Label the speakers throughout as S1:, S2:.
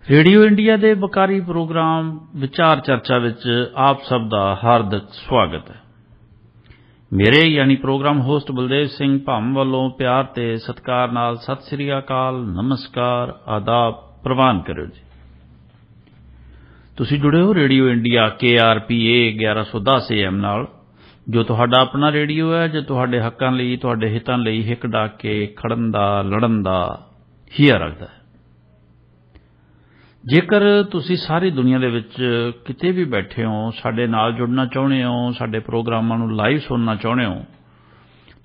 S1: Radio India के बकारी programme विचार चर्चा विच आप सब दा हार्दिक स्वागत है। मेरे यानी प्रोग्राम होस्ट बलदेव सिंह भम वालों प्यार ते सत्कार नाल सत श्री अकाल, नमस्कार, आदाब प्रवान करो जी। तुसी जुड़े हो रेडियो इंडिया KRPA 1110 AM नाल, जो तुहाडा अपना रेडियो है, जो तुहाडे हक्कां लई, तुहाडे हितां लई हिक डाक के खड़न दा लड़न दा हिया रखदा है। जेकर तुसी सारी दुनिया दे विच किते भी बैठे हो, साडे नाल जुड़ना चाहुंदे हो, साडे प्रोग्रामां नूं लाइव सुनना चाहुंदे हो,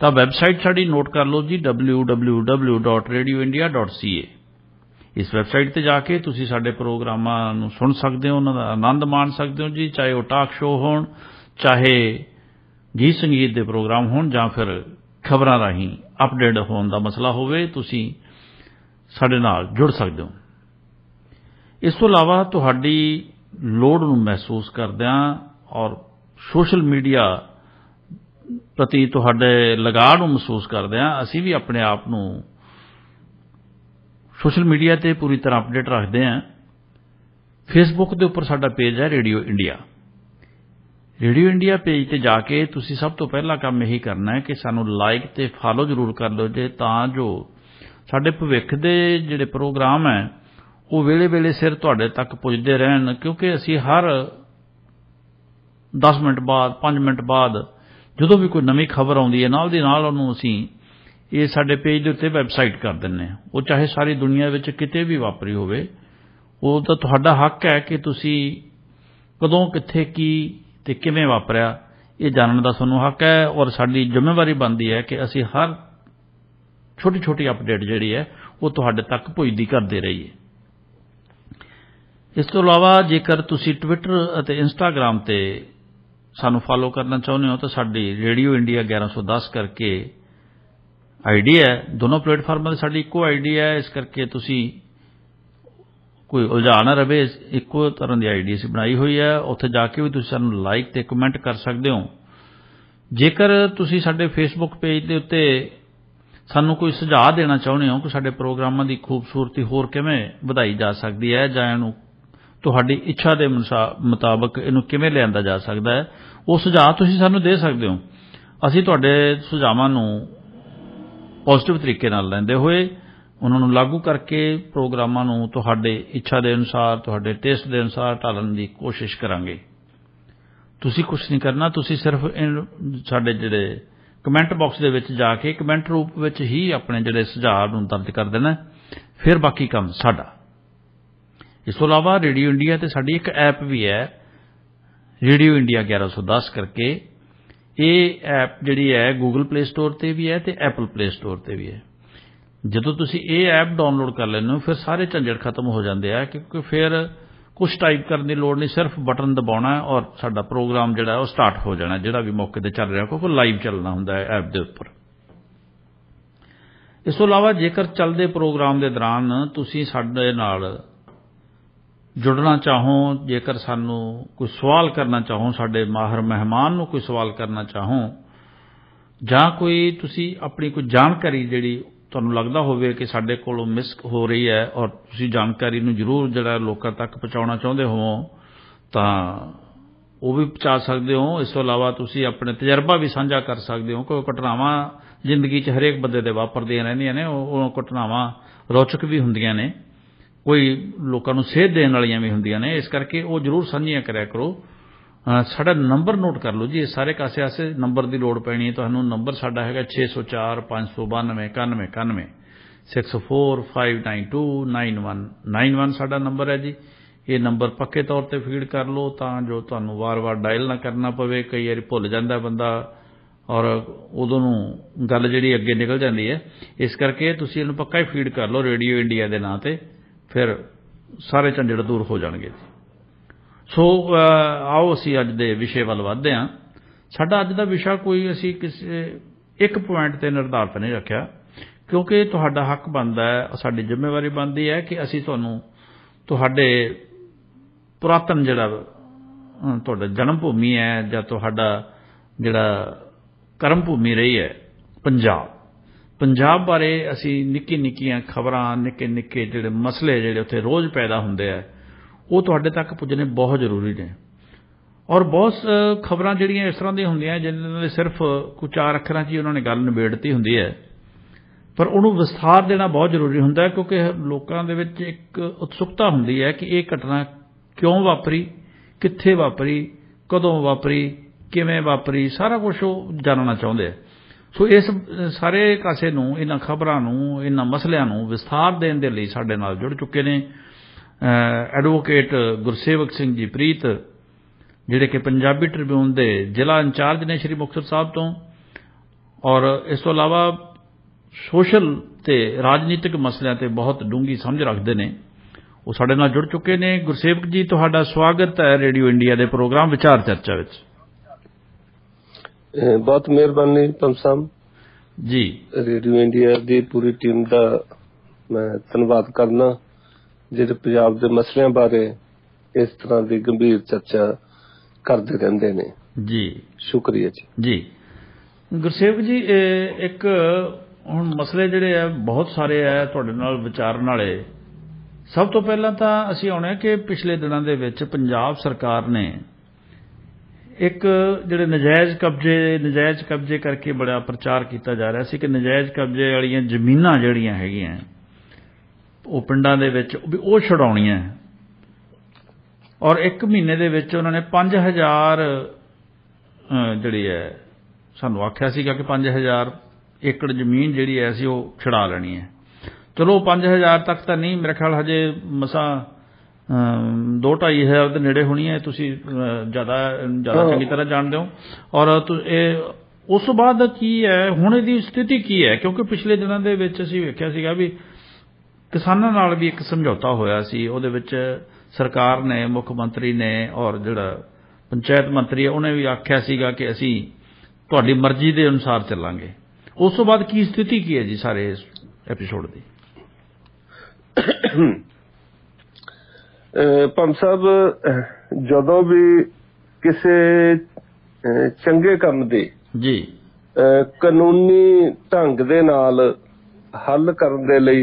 S1: तां वैबसाइट साडी नोट कर लो जी, www.radioindia.ca। इस वैबसाइट ते जाके तुसी साडे प्रोग्रामां नूं सुन सकदे हो, उन्हां दा आनंद मान सकदे हो जी, चाहे वो टॉक शो होण, चाहे गीत संगीत दे प्रोग्राम होण, जां फिर खबरां राहीं अपडेट होण दा मसला होवे, तुसी साडे नाल जुड़ सकदे हो। इस तो इलावा तुहाडी लोड़ नूं महसूस करदिआं और सोशल मीडिया प्रति तुहाडे लगाव नूं महसूस करदिआं असीं भी अपने आप नूं सोशल मीडिया ते पूरी तरह अपडेट रखदे हां। फेसबुक दे उपर साडा पेज है radio India. Radio India page ते जाके तुसीं सब तो पहला काम यही करना है कि सानूं लाइक ते फॉलो जरूर कर लो जे, तां जो साडे भविख दे जिहड़े प्रोग्राम है वो वेले वेले सिर तुहाडे तक पुजदे रहन, क्योंकि असीं हर 10 मिनट बाद 5 मिनट बाद जदों भी कोई नवीं खबर आउंदी है नाल दी नाल उहनूं असीं ये साडे पेज दे उत्ते वैबसाइट कर दिंदे हां। वो चाहे सारी दुनिया विच किते भी वापरी होवे, वो तां तुहाडा हक है कि तुसीं कदों कित्थे की ते किवें वापरिआ ये जानन दा तुहानूं हक है, और साडी जिम्मेवारी बनदी है कि असीं हर छोटी छोटी अपडेट जिहड़ी है वो तुहाडे तक पुजदी करदे रहीए। इस तो इलावा जेकर तुसी ट्विटर अते इंस्टाग्राम ते सानू फॉलो करना चाहुंदे हो, तो साडी रेडियो इंडिया 1110 करके आईडी है। दोनों प्लेटफार्मां ते साडी इक्को आईडी है, इस करके तुसी कोई उलझा ना रहे, इक्को तरह की आईडी असीं बनाई हुई है। उत्थे जाके भी तुसी सानू लाइक ते कमेंट कर सकदे हो। जेकर तुसी साडे फेसबुक पेज दे उत्ते सानू कोई सुझाव देना चाहुंदे हो कि साडे प्रोग्रामां दी खूबसूरती होर किवें वधाई जा सकदी है, जां इहनूं तुहाडी इच्छा दे मुताबक इहनूं किवें लिआंदा जा सकदा है, वो सुझाव तुसीं सानूं दे सकदे हो। असीं तुहाडे सुझावां नूं पॉजिटिव तरीके नाल लैंदे होए उन्हां नूं लागू करके प्रोग्रामां नूं तुहाडे इच्छा दे अनुसार, तुहाडे टेस्ट दे अनुसार ढालण दी कोशिश करांगे। तुसीं कुछ नहीं करना, तुसीं सिर्फ साडे जिहड़े कमेंट बॉक्स दे विच जाके कमेंट रूप विच ही अपने जिहड़े सुझाव नूं दर्ज कर देना, फिर बाकी काम साडा। इस तो इलावा रेडियो इंडिया ते साडी एक ऐप भी है, रेडियो इंडिया 1110 करके। ये ऐप जिहड़ी है गूगल प्ले स्टोर ते भी है ते एप्पल प्ले स्टोर ते भी है। जदों तुसीं ये ऐप डाउनलोड कर लैंदे हो, फिर सारे झंझट खत्म हो जाते हैं, क्योंकि फिर कुछ टाइप करने की लोड़ नहीं, सिर्फ बटन दबाउणा है और साडा प्रोग्राम जिहड़ा वो स्टार्ट हो जाना, जिहड़ा भी मौके ते चल रहा, क्योंकि लाइव चलना हुंदा है ऐप दे उपर। इस तो इलावा जेकर चलदे प्रोग्राम दे दौरान तुसीं साडे नाल जुड़ना चाहो, जेकर सानू कोई सवाल करना चाहो, साडे माहर मेहमान नूं कोई सवाल करना चाहो, जां कोई तुसी अपनी कोई जानकारी जिहड़ी तुहानूं लगदा होवे कि साडे कोलों मिस हो रही है और तुसी जानकारी नूं जरूर जिहड़ा लोकां तक पहुंचाउणा चाहुंदे हो, तां वो भी पहुंचा सकदे हो। इस तों इलावा तुसी अपने तजर्बा भी साझा कर सकदे हो। कोई घटनावां जिंदगी च हरेक बंदे दे वापरदियां रहिंदियां ने, वो घटनावां रोचक भी हुंदियां ने, कोई लोकां नूं सेध देण वालियां भी हुंदियां ने, इस करके वो जरूर साझियां करिया करो। साडा नंबर नोट कर लो जी, सारे कासे आसे नंबर की लोड़ पैनी है तुहानूं। नंबर साडा हैगा 604 592 91 91 64592 9191 साडा नंबर है जी। ये नंबर पक्के तौर पर फीड कर लो, तां जो तुहानूं वार वार डायल ना करना पवे। कई बारी भुल जांदा बंदा और उदों नूं गल जिहड़ी अगे निकल जाती है, इस करके तुसीं इहनूं पक्का ही फीड कर लो रेडियो इंडिया के नां ते, फिर सारे झंझट दूर हो जाणगे जी। सो आओ असीं अज दे विषय वल वधदे हां। साडा अज दा विषय कोई असीं किसी एक पॉइंट ते निर्धारित नहीं रखिआ, क्योंकि तुहाडा हक बनदा है, साडी जिम्मेवारी बनदी है कि असीं तुहानूं तुहाडे पुरातन जिहड़ा तुहाडा जन्म भूमि है जां तुहाडा जिहड़ा कर्म भूमि रही है पंजाब बारे असी निक्की निक्कियां खबरां निक्के निक्के जिहड़े मसले जिहड़े उत्थे रोज़ पैदा हुंदे आ वो तुहाडे तक पुज्जने बहुत जरूरी ने और बहुत खबरां जिहड़ियां इस तरह दी हुंदियां जिन्हां दे सिर्फ कुछ 4 अखरां 'च ही उन्होंने गल निबेड़ती हुंदी है पर उहनूं विस्तार देना बहुत जरूरी हुंदा है क्योंकि लोकां दे विच एक उत्सुकता हुंदी है कि ये घटना क्यों वापरी कित्थे वापरी कदों वापरी किवें वापरी सारा कुछ वो जानना चाहुंदे आ सो इस सारे कासे नूं इन्हां खबरां नूं इन्हां मसलिਆਂ नूं विस्तार देण दे लई साडे नाल जुड़ चुके ने एडवोकेट गुरसेवक सिंह जी प्रीत जिहड़े कि पंजाबी ट्रिब्यून दे जिला इंचार्ज ने श्री मुक्तसर साहब तो और इस तो इलावा सोशल ते राजनीतिक मसलिਆਂ ते बहुत डूंगी समझ रखते हैं वो साडे नाल जुड़ चुके ने। गुरसेवक जी तुहाडा स्वागत है रेडियो इंडिया के प्रोग्राम विचार चर्चा विच।
S2: बहुत मेहरबानी पंत साहब
S1: जी।
S2: रेडियो इंडिया की पूरी टीम का मैं धन्यवाद करना जिहड़े पंजाब के मसलिਆਂ बारे इस तरह की गंभीर चर्चा करते रहंदे ने
S1: जी।
S2: शुक्रिया जी।
S1: जी गुरसेवक जी एक हुण मसले जिहड़े आ बहुत सारे है तुहाडे नाल विचारन वाले। सब तो पहला तो असीं आउणे कि पिछले दिनों के विच पंजाब सरकार ने एक जिहड़े नजायज़ कब्जे करके बड़ा प्रचार किया जा रहा सी कि नजायज़ कब्जे वालियां जमीनां जिहड़ियां हैगियां वो पिंडां दे विच भी वो छुड़ाउणियां और 1 महीने दे विच उन्होंने 5000 जिहड़ी है सानूं आख्या सीगा कि 5000 एकड़ जमीन जिहड़ी है असीं वो छुड़ा लैणी है। चलो 5000 तक तो नहीं मेरे ख्याल हजे मसा 2-2.5 हज़ार के नेड़े होनी है तुसी ज़्यादा चंगी तरह जानते हो और उस बाद की है हुण इहदी स्थिति की है क्योंकि पिछले दिनों के विच असीं वेखिया सीगा भी किसानां नाल भी एक समझौता होया सी उहदे विच सरकार ने मुख्यमंत्री ने और जिहड़ा पंचायत मंत्री है उन्हें भी आख्या सीगा कि असीं तुहाडी मर्जी के अनुसार चलांगे। उस तो बाद की स्थिति की है जी सारे इस एपीसोड की?
S2: पंत साहब जदों भी किसी चंगे काम दी
S1: जी
S2: कानूनी ढंग दे नाल हल करन दे लई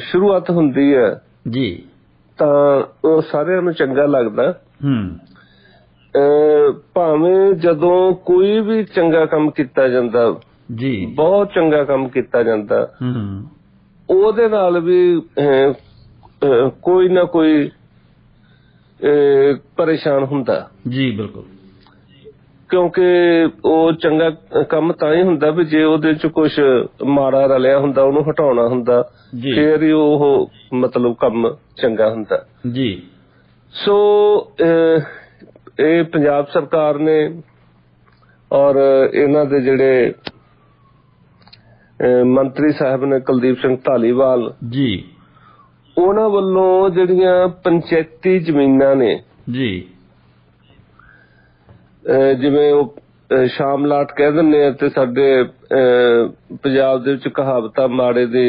S2: शुरुआत हुंदी है
S1: जी
S2: तां ओह सारिआं नूं चंगा लगदा। भावें जदों कोई भी चंगा काम कीता जांदा
S1: जी
S2: बहुत चंगा काम कीता जांदा ਉਹਦੇ ਨਾਲ भी कोई ना कोई परेशान हुंदा
S1: जी बिल्कुल
S2: क्योंकि ਉਹ ਚੰਗਾ ਕੰਮ ਤਾਂ ਹੀ ਹੁੰਦਾ ਵੀ ਜੇ ਉਹਦੇ ਚ ਕੁਝ ਮਾੜਾ ਰਲਿਆ ਹੁੰਦਾ ਉਹਨੂੰ ਹਟਾਉਣਾ ਹੁੰਦਾ ਫਿਰ ਹੀ ਉਹ ਮਤਲਬ ਕੰਮ ਚੰਗਾ ਹੁੰਦਾ
S1: ਜੀ।
S2: ਸੋ ਇਹ ਪੰਜਾਬ ਸਰਕਾਰ ਨੇ ਔਰ ਇਹਨਾਂ ਦੇ ਜਿਹੜੇ ਮੰਤਰੀ ਸਾਹਿਬ ਨੇ ਕੁਲਦੀਪ ਸਿੰਘ ਧਾਲੀਵਾਲ
S1: ਜੀ
S2: ਉਹਨਾਂ ਵੱਲੋਂ ਜਿਹੜੀਆਂ ਪੰਚਾਇਤੀ ਜ਼ਮੀਨਾਂ ਨੇ
S1: ਜੀ
S2: ਜਿਵੇਂ ਉਹ ਸ਼ਾਮਲਾਟ ਕਹਿ ਦਿੰਦੇ ਆ ਤੇ ਸਾਡੇ ਪੰਜਾਬ ਦੇ ਵਿੱਚ ਕਹਾਵਤ ਆ ਮਾੜੇ ਦੀ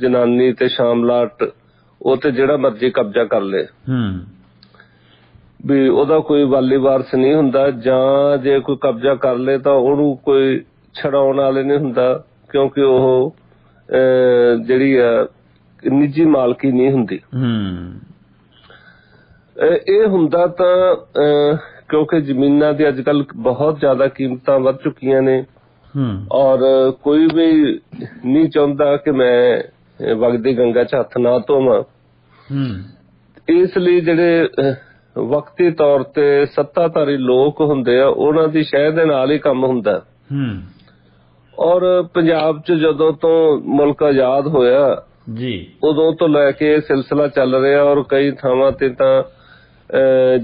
S2: ਜਨਾਨੀ ਤੇ ਸ਼ਾਮਲਾਟ ਉਹ ਤੇ ਜਿਹੜਾ ਮਰਜ਼ੀ ਕਬਜ਼ਾ ਕਰ ਲੇ ਵੀ ਉਹਦਾ ਕੋਈ ਵਾਲੀ ਵਾਰਸ ਨਹੀਂ ਹੁੰਦਾ ਜਾਂ ਜੇ ਕੋਈ ਕਬਜ਼ਾ ਕਰ ਲੇ ਤਾਂ ਉਹਨੂੰ ਕੋਈ ਛਡਾਉਣ ਵਾਲੇ ਨਹੀਂ ਹੁੰਦਾ ਕਿਉਂਕਿ ਉਹ ਜਿਹੜੀ ਆ ਨਿੱਜੀ ਮਾਲਕੀ ਨਹੀਂ ਹੁੰਦੀ। ਇਹ ਹੁੰਦਾ ਤਾਂ ਕਿਉਂਕਿ ਜ਼ਮੀਨਾਂ ਦੀ ਅੱਜ ਕੱਲ ਬਹੁਤ ਜ਼ਿਆਦਾ ਕੀਮਤਾਂ ਵੱਧ ਚੁੱਕੀਆਂ ਨੇ ਔਰ ਕੋਈ ਵੀ ਨਹੀਂ ਚਾਹੁੰਦਾ ਕਿ ਮੈਂ ਵਗਦੀ ਗੰਗਾ 'ਚ ਹੱਥ ਨਾ ਧੋਵਾਂ। ਇਸ ਲਈ ਜਿਹੜੇ ਵਕਤੀ ਤੌਰ ਤੇ ਸੱਤਾਧਾਰੀ ਲੋਕ ਹੁੰਦੇ ਆ ਉਹਨਾਂ ਦੀ ਸ਼ਹਿ ਦੇ ਨਾਲ ਹੀ ਕੰਮ ਹੁੰਦਾ ਔਰ ਪੰਜਾਬ 'ਚ ਜਦੋਂ ਤੋਂ ਮੁਲਕ ਆਜ਼ਾਦ ਹੋਇਆ
S1: ਜੀ
S2: ਉਦੋਂ ਤੋਂ ਲੈ ਕੇ ਇਹ ਸਿਲਸਿਲਾ ਚੱਲ ਰਿਹਾ ਔਰ ਕਈ ਥਾਵਾਂ ਤੇ ਤਾਂ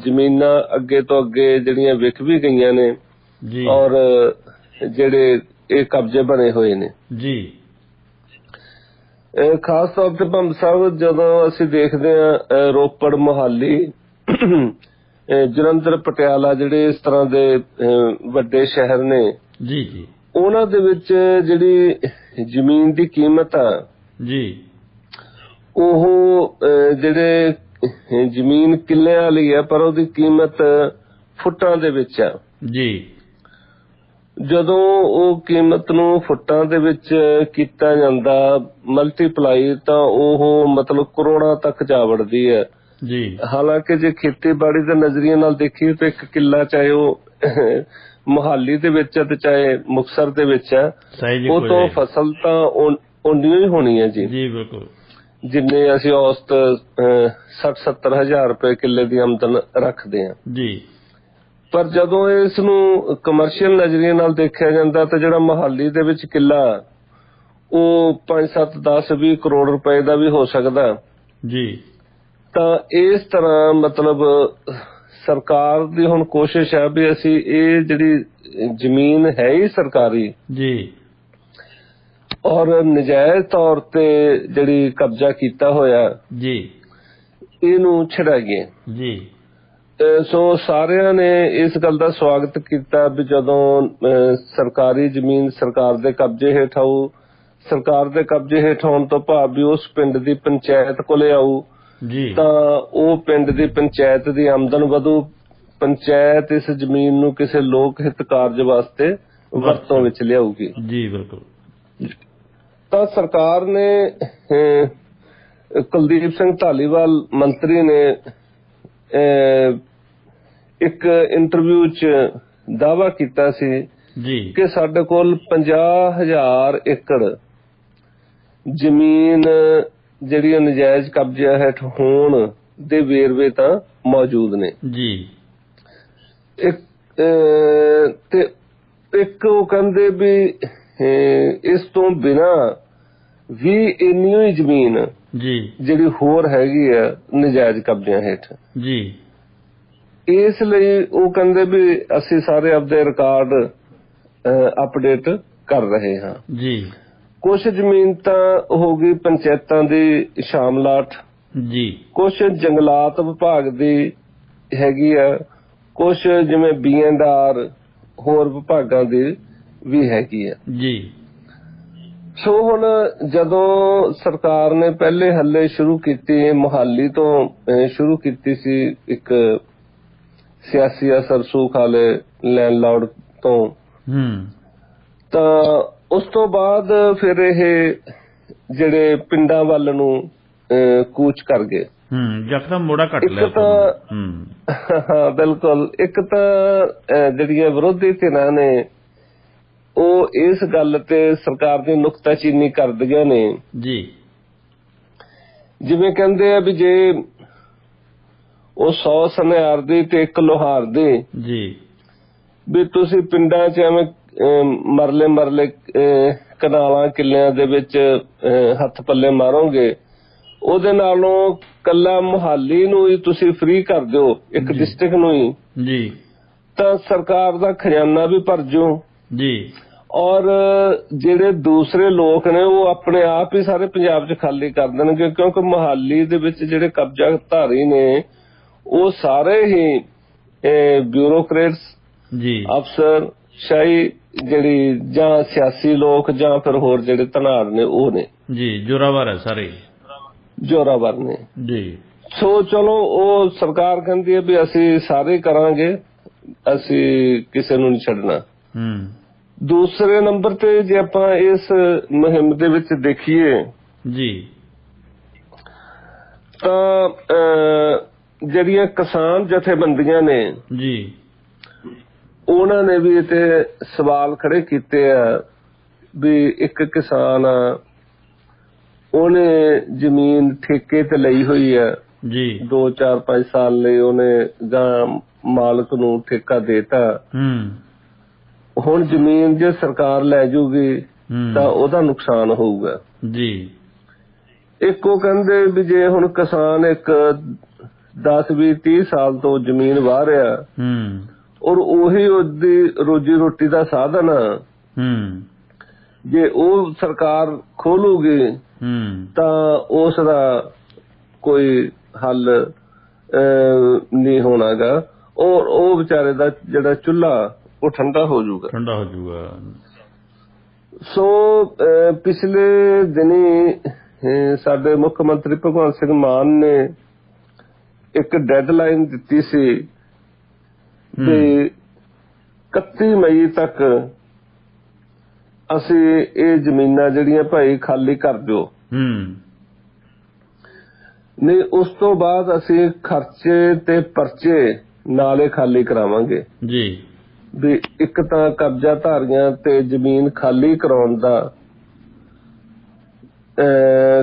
S2: ਜ਼ਮੀਨਾਂ ਅੱਗੇ ਤੋਂ ਅੱਗੇ ਜਿਹੜੀਆਂ ਵਿਕ ਵੀ ਗਈਆਂ ਨੇ ਔਰ ਜਿਹੜੇ ਇਹ ਕਬਜ਼ੇ ਬਣੇ ਹੋਏ ਨੇ
S1: ਜੀ।
S2: ਖਾਸ ਤੌਰ ਤੇ ਭੰਮ ਸਾਹਿਬ ਜਦੋਂ ਅਸੀਂ ਦੇਖਦੇ ਹਾਂ ਰੋਪੜ ਮੁਹਾਲੀ ਜਲੰਧਰ ਪਟਿਆਲਾ ਜਿਹੜੇ ਇਸ ਤਰ੍ਹਾਂ ਦੇ ਵੱਡੇ ਸ਼ਹਿਰ ਨੇ
S1: ਜੀ ਜੀ
S2: ਉਹਨਾਂ ਦੇ ਵਿੱਚ ਜਿਹੜੀ ਜ਼ਮੀਨ ਦੀ ਕੀਮਤ ਆ
S1: ਜੀ
S2: ਉਹ ਜਿਹੜੇ ਜ਼ਮੀਨ ਕਿੱਲਿਆਂ ਵਾਲੀ ਆ ਪਰ ਉਹਦੀ ਕੀਮਤ ਫੁੱਟਾਂ ਦੇ ਵਿੱਚ ਆ
S1: ਜੀ
S2: ਜਦੋਂ ਉਹ ਕੀਮਤ ਨੂੰ ਫੁੱਟਾਂ ਦੇ ਵਿੱਚ ਕੀਤਾ ਜਾਂਦਾ ਮਲਟੀਪਲਾਈ ਤਾਂ ਉਹ ਮਤਲਬ ਕਰੋੜਾਂ ਤੱਕ ਜਾ ਵੜਦੀ ਹੈ
S1: ਜੀ।
S2: ਹਾਲਾਂਕਿ ਜੇ ਖੇਤੀਬਾੜੀ ਦੇ ਨਜ਼ਰੀਏ ਨਾਲ ਦੇਖੀਏ ਤਾਂ ਇੱਕ ਕਿੱਲਾ ਚਾਹੇ ਉਹ ਮੁਹਾਲੀ ਦੇ ਵਿੱਚ ਹੈ ਤੇ ਚਾਹੇ ਮੁਕਤਸਰ ਦੇ ਵਿੱਚ ਹੈ, ਉਹ ਤੋਂ ਫਸਲ ਤਾਂ ਓਨੀ ਹੀ ਹੋਣੀ ਹੈ ਜੀ। ਜੀ ਬਿਲਕੁਲ। ਜਿੰਨੇ ਅਸੀਂ ਔਸਤ 60-70 ਹਜ਼ਾਰ ਰੁਪਏ ਕਿੱਲੇ ਦੀ ਆਮਦਨ ਰੱਖਦੇ ਹਾਂ ਜੀ। ਪਰ ਜਦੋਂ ਇਸ ਨੂੰ ਕਮਰਸ਼ੀਅਲ ਨਜ਼ਰੀਏ ਨਾਲ ਦੇਖਿਆ ਜਾਂਦਾ ਤਾਂ ਜਿਹੜਾ ਮੁਹਾਲੀ ਦੇ ਵਿੱਚ ਕਿੱਲਾ ਉਹ 5-7-10-20 ਕਰੋੜ ਰੁਪਏ ਦਾ ਵੀ ਹੋ ਸਕਦਾ ਜੀ। ਤਾਂ ਇਸ ਤਰ੍ਹਾਂ ਮਤਲਬ ਸਰਕਾਰ ਦੀ ਹੁਣ ਕੋਸ਼ਿਸ਼ ਹੈ ਵੀ ਅਸੀਂ ਇਹ ਜਿਹੜੀ ਜ਼ਮੀਨ ਹੈ ਹੀ ਸਰਕਾਰੀ ਜੀ ਔਰ ਨਜਾਇਜ਼ ਤੌਰ ਤੇ ਜਿਹੜੀ ਕਬਜ਼ਾ ਕੀਤਾ ਹੋਇਆ ਜੀ ਇਹਨੂੰ ਛਡਾਈਏ ਜੀ। ਸੋ ਸਾਰਿਆਂ ਨੇ ਇਸ ਗੱਲ ਦਾ ਸਵਾਗਤ ਕੀਤਾ ਵੀ ਜਦੋਂ ਸਰਕਾਰੀ ਜ਼ਮੀਨ ਸਰਕਾਰ ਦੇ ਕਬਜ਼ੇ ਹੇਠ ਆਊ, ਸਰਕਾਰ ਦੇ ਕਬਜ਼ੇ ਹੇਠ ਆਉਣ ਤੋਂ ਭਾਵ ਵੀ ਉਸ ਪਿੰਡ ਦੀ ਪੰਚਾਇਤ ਕੋਲੇ ਆਊ ਜੀ, ਤਾਂ ਉਹ ਪਿੰਡ ਦੀ ਪੰਚਾਇਤ ਦੀ ਆਮਦਨ ਵਧੂ, ਪੰਚਾਇਤ ਇਸ ਜ਼ਮੀਨ ਨੂੰ ਕਿਸੇ ਲੋਕ ਹਿੱਤ ਕਾਰਜ ਵਾਸਤੇ ਵਰਤੋਂ ਵਿੱਚ ਲਿਆਊਗੀ ਜੀ। ਬਿਲਕੁਲ। ਤਾਂ ਸਰਕਾਰ ਨੇ ਕੁਲਦੀਪ ਸਿੰਘ ਧਾਲੀਵਾਲ ਮੰਤਰੀ ਨੇ ਇੱਕ ਇੰਟਰਵਿਊ 'ਚ ਦਾਅਵਾ ਕੀਤਾ ਸੀ ਜੀ ਕਿ ਸਾਡੇ ਕੋਲ 50,000 ਏਕੜ ਜ਼ਮੀਨ ਜਿਹੜੀ ਨਜਾਇਜ਼ ਕਬਜ਼ਾ ਹੇਠ ਹੋਣ ਦੇ ਵੇਰਵੇ ਤਾਂ ਮੌਜੂਦ ਨੇ ਜੀ। ਤੇ ਇੱਕ ਉਹ ਕਹਿੰਦੇ ਵੀ ਇਸ ਤੋਂ ਬਿਨਾਂ ਵੀ ਇੰਨੀ ਹੀ ਜ਼ਮੀਨ ਜੀ ਜਿਹੜੀ ਹੋਰ ਹੈਗੀ ਆ ਨਜਾਇਜ਼ ਕਬਜ਼ਿਆਂ ਹੇਠ ਜੀ। ਇਸ ਲਈ ਉਹ ਕਹਿੰਦੇ ਵੀ ਅਸੀਂ ਸਾਰੇ ਆਪਦੇ ਰਿਕਾਰਡ ਅਪਡੇਟ ਕਰ ਰਹੇ ਹਾਂ ਜੀ। ਕੁਛ ਜ਼ਮੀਨ ਤਾਂ ਹੋ ਗਈ ਪੰਚਾਇਤਾਂ ਦੀ ਸ਼ਾਮਲਾਟ ਜੀ, ਕੁਛ ਜੰਗਲਾਤ ਵਿਭਾਗ ਦੀ ਹੈਗੀ ਆ, ਕੁਛ ਜਿਵੇਂ B&R ਹੋਰ ਵਿਭਾਗਾਂ ਦੀ ਵੀ ਹੈਗੀ ਆ ਜੀ। ਸੋ ਹੁਣ ਜਦੋਂ ਸਰਕਾਰ ਨੇ ਪਹਿਲੇ ਹੱਲੇ ਸ਼ੁਰੂ ਕੀਤੀ, ਮੁਹਾਲੀ ਤੋਂ ਸ਼ੁਰੂ ਕੀਤੀ ਸੀ ਇੱਕ ਸਿਆਸੀ ਅਸਰ ਸੂਖ ਵਾਲੇ ਲੈਂਡਲਾਰਡ ਤੋਂ, ਤਾਂ ਉਸ ਤੋਂ ਬਾਅਦ ਫਿਰ ਇਹ ਜਿਹੜੇ ਪਿੰਡਾਂ ਵੱਲ ਨੂੰ ਕੂਚ ਕਰ ਗਏ, ਯਕਦਮ ਮੋੜਾ ਕੱਟ ਲਿਆ ਤਾਂ। ਹਾਂ ਬਿਲਕੁਲ। ਇੱਕ ਤਾਂ ਜਿਹੜੀਆਂ ਵਿਰੋਧੀ ਧਿਰਾਂ ਨੇ ਉਹ ਇਸ ਗੱਲ ਤੇ ਸਰਕਾਰ ਦੀ ਨੁਕਤਾਚੀਨੀ ਕਰਦੀਆਂ ਨੇ ਜੀ। ਜਿਵੇਂ ਕਹਿੰਦੇ ਆ ਵੀ ਜੇ ਉਹ 100 ਸੁਨਿਆਰ ਦੀ ਤੇ 1 ਲੋਹਾਰ ਦੀ ਜੀ, ਵੀ ਤੁਸੀਂ ਪਿੰਡਾਂ 'ਚ ਐਵੇਂ ਮਰਲੇ ਕਨਾਲਾਂ ਕਿੱਲਿਆਂ ਦੇ ਵਿੱਚ ਹੱਥ ਪੱਲੇ ਮਾਰੋਗੇ, ਉਹਦੇ ਨਾਲੋਂ ਕੱਲਾ ਮੁਹਾਲੀ ਨੂੰ ਹੀ ਤੁਸੀਂ ਫ੍ਰੀ ਕਰ ਦਿਓ, ਇੱਕ ਡਿਸਟ੍ਰਿਕਟ ਨੂੰ ਹੀ ਜੀ, ਤਾਂ ਸਰਕਾਰ ਦਾ ਖਜ਼ਾਨਾ ਵੀ ਭਰ ਜੂ ਜੀ। ਔਰ ਜਿਹੜੇ ਦੂਸਰੇ ਲੋਕ ਨੇ ਉਹ ਆਪਣੇ ਆਪ ਹੀ ਸਾਰੇ ਪੰਜਾਬ 'ਚ ਖਾਲੀ ਕਰ ਦੇਣਗੇ, ਕਿਉਂਕਿ ਮੁਹਾਲੀ ਦੇ ਵਿੱਚ ਜਿਹੜੇ ਕਬਜ਼ਾ ਧਾਰੀ ਨੇ ਉਹ ਸਾਰੇ ਹੀ ਬਿਊਰੋਕਰੇਟਸ ਜੀ, ਅਫਸਰ ਸ਼ਾਹੀ ਜਿਹੜੀ ਜਾਂ ਸਿਆਸੀ ਲੋਕ ਜਾਂ ਫਿਰ ਹੋਰ ਜਿਹੜੇ ਧਨਾੜ ਨੇ ਉਹ ਨੇ ਜੀ, ਜ਼ੋਰਾਵਰ ਹੈ, ਸਾਰੇ ਜ਼ੋਰਾਵਰ ਨੇ ਜੀ। ਸੋ ਚਲੋ ਉਹ ਸਰਕਾਰ ਕਹਿੰਦੀ ਹੈ ਵੀ ਅਸੀਂ ਸਾਰੇ ਕਰਾਂਗੇ, ਅਸੀਂ ਕਿਸੇ ਨੂੰ ਨਹੀਂ ਛੱਡਣਾ। ਦੂਸਰੇ ਨੰਬਰ ਤੇ ਜੇ ਆਪਾਂ ਇਸ ਮੁਹਿੰਮ ਦੇ ਵਿੱਚ ਦੇਖੀਏ ਜੀ ਤਾਂ ਜਿਹੜੀਆਂ ਕਿਸਾਨ ਜਥੇਬੰਦੀਆਂ ਨੇ ਜੀ, ਉਹਨਾਂ ਨੇ ਵੀ ਇੱਥੇ ਸਵਾਲ ਖੜੇ ਕੀਤੇ ਆ ਵੀ ਇੱਕ ਕਿਸਾਨ ਆ, ਉਹਨੇ ਜ਼ਮੀਨ ਠੇਕੇ ਤੇ ਲਈ ਹੋਈ ਆ ਜੀ, 2, 4, 5 ਸਾਲ ਲਈ ਉਹਨੇ ਜਾਂ ਮਾਲਕ ਨੂੰ ਠੇਕਾ ਦੇਤਾ, ਹੁਣ ਜ਼ਮੀਨ ਜੇ ਸਰਕਾਰ ਲੈ ਜੂਗੀ ਤਾਂ ਉਹਦਾ ਨੁਕਸਾਨ ਹੋਊਗਾ ਜੀ। ਇੱਕ ਉਹ ਕਹਿੰਦੇ ਵੀ ਜੇ ਹੁਣ ਕਿਸਾਨ ਇੱਕ 10, 20, 30 ਸਾਲ ਤੋਂ ਜ਼ਮੀਨ ਵਾਹ ਰਿਹਾ ਔਰ ਉਹੀ ਉਹਦੀ ਰੋਜੀ ਰੋਟੀ ਦਾ ਸਾਧਨ, ਜੇ ਉਹ ਸਰਕਾਰ ਖੋਲੂਗੀ ਤਾਂ ਉਸ ਦਾ ਕੋਈ ਹੱਲ ਨਹੀਂ ਹੋਣਾਗਾ, ਔਰ ਉਹ ਵਿਚਾਰੇ ਦਾ ਜਿਹੜਾ ਚੁੱਲ੍ਹਾ ਉਹ ਠੰਡਾ ਹੋ ਜਾਊਗਾ। ਸੋ ਪਿਛਲੇ ਦਿਨੀ ਸਾਡੇ ਮੁੱਖ ਮੰਤਰੀ ਭਗਵੰਤ ਸਿੰਘ ਮਾਨ ਨੇ ਇੱਕ ਡੈਡਲਾਈਨ ਦਿੱਤੀ ਸੀ ਵੀ 31 ਮਈ ਤੱਕ ਅਸੀਂ ਇਹ ਜ਼ਮੀਨਾਂ ਜਿਹੜੀਆਂ ਭਾਈ ਖਾਲੀ ਕਰ ਦਿਓ। ਨਹੀਂ, ਉਸ ਤੋਂ ਬਾਅਦ ਅਸੀਂ ਖਰਚੇ ਤੇ ਪਰਚੇ ਨਾਲੇ ਖਾਲੀ ਕਰਾਵਾਂਗੇ
S1: ਜੀ।
S2: ਵੀ ਇੱਕ ਤਾਂ ਕਬਜ਼ਾ ਧਾਰੀਆਂ ਤੇ ਜ਼ਮੀਨ ਖਾਲੀ ਕਰਾਉਣ ਦਾ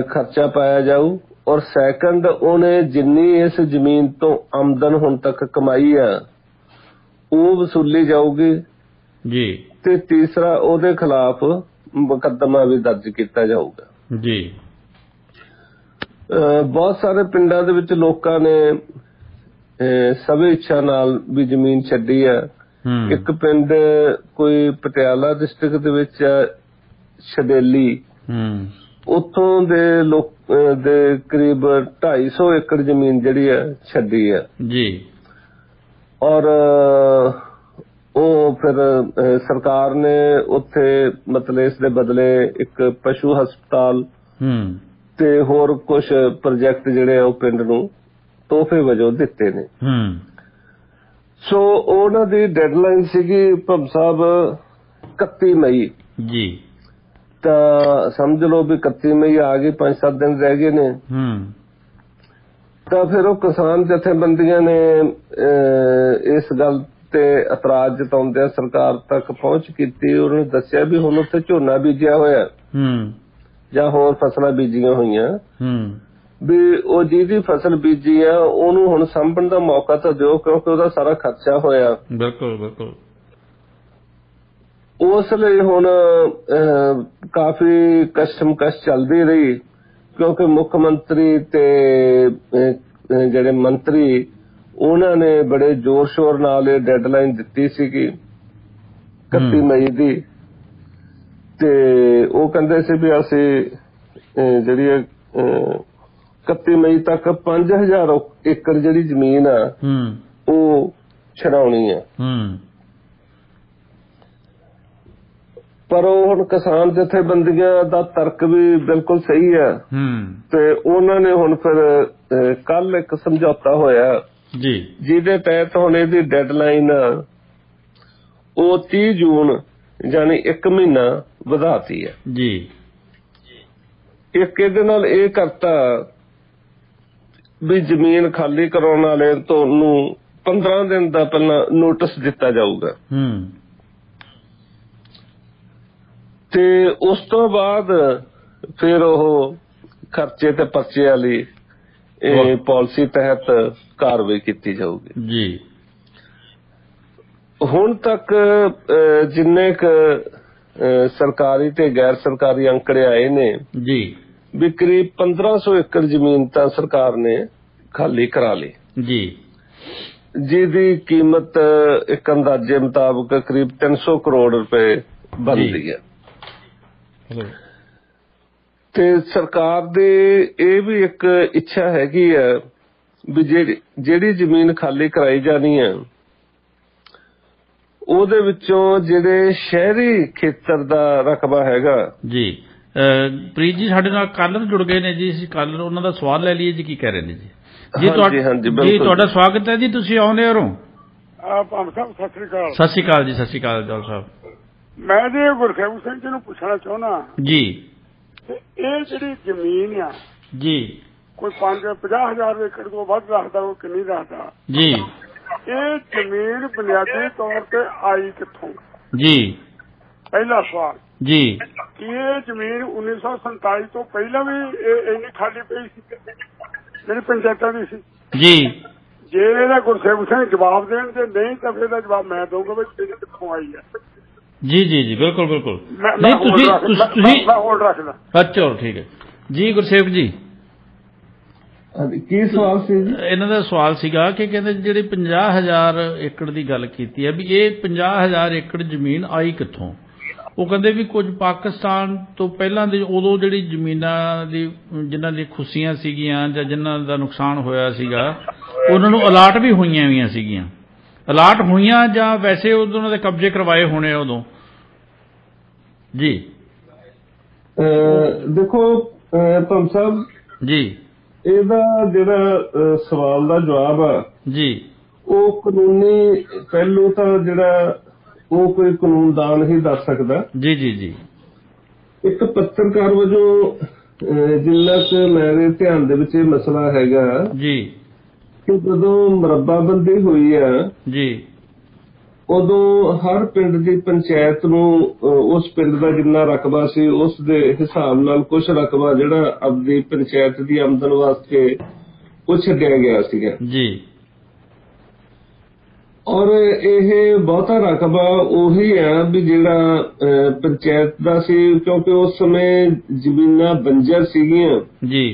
S2: ਖਰਚਾ ਪਾਇਆ ਜਾਊ, ਔਰ ਸੈਕੰਡ ਉਹਨੇ ਜਿੰਨੀ ਇਸ ਜ਼ਮੀਨ ਤੋਂ ਆਮਦਨ ਹੁਣ ਤੱਕ ਕਮਾਈ ਆ ਉਹ ਵਸੂਲੀ ਜਾਊਗੀ ਜੀ। ਤੇ ਤੀਸਰਾ ਉਹਦੇ ਖਿਲਾਫ ਮੁਕੱਦਮਾ ਵੀ ਦਰਜ ਕੀਤਾ ਜਾਊਗਾ ਜੀ। ਬਹੁਤ ਸਾਰੇ ਪਿੰਡਾਂ ਦੇ ਵਿੱਚ ਲੋਕਾਂ ਨੇ ਸਵੈ ਇੱਛਾ ਨਾਲ ਵੀ ਜ਼ਮੀਨ ਛੱਡੀ ਆ। ਇੱਕ ਪਿੰਡ ਕੋਈ ਪਟਿਆਲਾ ਡਿਸਟ੍ਰਿਕਟ ਦੇ ਵਿੱਚ ਛਡੇਲੀ, ਉੱਥੋਂ ਦੇ ਲੋਕ ਦੇ ਕਰੀਬ 250 ਏਕੜ ਜ਼ਮੀਨ ਜਿਹੜੀ ਆ ਛੱਡੀ ਆ ਜੀ। ਔਰ ਉਹ ਫਿਰ ਸਰਕਾਰ ਨੇ ਉੱਥੇ ਮਤਲਬ ਇਸ ਦੇ ਬਦਲੇ ਇੱਕ ਪਸ਼ੂ ਹਸਪਤਾਲ ਤੇ ਹੋਰ ਕੁਝ ਪ੍ਰੋਜੈਕਟ ਜਿਹੜੇ ਆ ਉਹ ਪਿੰਡ ਨੂੰ ਤੋਹਫੇ ਵਜੋਂ ਦਿੱਤੇ ਨੇ। ਸੋ ਉਹਨਾਂ ਦੀ ਡੈਡਲਾਈਨ ਸੀਗੀ ਭੰਮ ਸਾਹਿਬ 31 ਮਈ ਜੀ। ਤਾਂ ਸਮਝ ਲਓ ਵੀ 31 ਮਈ ਆ ਗਈ, 5-7 ਦਿਨ ਰਹਿ ਗਏ ਨੇ। ਤਾਂ ਫਿਰ ਉਹ ਕਿਸਾਨ ਜਥੇਬੰਦੀਆਂ ਨੇ ਇਸ ਗੱਲ ਤੇ ਇਤਰਾਜ਼ ਜਤਾਉਂਦਿਆਂ ਸਰਕਾਰ ਤੱਕ ਪਹੁੰਚ ਕੀਤੀ। ਉਹਨਾਂ ਨੇ ਦੱਸਿਆ ਵੀ ਹੁਣ ਉੱਥੇ ਝੋਨਾ ਬੀਜਿਆ ਹੋਇਆ ਜਾਂ ਹੋਰ ਫਸਲਾਂ ਬੀਜੀਆਂ ਹੋਈਆਂ, ਵੀ ਉਹ ਜਿਹਦੀ ਫਸਲ ਬੀਜੀ ਆ ਉਹਨੂੰ ਹੁਣ ਸਾਂਭਣ ਦਾ ਮੌਕਾ ਤਾਂ ਦਿਓ, ਕਿਉਂਕਿ ਉਹਦਾ ਸਾਰਾ ਖਰਚਾ ਹੋਇਆ। ਬਿਲਕੁਲ ਬਿਲਕੁਲ। ਉਸ ਲਈ ਹੁਣ ਕਾਫੀ ਕਸ਼ਮਕਸ਼ ਚੱਲਦੀ ਰਹੀ, ਕਿਉਂਕਿ ਮੁੱਖ ਮੰਤਰੀ ਤੇ ਜਿਹੜੇ ਮੰਤਰੀ ਉਹਨਾਂ ਨੇ ਬੜੇ ਜ਼ੋਰ ਸ਼ੋਰ ਨਾਲ ਇਹ ਡੈਡਲਾਈਨ ਦਿੱਤੀ ਸੀਗੀ 31 ਮਈ ਦੀ। ਤੇ ਉਹ ਕਹਿੰਦੇ ਸੀ ਵੀ ਅਸੀਂ ਜਿਹੜੀ 31 ਮਈ ਤੱਕ 5000 ਏਕੜ ਜਿਹੜੀ ਜ਼ਮੀਨ ਆ ਉਹ ਛਡਾਉਣੀ ਆ। ਪਰ ਉਹ ਹੁਣ ਕਿਸਾਨ ਜਥੇਬੰਦੀਆਂ ਦਾ ਤਰਕ ਵੀ ਬਿਲਕੁਲ ਸਹੀ ਹੈ ਤੇ ਉਹਨਾਂ ਨੇ ਹੁਣ ਫਿਰ ਕੱਲ ਇੱਕ ਸਮਝੌਤਾ ਹੋਇਆ ਜੀ, ਜਿਹਦੇ ਤਹਿਤ ਹੁਣ ਇਹਦੀ ਡੈਡਲਾਈਨ ਉਹ 30 ਜੂਨ ਯਾਨੀ 1 ਮਹੀਨਾ ਵਧਾਤੀ ਹੈ ਜੀ। ਇੱਕ ਇਹਦੇ ਨਾਲ ਇਹ ਕਰਤਾ ਵੀ ਜ਼ਮੀਨ ਖਾਲੀ ਕਰਾਉਣ ਵਾਲੇ ਤੁਹਾਨੂੰ 15 ਦਿਨ ਦਾ ਪਹਿਲਾਂ ਨੋਟਿਸ ਦਿੱਤਾ ਜਾਊਗਾ ਤੇ ਉਸ ਤੋਂ ਬਾਅਦ ਫਿਰ ਉਹ ਖਰਚੇ ਤੇ ਪਰਚੇ ਵਾਲੀ ਪਾਲਿਸੀ ਤਹਿਤ ਕਾਰਵਾਈ ਕੀਤੀ ਜਾਊਗੀ ਜੀ। ਹੁਣ ਤੱਕ ਜਿੰਨੇ ਕੁ ਸਰਕਾਰੀ ਤੇ ਗੈਰ ਸਰਕਾਰੀ ਅੰਕੜੇ ਆਏ ਨੇ ਜੀ, ਵੀ ਕਰੀਬ 1500 ਏਕੜ ਜ਼ਮੀਨ ਤਾਂ ਸਰਕਾਰ ਨੇ ਖਾਲੀ ਕਰਾ ਲਈ ਜੀ, ਜਿਹਦੀ ਕੀਮਤ ਇੱਕ ਅੰਦਾਜ਼ੇ ਮੁਤਾਬਕ ਕਰੀਬ 300 ਕਰੋੜ ਰੁਪਏ ਬਣਦੀ ਹੈ। ਤੇ ਸਰਕਾਰ ਦੀ ਇਹ ਵੀ ਇੱਕ ਇੱਛਾ ਹੈਗੀ ਆ ਵੀ ਜਿਹੜੀ ਜ਼ਮੀਨ ਖਾਲੀ ਕਰਾਈ ਜਾਣੀ ਹੈ ਉਹਦੇ ਵਿੱਚੋਂ ਜਿਹੜੇ ਸ਼ਹਿਰੀ ਖੇਤਰ ਦਾ ਰਕਬਾ ਹੈਗਾ ਜੀ। ਪ੍ਰੀਤ ਜੀ ਸਾਡੇ ਨਾਲ ਕਾਲਰ ਜੁੜ ਗਏ ਨੇ ਜੀ, ਅਸੀਂ ਕਾਲਰ ਉਹਨਾਂ ਦਾ ਸਵਾਲ ਲੈ ਲਈਏ ਜੀ, ਕੀ ਕਹਿ ਰਹੇ ਨੇ ਜੀ? ਜੀ ਤੁਹਾਡਾ ਸਵਾਗਤ ਹੈ ਜੀ, ਤੁਸੀਂ ਆਉਂਦੇ ਹੋ।
S3: ਭਾਮ ਸਾਹਿਬ ਸਤਿ ਸ੍ਰੀ ਅਕਾਲ।
S1: ਸਤਿ ਸ੍ਰੀ ਅਕਾਲ ਜੀ। ਸਤਿ ਸ੍ਰੀ ਅਕਾਲ ਜੌਲ ਸਾਹਿਬ।
S3: ਮੈਂ ਜੀ ਗੁਰਸੇਵਕ ਸਿੰਘ ਜੀ ਨੂੰ ਪੁੱਛਣਾ ਚਾਹੁੰਦਾ
S1: ਜੀ,
S3: ਇਹ ਜਿਹੜੀ ਜ਼ਮੀਨ ਆ
S1: ਜੀ
S3: ਕੋਈ 50,000 ਏਕੜ ਤੋਂ ਵੱਧ ਰੱਖਦਾ, ਕੋਈ ਕਿੰਨੀ ਰੱਖਦਾ
S1: ਜੀ, ਇਹ
S3: ਜ਼ਮੀਨ ਬੁਨਿਆਦੀ ਤੌਰ ਤੇ ਆਈ ਕਿੱਥੋਂ
S1: ਜੀ?
S3: ਪਹਿਲਾ ਸਵਾਲ ਜੀ। ਇਹ ਜ਼ਮੀਨ 1947 ਤੋਂ ਪਹਿਲਾਂ ਵੀ ਇੰਨੀ ਖਾਲੀ ਪਈ ਸੀ ਜਿਹੜੀ ਪੰਚਾਇਤਾਂ ਦੀ ਸੀ ਜੀ? ਜੇ ਇਹਦਾ ਗੁਰਸੇਵਕ ਸਿੰਘ ਜਵਾਬ ਦੇਣ, ਜੇ ਨਹੀਂ ਤਾਂ ਫਿਰ ਦਾ ਜਵਾਬ ਮੈਂ ਦਊਂਗਾ ਵੀ ਕਿੱਥੋਂ ਆਈ ਹੈ।
S1: ਜੀ ਜੀ ਜੀ ਬਿਲਕੁਲ ਬਿਲਕੁਲ।
S3: ਨਹੀਂ ਤੁਸੀਂ ਹੋਲਡ ਰੱਖਦਾ।
S1: ਅੱਛਾ ਠੀਕ ਹੈ ਜੀ। ਗੁਰਸੇਵਕ ਜੀ
S2: ਕੀ ਸਵਾਲ ਸੀ ਜੀ?
S1: ਇਹਨਾਂ ਦਾ ਸਵਾਲ ਸੀਗਾ ਕਿ ਕਹਿੰਦੇ ਜਿਹੜੇ 50,000 ਏਕੜ ਦੀ ਗੱਲ ਕੀਤੀ ਹੈ ਵੀ ਇਹ 50,000 ਏਕੜ ਜ਼ਮੀਨ ਆਈ ਕਿੱਥੋਂ? ਉਹ ਕਹਿੰਦੇ ਵੀ ਕੁਝ ਪਾਕਿਸਤਾਨ ਤੋਂ ਪਹਿਲਾਂ ਦੀ ਉਦੋਂ ਜਿਹੜੀ ਜ਼ਮੀਨਾਂ ਦੀ ਜਿਨ੍ਹਾਂ ਦੀ ਖੁੱਸੀਆਂ ਸੀਗੀਆਂ ਜਾਂ ਜਿਨ੍ਹਾਂ ਦਾ ਨੁਕਸਾਨ ਹੋਇਆ ਸੀਗਾ ਉਹਨਾਂ ਨੂੰ ਅਲਾਟ ਵੀ ਹੋਈਆਂ ਸੀਗੀਆਂ, ਅਲਾਟ ਹੋਈਆਂ ਜਾਂ ਵੈਸੇ ਉਦੋਂ ਉਹਨਾਂ ਦੇ ਕਬਜ਼ੇ ਕਰਵਾਏ ਹੋਣੇ ਉਦੋਂ ਜੀ?
S2: ਦੇਖੋ ਭੰਮ ਸਾਹਿਬ ਜੀ, ਇਹਦਾ ਜਿਹੜਾ ਸਵਾਲ ਦਾ ਜਵਾਬ ਆ ਜੀ ਉਹ ਕਾਨੂੰਨੀ ਪਹਿਲੂ ਤਾਂ ਜਿਹੜਾ ਉਹ ਕੋਈ ਕਾਨੂੰਨਦਾਨ ਹੀ ਦੱਸ ਸਕਦਾ ਜੀ ਜੀ ਜੀ। ਇੱਕ ਪੱਤਰਕਾਰ ਵਜੋਂ ਜਿੰਨਾ ਕੁ ਮੇਰੇ ਧਿਆਨ ਦੇ ਵਿੱਚ ਇਹ ਮਸਲਾ ਹੈਗਾ
S1: ਜੀ
S2: ਕਿ ਜਦੋਂ ਮਰੱਬਾਬੰਦੀ ਹੋਈ ਆ
S1: ਜੀ
S2: ਉਦੋਂ ਹਰ ਪਿੰਡ ਦੀ ਪੰਚਾਇਤ ਨੂੰ ਉਸ ਪਿੰਡ ਦਾ ਜਿੰਨਾ ਰਕਬਾ ਸੀ ਉਸ ਦੇ ਹਿਸਾਬ ਨਾਲ ਕੁਝ ਰਕਬਾ ਜਿਹੜਾ ਆਪਣੀ ਪੰਚਾਇਤ ਦੀ ਆਮਦਨ ਵਾਸਤੇ ਉਹ ਛੱਡਿਆ ਗਿਆ ਸੀਗਾ
S1: ਜੀ
S2: ਔਰ ਇਹ ਬਹੁਤਾ ਰਕਬਾ ਉਹੀ ਆ ਵੀ ਜਿਹੜਾ ਪੰਚਾਇਤ ਦਾ ਸੀ ਕਿਉਂਕਿ ਉਸ ਸਮੇਂ ਜ਼ਮੀਨਾਂ ਬੰਜਰ ਸੀਗੀਆਂ
S1: ਜੀ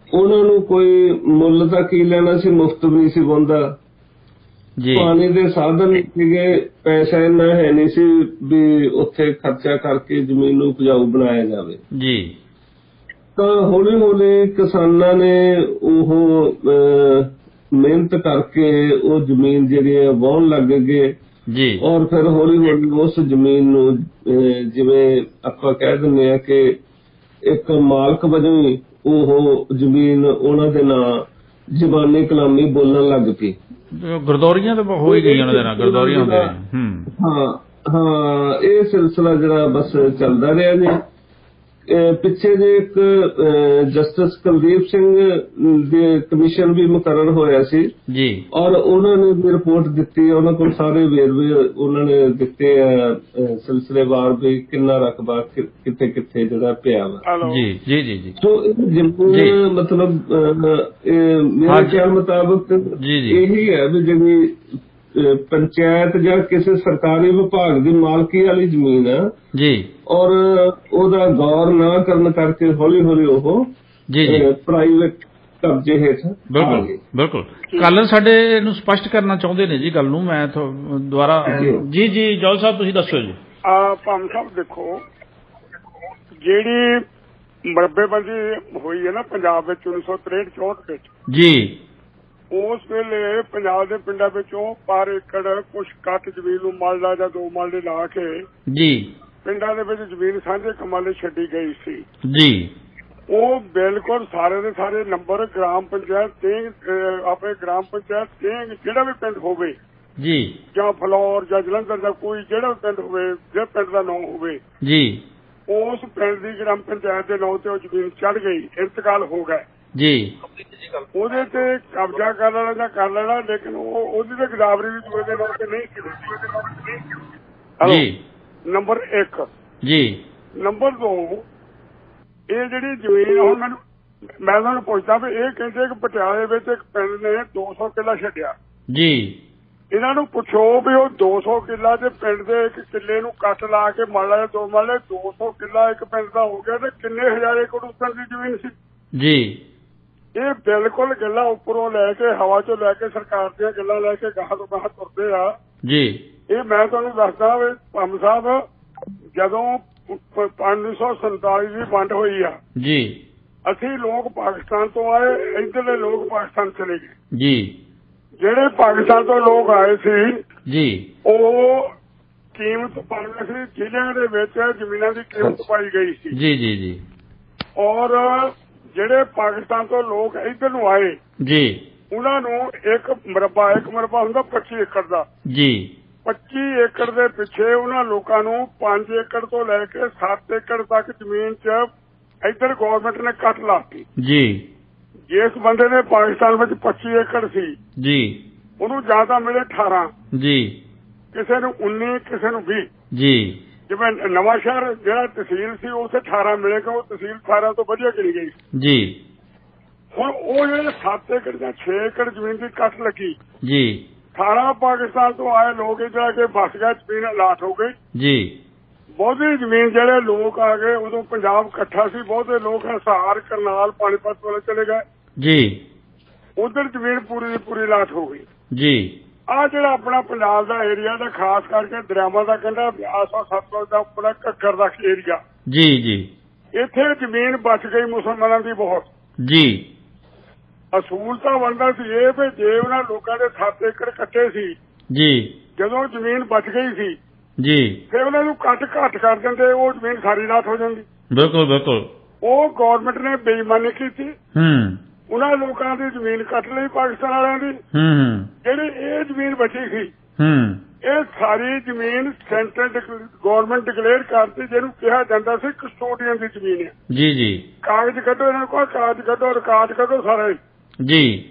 S2: ਉਹਨਾਂ ਨੂੰ ਕੋਈ ਮੁੱਲ ਤਾਂ ਕੀ ਲੈਣਾ ਸੀ, ਮੁਫਤ ਵੀ ਨਹੀਂ ਸੀ ਬੰਦਾ
S1: ਜੀ
S2: ਪਾਣੀ ਦੇ ਸਾਧਨ ਸੀਗੇ, ਪੈਸਾ ਇੰਨਾ ਹੈ ਨਹੀਂ ਸੀ ਵੀ ਉੱਥੇ ਖਰਚਾ ਕਰਕੇ ਜ਼ਮੀਨ ਨੂੰ ਉਪਜਾਊ ਬਣਾਇਆ ਜਾਵੇ
S1: ਜੀ
S2: ਤਾਂ ਹੌਲੀ ਹੌਲੀ ਕਿਸਾਨਾਂ ਨੇ ਉਹ ਮਿਹਨਤ ਕਰਕੇ ਉਹ ਜ਼ਮੀਨ ਜਿਹੜੀ ਵਾਹੁਣ ਲੱਗ ਗਏ
S1: ਜੀ
S2: ਔਰ ਫਿਰ ਹੌਲੀ ਹੌਲੀ ਉਸ ਜ਼ਮੀਨ ਨੂੰ ਜਿਵੇਂ ਆਪਾਂ ਕਹਿ ਦਿੰਦੇ ਆ ਕਿ ਇੱਕ ਮਾਲਕ ਵਜੋਂ ਹੀ ਉਹ ਜ਼ਮੀਨ ਉਹਨਾਂ ਦੇ ਨਾਂ ਜ਼ਬਾਨੀ ਕਲਾਮੀ ਬੋਲਣ ਲੱਗ ਪਈ।
S1: ਗਰਦੌਰੀਆਂ ਤਾਂ ਹੋ ਹੀ ਗਈਆਂ ਉਹਨਾਂ ਦੇ ਨਾਲ, ਗਰਦੌਰੀਆਂ ਹੁੰਦੇ ਨੇ।
S2: ਹਾਂ ਇਹ ਸਿਲਸਿਲਾ ਜਿਹੜਾ ਬਸ ਚੱਲਦਾ ਰਿਹਾ ਜੀ। ਪਿੱਛੇ ਜੇ ਇੱਕ ਜਸਟਿਸ ਕੁਲਦੀਪ ਸਿੰਘ ਦੇ ਕਮਿਸ਼ਨ ਵੀ ਮੁਕਰਰ ਹੋਇਆ ਸੀ
S1: ਜੀ
S2: ਔਰ ਉਹਨਾਂ ਨੇ ਵੀ ਰਿਪੋਰਟ ਦਿੱਤੀ, ਉਹਨਾਂ ਕੋਲ ਸਾਰੇ ਵੇਰਵੇ ਉਹਨਾਂ ਨੇ ਦਿੱਤੇ ਆ ਸਿਲਸਿਲੇਵਾਰ ਵੀ ਕਿੰਨਾ ਰਕਬਾ ਕਿੱਥੇ ਕਿੱਥੇ ਜਿਹੜਾ ਪਿਆ ਵਾ।
S1: ਜੀ ਜੀ ਜੀ ਜੀ
S2: ਸੋ ਜ਼ਮੀਨ ਮਤਲਬ ਮੇਰੇ ਖਿਆਲ ਮੁਤਾਬਕ ਇਹੀ ਹੈ ਵੀ ਜਿਹੜੀ ਪੰਚਾਇਤ ਜਾਂ ਕਿਸੇ ਸਰਕਾਰੀ ਵਿਭਾਗ ਦੀ ਮਾਲਕੀ ਵਾਲੀ ਜ਼ਮੀਨ ਆ
S1: ਜੀ ਔਰ
S2: ਉਹਦਾ ਗੌਰ ਨਾ ਕਰਨ ਕਰਕੇ ਹੌਲੀ ਹੌਲੀ ਉਹ
S1: ਜੀ
S2: ਪ੍ਰਾਈਵੇਟ ਕਬਜ਼ੇ ਹੇਠ।
S1: ਬਿਲਕੁਲ ਬਿਲਕੁਲ। ਕੱਲ ਸਾਡੇ ਨੂੰ ਸਪਸ਼ਟ ਕਰਨਾ ਚਾਹੁੰਦੇ ਨੇ ਜੀ ਗੱਲ ਨੂੰ, ਮੈਂ ਦੁਬਾਰਾ ਜੀ ਜੀ ਜੌਲ ਸਾਹਿਬ ਤੁਸੀਂ ਦੱਸੋ ਜੀ।
S3: ਭਾਮ ਸਾਹਿਬ ਦੇਖੋ, ਜਿਹੜੀ ਮਰੱਬੇਬੰਦੀ ਹੋਈ ਹੈ ਨਾ ਪੰਜਾਬ ਵਿੱਚ 1963-64 ਵਿੱਚ ਜੀ, ਉਸ ਵੇਲੇ ਪੰਜਾਬ ਦੇ ਪਿੰਡਾਂ ਵਿੱਚੋਂ ਪਰ ਏਕੜ ਕੁਛ ਕੱਟ ਜ਼ਮੀਨ ਨੂੰ ਮਰਲਾ ਜਾਂ 2 ਮਰਲੇ ਲਾ ਕੇ ਜੀ ਪਿੰਡਾਂ ਦੇ ਵਿੱਚ ਜ਼ਮੀਨ ਸਾਂਝੇ ਕੰਮਾਂ ਲਈ ਛੱਡੀ ਗਈ ਸੀ ਜੀ। ਉਹ ਬਿਲਕੁਲ ਸਾਰੇ ਦੇ ਸਾਰੇ ਨੰਬਰ ਗ੍ਰਾਮ ਪੰਚਾਇਤ ਤੇ ਆਪਣੇ ਗ੍ਰਾਮ ਪੰਚਾਇਤ ਤੇ ਜਿਹੜਾ ਵੀ ਪਿੰਡ ਹੋਵੇ ਜੀ ਜਾਂ ਫਲੌਰ ਜਾਂ ਜਲੰਧਰ ਦਾ ਕੋਈ ਜਿਹੜਾ ਵੀ ਪਿੰਡ ਹੋਵੇ, ਜਿਹੜਾ ਪਿੰਡ ਦਾ ਨਾਂ ਹੋਵੇ ਜੀ, ਉਸ ਪਿੰਡ ਦੀ ਗ੍ਰਾਮ ਪੰਚਾਇਤ ਦੇ ਨਾਂ ਤੇ ਉਹ ਜ਼ਮੀਨ ਚੜ੍ਹ ਗਈ, ਇੰਤਕਾਲ ਹੋ ਗਿਆ ਜੀ। ਉਹਦੇ ਤੇ ਕਬਜ਼ਾ ਕਰ ਲੈਣਾ ਜਾਂ ਕਰ ਲੈਣਾ, ਲੇਕਿਨ ਉਹਦੀ ਤੇ ਗਦਾਵਰੀ ਵੀ ਦੂਏ ਦੇ ਨਾਂ ਤੇ ਨਹੀਂ ਸੀ। ਨੰਬਰ 1 ਜੀ। ਨੰਬਰ 2, ਇਹ ਜਿਹੜੀ ਜ਼ਮੀਨ ਹੁਣ ਮੈਂ ਤੁਹਾਨੂੰ ਪੁੱਛਦਾ ਵੀ ਇਹ ਕਹਿੰਦੇ ਕਿ ਪਟਿਆਲੇ ਵਿੱਚ ਇੱਕ ਪਿੰਡ ਨੇ 200 ਕਿੱਲਾ ਛੱਡਿਆ ਜੀ। ਇਹਨਾਂ ਨੂੰ ਪੁੱਛੋ ਵੀ ਉਹ 200 ਕਿੱਲਾ ਦੇ ਪਿੰਡ ਦੇ ਇੱਕ ਕਿੱਲੇ ਨੂੰ ਕੱਟ ਲਾ ਕੇ ਮੰਨ ਲਾ 2 ਮੰਨ ਲੈ 200 ਕਿੱਲਾ ਇੱਕ ਪਿੰਡ ਦਾ ਹੋ ਗਿਆ ਤੇ ਕਿੰਨੇ ਹਜ਼ਾਰ ਏਕੜ ਉਸ ਪਿੰਡ ਦੀ ਜ਼ਮੀਨ ਸੀ ਜੀ। ਇਹ ਬਿਲਕੁਲ ਗੱਲਾਂ ਉੱਪਰੋਂ ਲੈ ਕੇ ਹਵਾ ਚੋਂ ਲੈ ਕੇ ਸਰਕਾਰ ਦੀਆਂ ਗੱਲਾਂ ਲੈ ਕੇ ਗਾਹਾਂ ਤੋਂ ਗਾਹਾਂ ਤੁਰਦੇ ਆ ਜੀ। ਇਹ ਮੈਂ ਤੁਹਾਨੂੰ ਦੱਸਦਾ ਵੀ ਭੰਮ ਸਾਹਿਬ, ਜਦੋਂ 1947 ਦੀ ਵੰਡ ਹੋਈ ਆ ਜੀ, ਅਸੀਂ ਲੋਕ ਪਾਕਿਸਤਾਨ ਤੋਂ ਆਏ, ਇੱਧਰਲੇ ਲੋਕ ਪਾਕਿਸਤਾਨ ਚਲੇ ਗਏ ਜੀ। ਜਿਹੜੇ ਪਾਕਿਸਤਾਨ ਤੋਂ ਲੋਕ ਆਏ ਸੀ ਜੀ, ਉਹ ਕੀਮਤ ਪਾਉਂਦੇ ਸੀ, ਜ਼ਿਲ੍ਹਿਆਂ ਦੇ ਵਿੱਚ ਜ਼ਮੀਨਾਂ ਦੀ ਕੀਮਤ ਪਾਈ ਗਈ ਸੀ ਜੀ ਜੀ ਜੀ। ਔਰ ਜਿਹੜੇ ਪਾਕਿਸਤਾਨ ਤੋਂ ਲੋਕ ਇੱਧਰ ਨੂੰ ਆਏ ਜੀ, ਉਹਨਾਂ ਨੂੰ ਇੱਕ ਮਰਬਾ ਹੁੰਦਾ 25 ਏਕੜ ਦਾ ਜੀ। 25 ਏਕੜ ਦੇ ਪਿੱਛੇ ਉਹਨਾਂ ਲੋਕਾਂ ਨੂੰ 5 ਏਕੜ ਤੋਂ ਲੈ ਕੇ 7 ਏਕੜ ਤੱਕ ਜ਼ਮੀਨ 'ਚ ਇੱਧਰ ਗੌਰਮੈਂਟ ਨੇ ਕੱਟ ਲਾਤੀ ਜੀ। ਜਿਸ ਬੰਦੇ ਨੇ ਪਾਕਿਸਤਾਨ ਵਿੱਚ 25 ਏਕੜ ਸੀ ਜੀ, ਉਹਨੂੰ ਜਾਂ ਤਾਂ ਮਿਲੇ 18 ਜੀ, ਕਿਸੇ ਨੂੰ 19, ਕਿਸੇ ਨੂੰ 20 ਜੀ। ਜਿਵੇਂ ਨਵਾਂ ਸ਼ਹਿਰ ਜਿਹੜਾ ਤਹਿਸੀਲ ਸੀ ਉੱਥੇ 18 ਮਿਲੇ, ਕਿ ਉਹ ਤਹਿਸੀਲ 18 ਤੋਂ ਵਧੀਆ ਚਲੀ ਗਈ ਜੀ। ਹੁਣ ਉਹ ਜਿਹੜੇ 7 ਏਕੜ ਜਾਂ 6 ਏਕੜ ਜ਼ਮੀਨ ਦੀ ਕੱਟ ਲੱਗੀ ਜੀ, 18 ਪਾਕਿਸਤਾਨ ਤੋਂ ਆਏ ਲੋਕ ਇੱਧਰ ਆ ਕੇ ਬਸ ਗਏ, ਜ਼ਮੀਨ ਅਲਾਟ ਹੋ ਗਈ ਜੀ। ਬਹੁਤੀ ਜ਼ਮੀਨ ਜਿਹੜੇ ਲੋਕ ਆ ਗਏ, ਉਦੋਂ ਪੰਜਾਬ ਇਕੱਠਾ ਸੀ, ਬਹੁਤੇ ਲੋਕ ਹਿਸਾਰ, ਕਰਨਾਲ, ਪਾਣੀਪਤ ਵਾਲੇ ਚਲੇ ਗਏ ਜੀ। ਉਧਰ ਜ਼ਮੀਨ ਪੂਰੀ ਦੀ ਪੂਰੀ ਅਲਾਟ ਹੋ ਗਈ ਜੀ। ਆਹ ਜਿਹੜਾ ਆਪਣਾ ਪੰਜਾਬ ਦਾ ਏਰੀਆ ਦਾ ਖਾਸ ਕਰਕੇ ਦਰਿਆਵਾਂ ਦਾ ਕੰਢਾ, ਬਿਆਸ ਔਰ ਸਤਲੁਜ ਦਾ ਆਪਣਾ ਘੱਗਰ ਦਾ ਏਰੀਆ ਜੀ ਜੀ, ਇੱਥੇ ਜ਼ਮੀਨ ਬਚ ਗਈ ਮੁਸਲਮਾਨਾਂ ਦੀ ਬਹੁਤ ਜੀ। ਅਸੂਲ ਤਾਂ ਬਣਦਾ ਸੀ ਇਹ ਵੀ ਜੇ ਉਹਨਾਂ ਲੋਕਾਂ ਦੇ 7 ਏਕੜ ਕੱਟੇ ਸੀ ਜੀ, ਜਦੋਂ ਜ਼ਮੀਨ ਬਚ ਗਈ ਸੀ ਜੀ, ਫਿਰ ਉਹਨਾਂ ਨੂੰ ਘੱਟ ਕਰ ਦਿੰਦੇ, ਉਹ ਜ਼ਮੀਨ ਸਾਰੀ ਰਾਤ ਹੋ ਜਾਂਦੀ। ਬਿਲਕੁਲ ਬਿਲਕੁਲ। ਉਹ ਗੌਰਮੈਂਟ ਨੇ ਬੇਈਮਾਨੀ ਕੀਤੀ, ਉਹਨਾਂ ਲੋਕਾਂ ਦੀ ਜ਼ਮੀਨ ਕੱਟ ਲਈ ਪਾਕਿਸਤਾਨ ਵਾਲਿਆਂ ਦੀ, ਜਿਹੜੀ ਇਹ ਜ਼ਮੀਨ ਬਚੀ ਸੀ ਇਹ ਸਾਰੀ ਜ਼ਮੀਨ ਸੈਂਟਰਲ ਗਵਰਨਮੈਂਟ ਡਿਕਲੇਅਰ ਕਰਤੀ, ਜਿਹਨੂੰ ਕਿਹਾ ਜਾਂਦਾ ਸੀ ਕਸਟੋਡੀਅਨ ਦੀ ਜ਼ਮੀਨ ਹੈ। ਜੀ ਜੀ, ਕਾਗਜ਼ ਕੱਢੋ, ਇਹਨਾਂ ਨੂੰ ਕਹੋ ਕਾਗਜ਼ ਕੱਢੋ, ਰਿਕਾਰਡ ਕੱਢੋ ਸਾਰਾ ਜੀ।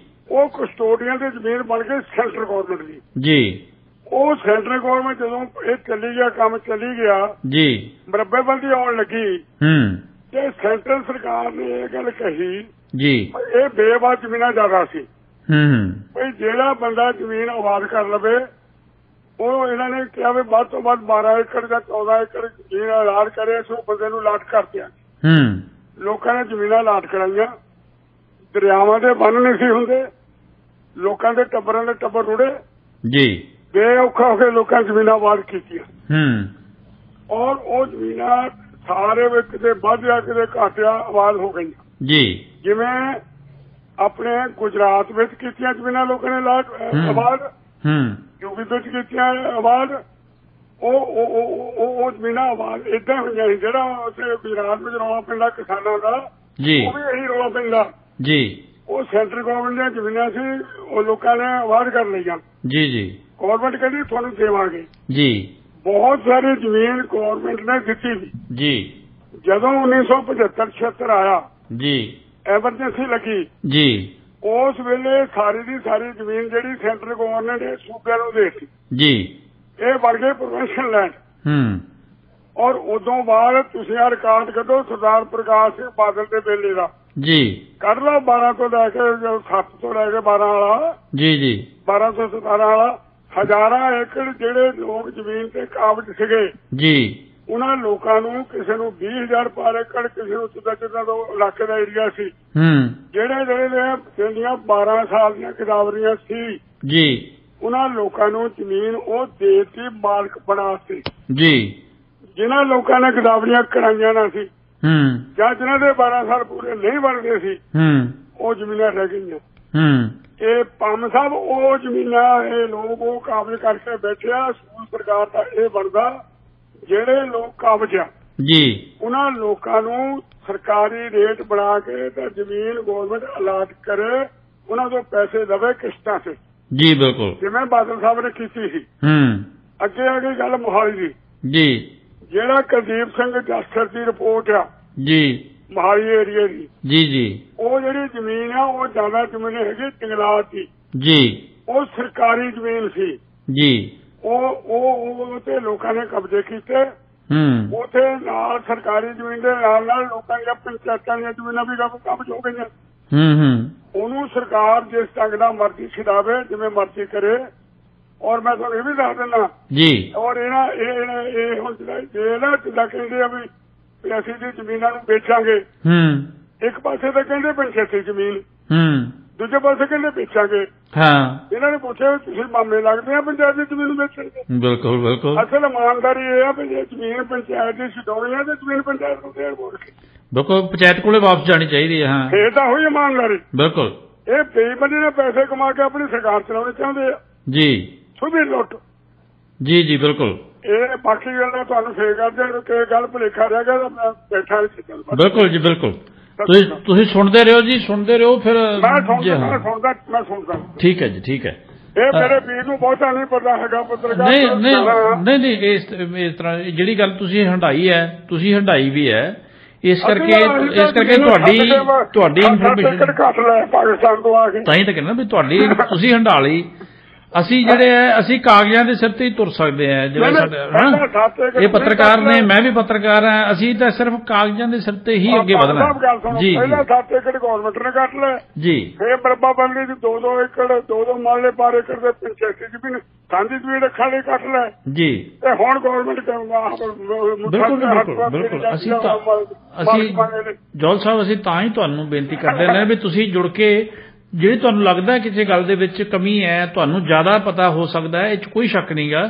S3: ਉਹ ਕਸਟੋਡੀਅਨ ਦੀ ਜ਼ਮੀਨ ਬਣ ਗਈ ਸੈਂਟਰਲ ਗਵਰਨਮੈਂਟ ਦੀ ਜੀ। ਉਹ ਸੈਂਟਰਲ ਗਵਰਨਮੈਂਟ ਜਦੋਂ ਇਹ ਚੱਲੀ ਗਿਆ, ਕੰਮ ਚੱਲੀ ਗਿਆ ਜੀ, ਮਰੱਬੇਬੰਦੀ ਆਉਣ ਲੱਗੀ ਤੇ ਸੈਂਟਰਲ ਸਰਕਾਰ ਨੇ ਇਹ ਗੱਲ ਕਹੀ ਜੀ, ਇਹ ਬੇਵਾਦ ਜ਼ਮੀਨਾਂ ਜ਼ਿਆਦਾ ਸੀ ਬਈ ਜਿਹੜਾ ਬੰਦਾ ਜ਼ਮੀਨ ਆਬਾਦ ਕਰ ਲਵੇ, ਉਹ ਇਹਨਾਂ ਨੇ ਕਿਹਾ ਵੀ ਵੱਧ ਤੋਂ ਵੱਧ 12 ਏਕੜ ਜਾਂ 14 ਏਕੜ ਜ਼ਮੀਨ ਅਲਾਟ ਕਰੇ, ਸੋ ਬੰਦੇ ਨੂੰ ਅਲਾਟ ਕਰ ਦਿਆ। ਲੋਕਾਂ ਨੇ ਜ਼ਮੀਨਾਂ ਅਲਾਟ ਕਰਾਈਆਂ, ਦਰਿਆਵਾਂ ਦੇ ਬੰਨ ਨਹੀਂ ਸੀ ਹੁੰਦੇ, ਲੋਕਾਂ ਦੇ ਟੱਬਰਾਂ ਦੇ ਟੱਬਰ ਰੁੜੇ ਜੀ, ਬੇਔਖਾ ਹੋ ਕੇ ਲੋਕਾਂ ਜ਼ਮੀਨਾਂ ਆਬਾਦ ਕੀਤੀਆਂ ਔਰ ਉਹ ਜ਼ਮੀਨਾਂ ਸਾਰੇ ਵਿੱਚ ਕਿਤੇ ਵੱਧਿਆ ਕਿਤੇ ਘਾਟਿਆ ਆਬਾਦ ਹੋ ਗਈਆਂ ਜੀ। ਜਿਵੇਂ ਆਪਣੇ ਗੁਜਰਾਤ ਵਿੱਚ ਕੀਤੀਆਂ ਜ਼ਮੀਨਾਂ ਲੋਕਾਂ ਨੇ ਆਬਾਦ, ਯੂਪੀ ਵਿੱਚ ਕੀਤੀਆਂ ਆਬਾਦ, ਉਹ ਜ਼ਮੀਨਾਂ ਆਬਾਦ ਏਦਾਂ ਹੋਈਆਂ ਸੀ। ਜਿਹੜਾ ਉੱਥੇ ਗੁਜਰਾਤ ਵਿੱਚ ਰੌਲਾ ਪੈਂਦਾ ਕਿਸਾਨਾਂ ਦਾ, ਉਹ ਵੀ ਇਹੀ ਰੌਲਾ ਪੈਂਦਾ ਜੀ। ਉਹ ਸੈਂਟਰਲ ਗਵਰਨਮੈਂਟ ਦੀਆਂ ਜ਼ਮੀਨਾਂ ਸੀ, ਉਹ ਲੋਕਾਂ ਨੇ ਆਬਾਦ ਕਰ ਲਈਆਂ ਜੀ ਜੀ। ਗਵਰਨਮੈਂਟ ਕਹਿੰਦੀ ਤੁਹਾਨੂੰ ਦੇਵਾਂਗੇ ਜੀ। ਬਹੁਤ ਸਾਰੀ ਜ਼ਮੀਨ ਗਵਰਨਮੈਂਟ ਨੇ ਦਿੱਤੀ ਸੀ ਜੀ। ਜਦੋਂ 1975-76 ਆਇਆ ਜੀ, ਐਮਰਜੈਂਸੀ ਲੱਗੀ ਜੀ, ਉਸ ਵੇਲੇ ਸਾਰੀ ਦੀ ਸਾਰੀ ਜ਼ਮੀਨ ਜਿਹੜੀ ਸੈਂਟਰਲ ਗਵਰਨਮੈਂਟ ਨੇ ਸੂਬਿਆਂ ਨੂੰ ਦੇ ਦਿੱਤੀ ਜੀ। ਇਹ ਬਣ ਗਏ ਪ੍ਰੋਵਿੰਸ਼ੀਅਲ ਲੈਂਡ। ਔਰ ਉਦੋਂ ਬਾਅਦ ਤੁਸੀਂ ਆ ਰਿਕਾਰਡ ਕੱਢੋ ਸਰਦਾਰ ਪ੍ਰਕਾਸ਼ ਸਿੰਘ ਬਾਦਲ ਦੇ ਵੇਲੇ ਦਾ ਜੀ, ਕੱਢ ਲਓ 12 ਤੋਂ ਲੈ ਕੇ 7 ਤੋਂ ਲੈ ਕੇ 12 ਵਾਲਾ ਜੀ ਜੀ, 1217 ਵਾਲਾ, ਹਜ਼ਾਰਾਂ ਏਕੜ ਜਿਹੜੇ ਲੋਕ ਜ਼ਮੀਨ ਤੇ ਕਾਬਜ਼ ਸੀਗੇ ਜੀ, ਉਹਨਾਂ ਲੋਕਾਂ ਨੂੰ ਕਿਸੇ ਨੂੰ 20,000 ਪਰ ਏਕੜ, ਕਿਸੇ ਨੂੰ ਜਿੱਦਾਂ ਤੋਂ ਇਲਾਕੇ ਦਾ ਏਰੀਆ ਸੀ, ਜਿਹੜੇ ਜਿਹੜੀਆਂ 12 ਸਾਲ ਦੀਆਂ ਕਿਤਾਬਰੀਆਂ ਸੀ ਜੀ, ਉਹਨਾਂ ਲੋਕਾਂ ਨੂੰ ਜ਼ਮੀਨ ਉਹ ਦੇਤੀ ਮਾਲਕ ਬਣਾਤੀ ਜੀ। ਜਿਨ੍ਹਾਂ ਲੋਕਾਂ ਨੇ ਕਿਤਾਬਰੀਆਂ ਕਰਾਈਆਂ ਨਾ ਸੀ ਜਾਂ ਜਿਨ੍ਹਾਂ ਦੇ 12 ਸਾਲ ਪੂਰੇ ਨਹੀਂ ਬਣਦੇ ਸੀ, ਉਹ ਜ਼ਮੀਨਾਂ ਰਹਿ ਗਈਆਂ। ਇਹ ਪੰਮ ਸਾਹਿਬ ਉਹ ਜ਼ਮੀਨਾਂ ਇਹ ਲੋਕ ਉਹ ਕਾਬਜ਼ ਕਰਕੇ ਬੈਠਿਆ। ਸਕੂਲ ਸਰਕਾਰ ਦਾ ਇਹ ਬਣਦਾ ਜਿਹੜੇ ਲੋਕ ਕਾਬਜ਼ ਆ ਜੀ, ਉਹਨਾਂ ਲੋਕਾਂ ਨੂੰ ਸਰਕਾਰੀ ਰੇਟ ਬਣਾ ਕੇ ਤੇ ਜ਼ਮੀਨ ਗਵਰਨਮੈਂਟ ਅਲਾਟ ਕਰੇ, ਉਹਨਾਂ ਤੋਂ ਪੈਸੇ ਦੇਵੇ ਕਿਸ਼ਤਾਂ ਤੇ ਜੀ। ਬਿਲਕੁਲ ਜਿਵੇਂ ਬਾਦਲ ਸਾਹਿਬ ਨੇ ਕੀਤੀ ਸੀ। ਅੱਗੇ ਆ ਗਈ ਗੱਲ ਮੋਹਾਲੀ ਦੀ ਜੀ। ਜਿਹੜਾ ਕੁਲਦੀਪ ਸਿੰਘ ਜਸਟਰ ਦੀ ਰਿਪੋਰਟ ਆ ਜੀ, ਮੋਹਾਲੀ ਏਰੀਏ ਦੀ ਜੀ ਜੀ, ਉਹ ਜਿਹੜੀ ਜ਼ਮੀਨ ਆ ਉਹ ਜ਼ਿਆਦਾ ਜ਼ਮੀਨ ਹੈਗੀ ਜੰਗਲਾਤ ਦੀ ਜੀ, ਉਹ ਸਰਕਾਰੀ ਜ਼ਮੀਨ ਸੀ ਜੀ। ਉਹ ਤੇ ਲੋਕਾਂ ਨੇ ਕਬਜ਼ੇ ਕੀਤੇ। ਉੱਥੇ ਨਾਲ ਸਰਕਾਰੀ ਜ਼ਮੀਨ ਦੇ ਨਾਲ ਨਾਲ ਲੋਕਾਂ ਦੀਆਂ ਪੰਚਾਇਤਾਂ ਦੀਆਂ ਜ਼ਮੀਨਾਂ ਵੀ ਕਬਜ਼ ਹੋ ਗਈਆਂ। ਉਹਨੂੰ ਸਰਕਾਰ ਜਿਸ ਢੰਗ ਦਾ ਮਰਜ਼ੀ ਛਡਾਵੇ, ਜਿਵੇਂ ਮਰਜ਼ੀ ਕਰੇ। ਔਰ ਮੈਂ ਤੁਹਾਨੂੰ ਇਹ ਵੀ ਦੱਸ ਦਿੰਦਾ ਜੀ, ਔਰ ਇਹ ਹੁਣ ਜਿੱਦਾਂ ਕਹਿੰਦੇ ਆ ਵੀ ਅਸੀਂ ਦੀ ਜ਼ਮੀਨਾਂ ਨੂੰ ਵੇਚਾਂਗੇ, ਇੱਕ ਪਾਸੇ ਤਾਂ ਕਹਿੰਦੇ ਪੰਚਾਇਤੀ ਜ਼ਮੀਨ, ਦੂਜੇ ਪਾਸੇ ਕਹਿੰਦੇ ਵੇਚਾਂਗੇ। ਇਹਨਾਂ ਨੇ ਪੁੱਛਿਆ ਤੁਸੀਂ ਮਾਮੇ ਲੱਗਦੇ ਆ ਪੰਚਾਇਤ ਦੀ ਜ਼ਮੀਨ ਵੇਚਣਗੇ? ਬਿਲਕੁਲ ਬਿਲਕੁਲ। ਅਸਲ ਇਮਾਨਦਾਰੀ ਇਹ ਆ ਵੀ ਜੇ ਜ਼ਮੀਨ ਪੰਚਾਇਤ ਦੀ ਛਡਾਉਣੀ ਆ ਤੇ ਜ਼ਮੀਨ ਪੰਚਾਇਤ ਨੂੰ ਦੇਣ ਬੋਲ ਕੇ ਬਿਲਕੁਲ ਪੰਚਾਇਤ ਕੋਲੇ ਵਾਪਸ ਜਾਣੀ ਚਾਹੀਦੀ ਹੈ। ਇਹ ਤਾਂ ਹੋਈ ਇਮਾਨਦਾਰੀ। ਬਿਲਕੁਲ। ਇਹ ਬੇਈਮਾਨੀ ਨਾਲ ਪੈਸੇ ਕਮਾ ਕੇ ਆਪਣੀ ਸਰਕਾਰ ਚਲਾਉਣੀ ਚਾਹੁੰਦੇ ਆ ਜੀ, ਸੁਧੀ ਲੁੱਟ ਜੀ ਜੀ। ਬਿਲਕੁਲ। ਇਹ ਬਾਕੀ ਗੱਲਾਂ ਤੁਹਾਨੂੰ ਫੇਰ ਕਰਦੇ ਕਿ ਗੱਲ ਭੁਲੇਖਾ ਰਹਿ ਗਿਆ ਤਾਂ ਮੈਂ ਬੈਠਾ। ਬਿਲਕੁਲ ਜੀ ਬਿਲਕੁਲ। ਤੁਸੀਂ ਸੁਣਦੇ ਰਹੋ ਜੀ, ਸੁਣਦੇ ਰਹੋ। ਫਿਰ ਮੈਂ ਸੁਣਦਾ। ਠੀਕ ਹੈ ਜੀ, ਠੀਕ ਹੈ। ਇਹ ਮੇਰੇ ਵੀਰ ਨੂੰ ਬਹੁਤਾ ਨਹੀਂ ਪਤਾ ਹੈਗਾ ਪੱਤਰਕਾਰ। ਨਹੀਂ ਇਸ ਤਰ੍ਹਾਂ ਜਿਹੜੀ ਗੱਲ ਤੁਸੀਂ ਹੰਢਾਈ ਹੈ, ਤੁਸੀਂ ਹੰਢਾਈ ਵੀ ਹੈ, ਇਸ ਕਰਕੇ ਤੁਹਾਡੀ ਇਨਫੋਰਮੇਸ਼ਨ ਘੱਟ ਲੈ ਪਾਕਿਸਤਾਨ ਤੋਂ ਆ ਕੇ ਤਾਂ ਹੀ ਤਾਂ ਕਹਿੰਦਾ ਵੀ ਤੁਹਾਡੀ ਤੁਸੀਂ ਹੰਢਾ ਲਈ। ਅਸੀਂ ਜਿਹੜੇ ਹੈ ਅਸੀਂ ਕਾਗਜ਼ਾਂ ਦੇ ਸਿਰ ਤੇ ਹੀ ਤੁਰ ਸਕਦੇ ਹਾਂ। ਜਿਵੇਂ ਸਾਡੇ ਇਹ ਪੱਤਰਕਾਰ ਨੇ, ਮੈਂ ਵੀ ਪੱਤਰਕਾਰ ਹਾਂ, ਅਸੀਂ ਤਾਂ ਸਿਰਫ ਕਾਗਜ਼ਾਂ ਦੇ ਸਿਰ ਤੇ ਹੀ ਅੱਗੇ ਵਧਣਾ ਜੀ। ਪਹਿਲਾਂ 7 ਏਕੜ ਗਵਰਨਮੈਂਟ ਨੇ ਕੱਟ ਲਿਆ ਜੀ, ਫਿਰ ਮਰਬਾ ਬੰਦੀ ਦੀ 2-2 ਏਕੜ 2-2 ਮਾਲੇ ਪਰ ਏਕੜ ਦੇ ਪੰਚਾਇਤੀ ਜ਼ਮੀਨ ਸਾਂਝੀ ਜ਼ਮੀਨ ਰੱਖਣ ਲਈ ਕੱਟ ਲਿਆ ਜੀ। ਤੇ ਹੁਣ ਗਵਰਨਮੈਂਟ ਬਿਲਕੁਲ। ਅਸੀਂ ਜੋਲ ਸਾਹਿਬ ਅਸੀਂ ਤਾਂ ਹੀ ਤੁਹਾਨੂੰ ਬੇਨਤੀ ਕਰਦੇ ਨੇ ਵੀ ਤੁਸੀਂ ਜੁੜ ਕੇ ਜਿਹੜੀ ਤੁਹਾਨੂੰ ਲੱਗਦਾ ਕਿਸੇ ਗੱਲ ਦੇ ਵਿੱਚ ਕਮੀ ਹੈ, ਤੁਹਾਨੂੰ ਜ਼ਿਆਦਾ ਪਤਾ ਹੋ ਸਕਦਾ ਹੈ, ਇਹ 'ਚ ਕੋਈ ਸ਼ੱਕ ਨਹੀਂ ਗਾ,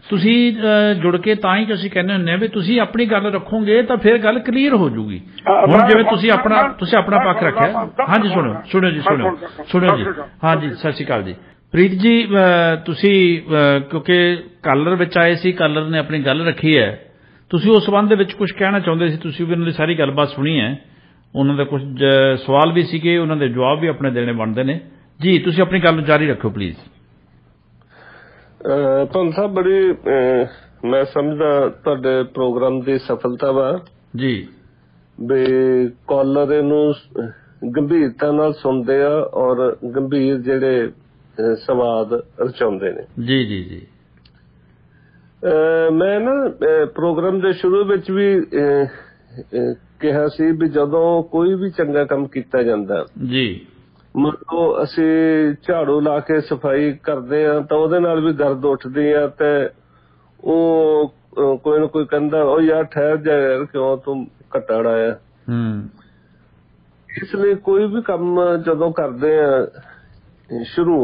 S3: ਤੁਸੀਂ ਜੁੜ ਕੇ ਤਾਂ ਹੀ ਅਸੀਂ ਕਹਿੰਦੇ ਹੁੰਦੇ ਹਾਂ ਵੀ ਤੁਸੀਂ ਆਪਣੀ ਗੱਲ ਰੱਖੋਗੇ ਤਾਂ ਫਿਰ ਗੱਲ ਕਲੀਅਰ ਹੋ ਜੂਗੀ। ਹੁਣ ਜਿਵੇਂ ਤੁਸੀਂ ਆਪਣਾ ਪੱਖ ਰੱਖਿਆ। ਹਾਂਜੀ ਸੁਣਿਓ ਜੀ। ਹਾਂਜੀ ਸਤਿ ਸ਼੍ਰੀ ਅਕਾਲ ਜੀ। ਪ੍ਰੀਤ ਜੀ ਤੁਸੀਂ ਕਿਉਂਕਿ ਕਾਲਰ ਵਿੱਚ ਆਏ ਸੀ, ਕਾਲਰ ਨੇ ਆਪਣੀ ਗੱਲ ਰੱਖੀ ਹੈ, ਤੁਸੀਂ ਉਸ ਸੰਬੰਧ ਦੇ ਵਿੱਚ ਕੁਝ ਕਹਿਣਾ ਚਾਹੁੰਦੇ ਸੀ। ਤੁਸੀਂ ਵੀ ਉਹਨਾਂ ਦੀ ਸਾਰੀ ਗੱਲਬਾਤ ਸੁਣੀ ਹੈ, ਉਹਨਾਂ ਦੇ ਕੁਝ ਸਵਾਲ ਵੀ ਸੀਗੇ, ਉਹਨਾਂ ਦੇ ਜਵਾਬ ਵੀ ਆਪਣੇ ਦੇਣੇ ਬਣਦੇ ਨੇ ਜੀ। ਤੁਸੀਂ ਆਪਣੀ ਗੱਲ ਜਾਰੀ ਰੱਖੋ ਪਲੀਜ਼।
S2: ਭੰਗ ਸਾਹਿਬ ਬੜੀ ਮੈਂ ਸਮਝਦਾ ਤੁਹਾਡੇ ਪ੍ਰੋਗਰਾਮ ਦੀ ਸਫਲਤਾ ਵਾ
S1: ਜੀ
S2: ਵੀ ਕਾਲਰ ਇਹਨੂੰ ਗੰਭੀਰਤਾ ਨਾਲ ਸੁਣਦੇ ਆ ਔਰ ਗੰਭੀਰ ਜਿਹੜੇ ਸੰਵਾਦ ਰਚਾਉਂਦੇ ਨੇ।
S1: ਜੀ ਜੀ ਜੀ
S2: ਮੈਂ ਨਾ ਪ੍ਰੋਗਰਾਮ ਦੇ ਸ਼ੁਰੂ ਵਿੱਚ ਵੀ ਕਿਹਾ ਸੀ ਵੀ ਜਦੋਂ ਕੋਈ ਵੀ ਚੰਗਾ ਕੰਮ ਕੀਤਾ ਜਾਂਦਾ
S1: ਜੀ
S2: ਮੰਨ ਲਓ ਅਸੀਂ ਝਾੜੂ ਲਾ ਕੇ ਸਫਾਈ ਕਰਦੇ ਆ ਤਾਂ ਉਹਦੇ ਨਾਲ ਵੀ ਗਰਦ ਉੱਠਦੀ ਆ ਤੇ ਉਹ ਕੋਈ ਨਾ ਕੋਈ ਕਹਿੰਦਾ ਉਹ ਯਾਰ ਠਹਿਰ ਜਾ ਯਾਰ ਕਿਉਂ ਤੂੰ ਘਟੜ ਆਇਆ। ਇਸ ਲਈ ਕੋਈ ਵੀ ਕੰਮ ਜਦੋਂ ਕਰਦੇ ਆ ਸ਼ੁਰੂ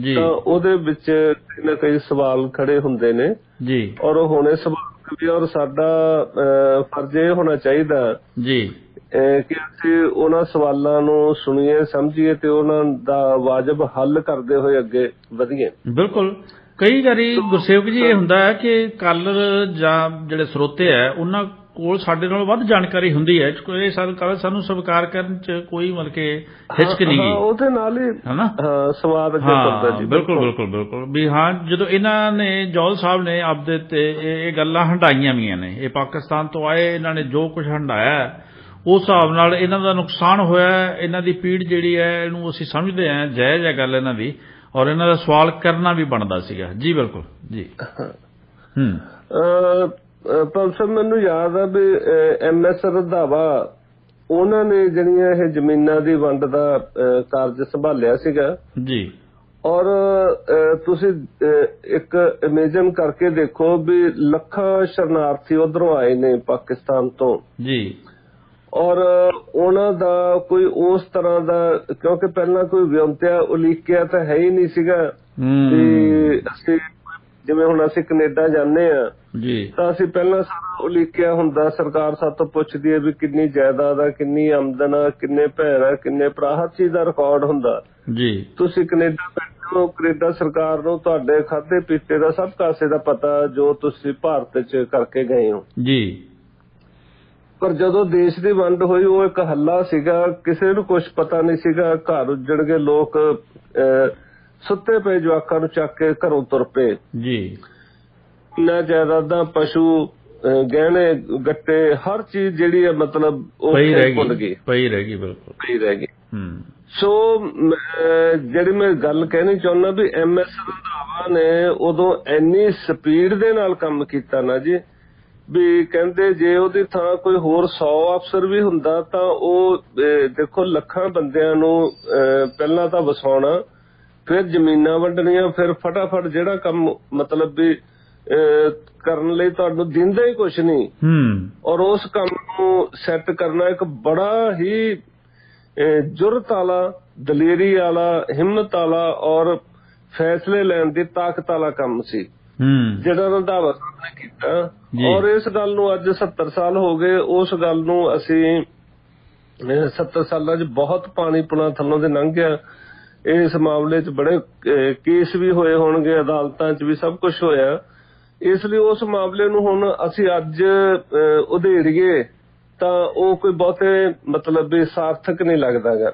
S2: ਤਾਂ ਉਹਦੇ ਵਿੱਚ ਕਈ ਨਾ ਕਈ ਸਵਾਲ ਖੜੇ ਹੁੰਦੇ ਨੇ
S1: ਜੀ ਔਰ
S2: ਉਹ ਹੋਣੇ ਸਵਾਲ ਵੀ ਔਰ ਸਾਡਾ ਫਰਜ਼ ਇਹ ਹੋਣਾ ਚਾਹੀਦਾ
S1: ਜੀ
S2: ਕਿ ਅਸੀਂ ਉਹਨਾਂ ਸਵਾਲਾਂ ਨੂੰ ਸੁਣੀਏ ਸਮਝੀਏ ਤੇ ਉਹਨਾਂ ਦਾ ਵਾਜਬ ਹੱਲ ਕਰਦੇ ਹੋਏ ਅੱਗੇ ਵਧੀਏ।
S1: ਬਿਲਕੁਲ ਕਈ ਵਾਰੀ ਗੁਰਸੇਵਕ ਜੀ ਇਹ ਹੁੰਦਾ ਹੈ ਕਿ ਕਾਲਰ ਜਾਂ ਜਿਹੜੇ ਸਰੋਤੇ ਹੈ ਉਹਨਾਂ ਕੋਲ ਸਾਡੇ ਨਾਲ ਵੱਧ ਜਾਣਕਾਰੀ ਹੁੰਦੀ ਹੈ ਇਹ ਸਾਨੂੰ ਸਵੀਕਾਰ ਕਰਨ ਚ ਕੋਈ ਮਤਲਬ ਕਿ ਹਿਚਕ ਨਹੀਂ ਗਈ
S2: ਉਹਦੇ ਨਾਲ ਹੀ ਹਨਾ ਸਵਾਦ ਕਰਦਾ ਜੀ।
S1: ਬਿਲਕੁਲ ਬਿਲਕੁਲ ਬਿਲਕੁਲ ਵੀ ਹਾਂ ਜਦੋਂ ਇਹਨਾਂ ਨੇ ਜੌਲ ਸਾਹਿਬ ਨੇ ਆਪਦੇ ਤੇ ਇਹ ਗੱਲਾਂ ਹੰਡਾਈਆਂ ਵੀਆਂ ਨੇ ਇਹ ਪਾਕਿਸਤਾਨ ਤੋਂ ਆਏ ਇਹਨਾਂ ਨੇ ਜੋ ਕੁਝ ਹੰਡਾਇਆ ਉਸ ਹਿਸਾਬ ਨਾਲ ਇਹਨਾਂ ਦਾ ਨੁਕਸਾਨ ਹੋਇਆ ਇਹਨਾਂ ਦੀ ਪੀੜ ਜਿਹੜੀ ਹੈ ਇਹਨੂੰ ਅਸੀਂ ਸਮਝਦੇ ਹਾਂ ਜਾਇਜ਼ ਹੈ ਗੱਲ ਇਹਨਾਂ ਦੀ ਔਰ ਇਹਨਾਂ ਦਾ ਸਵਾਲ ਕਰਨਾ ਵੀ ਬਣਦਾ ਸੀਗਾ। ਜੀ ਬਿਲਕੁਲ ਜੀ
S2: ਪਰ ਮੈਨੂੰ ਯਾਦ ਆ ਵੀ MS ਰੰਧਾਵਾ ਉਹਨਾਂ ਨੇ ਜਿਹੜੀਆਂ ਇਹ ਜ਼ਮੀਨਾਂ ਦੀ ਵੰਡ ਦਾ ਕਾਰਜ ਸੰਭਾਲਿਆ ਸੀਗਾ
S1: ਜੀ
S2: ਔਰ ਤੁਸੀਂ ਇੱਕ ਇਮੇਜਨ ਕਰਕੇ ਦੇਖੋ ਵੀ ਲੱਖਾਂ ਸ਼ਰਨਾਰਥੀ ਉਧਰੋਂ ਆਏ ਨੇ ਪਾਕਿਸਤਾਨ ਤੋਂ
S1: ਜੀ
S2: ਔਰ ਉਹਨਾਂ ਦਾ ਕੋਈ ਉਸ ਤਰ੍ਹਾਂ ਦਾ ਕਿਉਂਕਿ ਪਹਿਲਾਂ ਕੋਈ ਵਿਉਂਤਿਆ ਉਲੀਕਿਆ ਤਾਂ ਹੈ ਹੀ ਨਹੀਂ ਸੀਗਾ ਕਿ ਅਸੀਂ ਜਿਵੇਂ ਹੁਣ ਅਸੀਂ ਕੈਨੇਡਾ ਜਾਂਦੇ ਆ
S1: ਜੀ
S2: ਤਾਂ ਅਸੀਂ ਪਹਿਲਾਂ ਸਾਰਾ ਉਲੀਕਿਆ ਹੁੰਦਾ ਸਰਕਾਰ ਸਾਤੋਂ ਪੁੱਛਦੀ ਹੈ ਵੀ ਕਿੰਨੀ ਜਾਇਦਾਦ ਆ ਕਿੰਨੀ ਆਮਦਨ ਆ ਕਿੰਨੇ ਭੈਣ ਆ ਕਿੰਨੇ ਭਰਾ ਹਰ ਚੀਜ਼ ਦਾ ਰਿਕਾਰਡ ਹੁੰਦਾ
S1: ਜੀ। ਤੁਸੀਂ
S2: ਕੈਨੇਡਾ ਬੈਠੋ ਕੈਨੇਡਾ ਸਰਕਾਰ ਨੂੰ ਤੁਹਾਡੇ ਖਾਧੇ ਪੀਤੇ ਦਾ ਸਭ ਕਾਸੇ ਦਾ ਪਤਾ ਜੋ ਤੁਸੀਂ ਭਾਰਤ ਚ ਕਰਕੇ ਗਏ ਹੋ
S1: ਜੀ।
S2: ਪਰ ਜਦੋਂ ਦੇਸ਼ ਦੀ ਵੰਡ ਹੋਈ ਉਹ ਇੱਕ ਹੱਲਾ ਸੀਗਾ ਕਿਸੇ ਨੂੰ ਕੁਝ ਪਤਾ ਨਹੀਂ ਸੀਗਾ ਘਰ ਉੱਜੜ ਗਏ ਲੋਕ ਸੁੱਤੇ ਪਏ ਜਵਾਕਾਂ ਨੂੰ ਚੱਕ ਕੇ ਘਰੋਂ ਤੁਰ ਪਏ
S1: ਜੀ।
S2: ਨਾ ਜਾਇਦਾਦਾਂ ਪਸ਼ੂ ਗਹਿਣੇ ਗੱਟੇ ਹਰ ਚੀਜ਼ ਜਿਹੜੀ ਹੈ ਮਤਲਬ ਉਹ ਭੁੱਲ ਗਈ
S1: ਪਈ ਰਹਿ ਗਈ ਬਿਲਕੁਲ
S2: ਪਈ ਰਹਿ ਗਈ। ਸੋ ਜਿਹੜੀ ਮੈਂ ਗੱਲ ਕਹਿਣੀ ਚਾਹੁੰਦਾ ਵੀ MS ਰੰਧਾਵਾ ਨੇ ਉਦੋਂ ਇੰਨੀ ਸਪੀਡ ਦੇ ਨਾਲ ਕੰਮ ਕੀਤਾ ਨਾ ਜੀ ਵੀ ਕਹਿੰਦੇ ਜੇ ਉਹਦੀ ਥਾਂ ਕੋਈ ਹੋਰ 100 ਅਫਸਰ ਵੀ ਹੁੰਦਾ ਤਾਂ ਉਹ ਦੇਖੋ ਲੱਖਾਂ ਬੰਦਿਆਂ ਨੂੰ ਪਹਿਲਾਂ ਤਾਂ ਵਸਾਉਣਾ ਫਿਰ ਜ਼ਮੀਨਾਂ ਵੰਡਣੀਆਂ ਫਿਰ ਫਟਾਫਟ ਜਿਹੜਾ ਕੰਮ ਮਤਲਬ ਵੀ ਕਰਨ ਲਈ ਤੁਹਾਨੂੰ ਦਿੰਦਾ ਹੀ ਕੁਛ ਨਹੀਂ ਔਰ ਉਸ ਕੰਮ ਨੂੰ ਸੈੱਟ ਕਰਨਾ ਇੱਕ ਬੜਾ ਹੀ ਜੁਰਤ ਵਾਲਾ ਦਲੇਰੀ ਵਾਲਾ ਹਿੰਮਤ ਵਾਲਾ ਔਰ ਫੈਸਲੇ ਲੈਣ ਦੀ ਤਾਕਤ ਵਾਲਾ ਕੰਮ ਸੀ ਜਿਹੜਾ ਰੰਧਾਵਾ ਸਾਹਿਬ ਨੇ ਕੀਤਾ। ਔਰ ਇਸ ਗੱਲ ਨੂੰ ਅੱਜ 70 ਸਾਲ ਹੋ ਗਏ ਉਸ ਗੱਲ ਨੂੰ ਅਸੀਂ 70 ਸਾਲਾਂ 'ਚ ਬਹੁਤ ਪਾਣੀ ਪੁਣਾ ਥੱਲੋਂ ਦੇ ਲੰਘ ਗਿਆ। ਇਸ ਮਾਮਲੇ 'ਚ ਬੜੇ ਕੇਸ ਵੀ ਹੋਏ ਹੋਣਗੇ ਅਦਾਲਤਾਂ 'ਚ ਵੀ ਸਭ ਕੁਝ ਹੋਇਆ। ਇਸ ਲਈ ਉਸ ਮਾਮਲੇ ਨੂੰ ਹੁਣ ਅਸੀਂ ਅੱਜ ਉਧੇੜੀਏ ਤਾਂ ਉਹ ਕੋਈ ਬਹੁਤੇ ਮਤਲਬ ਵੀ ਸਾਰਥਕ ਨਹੀਂ ਲੱਗਦਾ ਗਾ।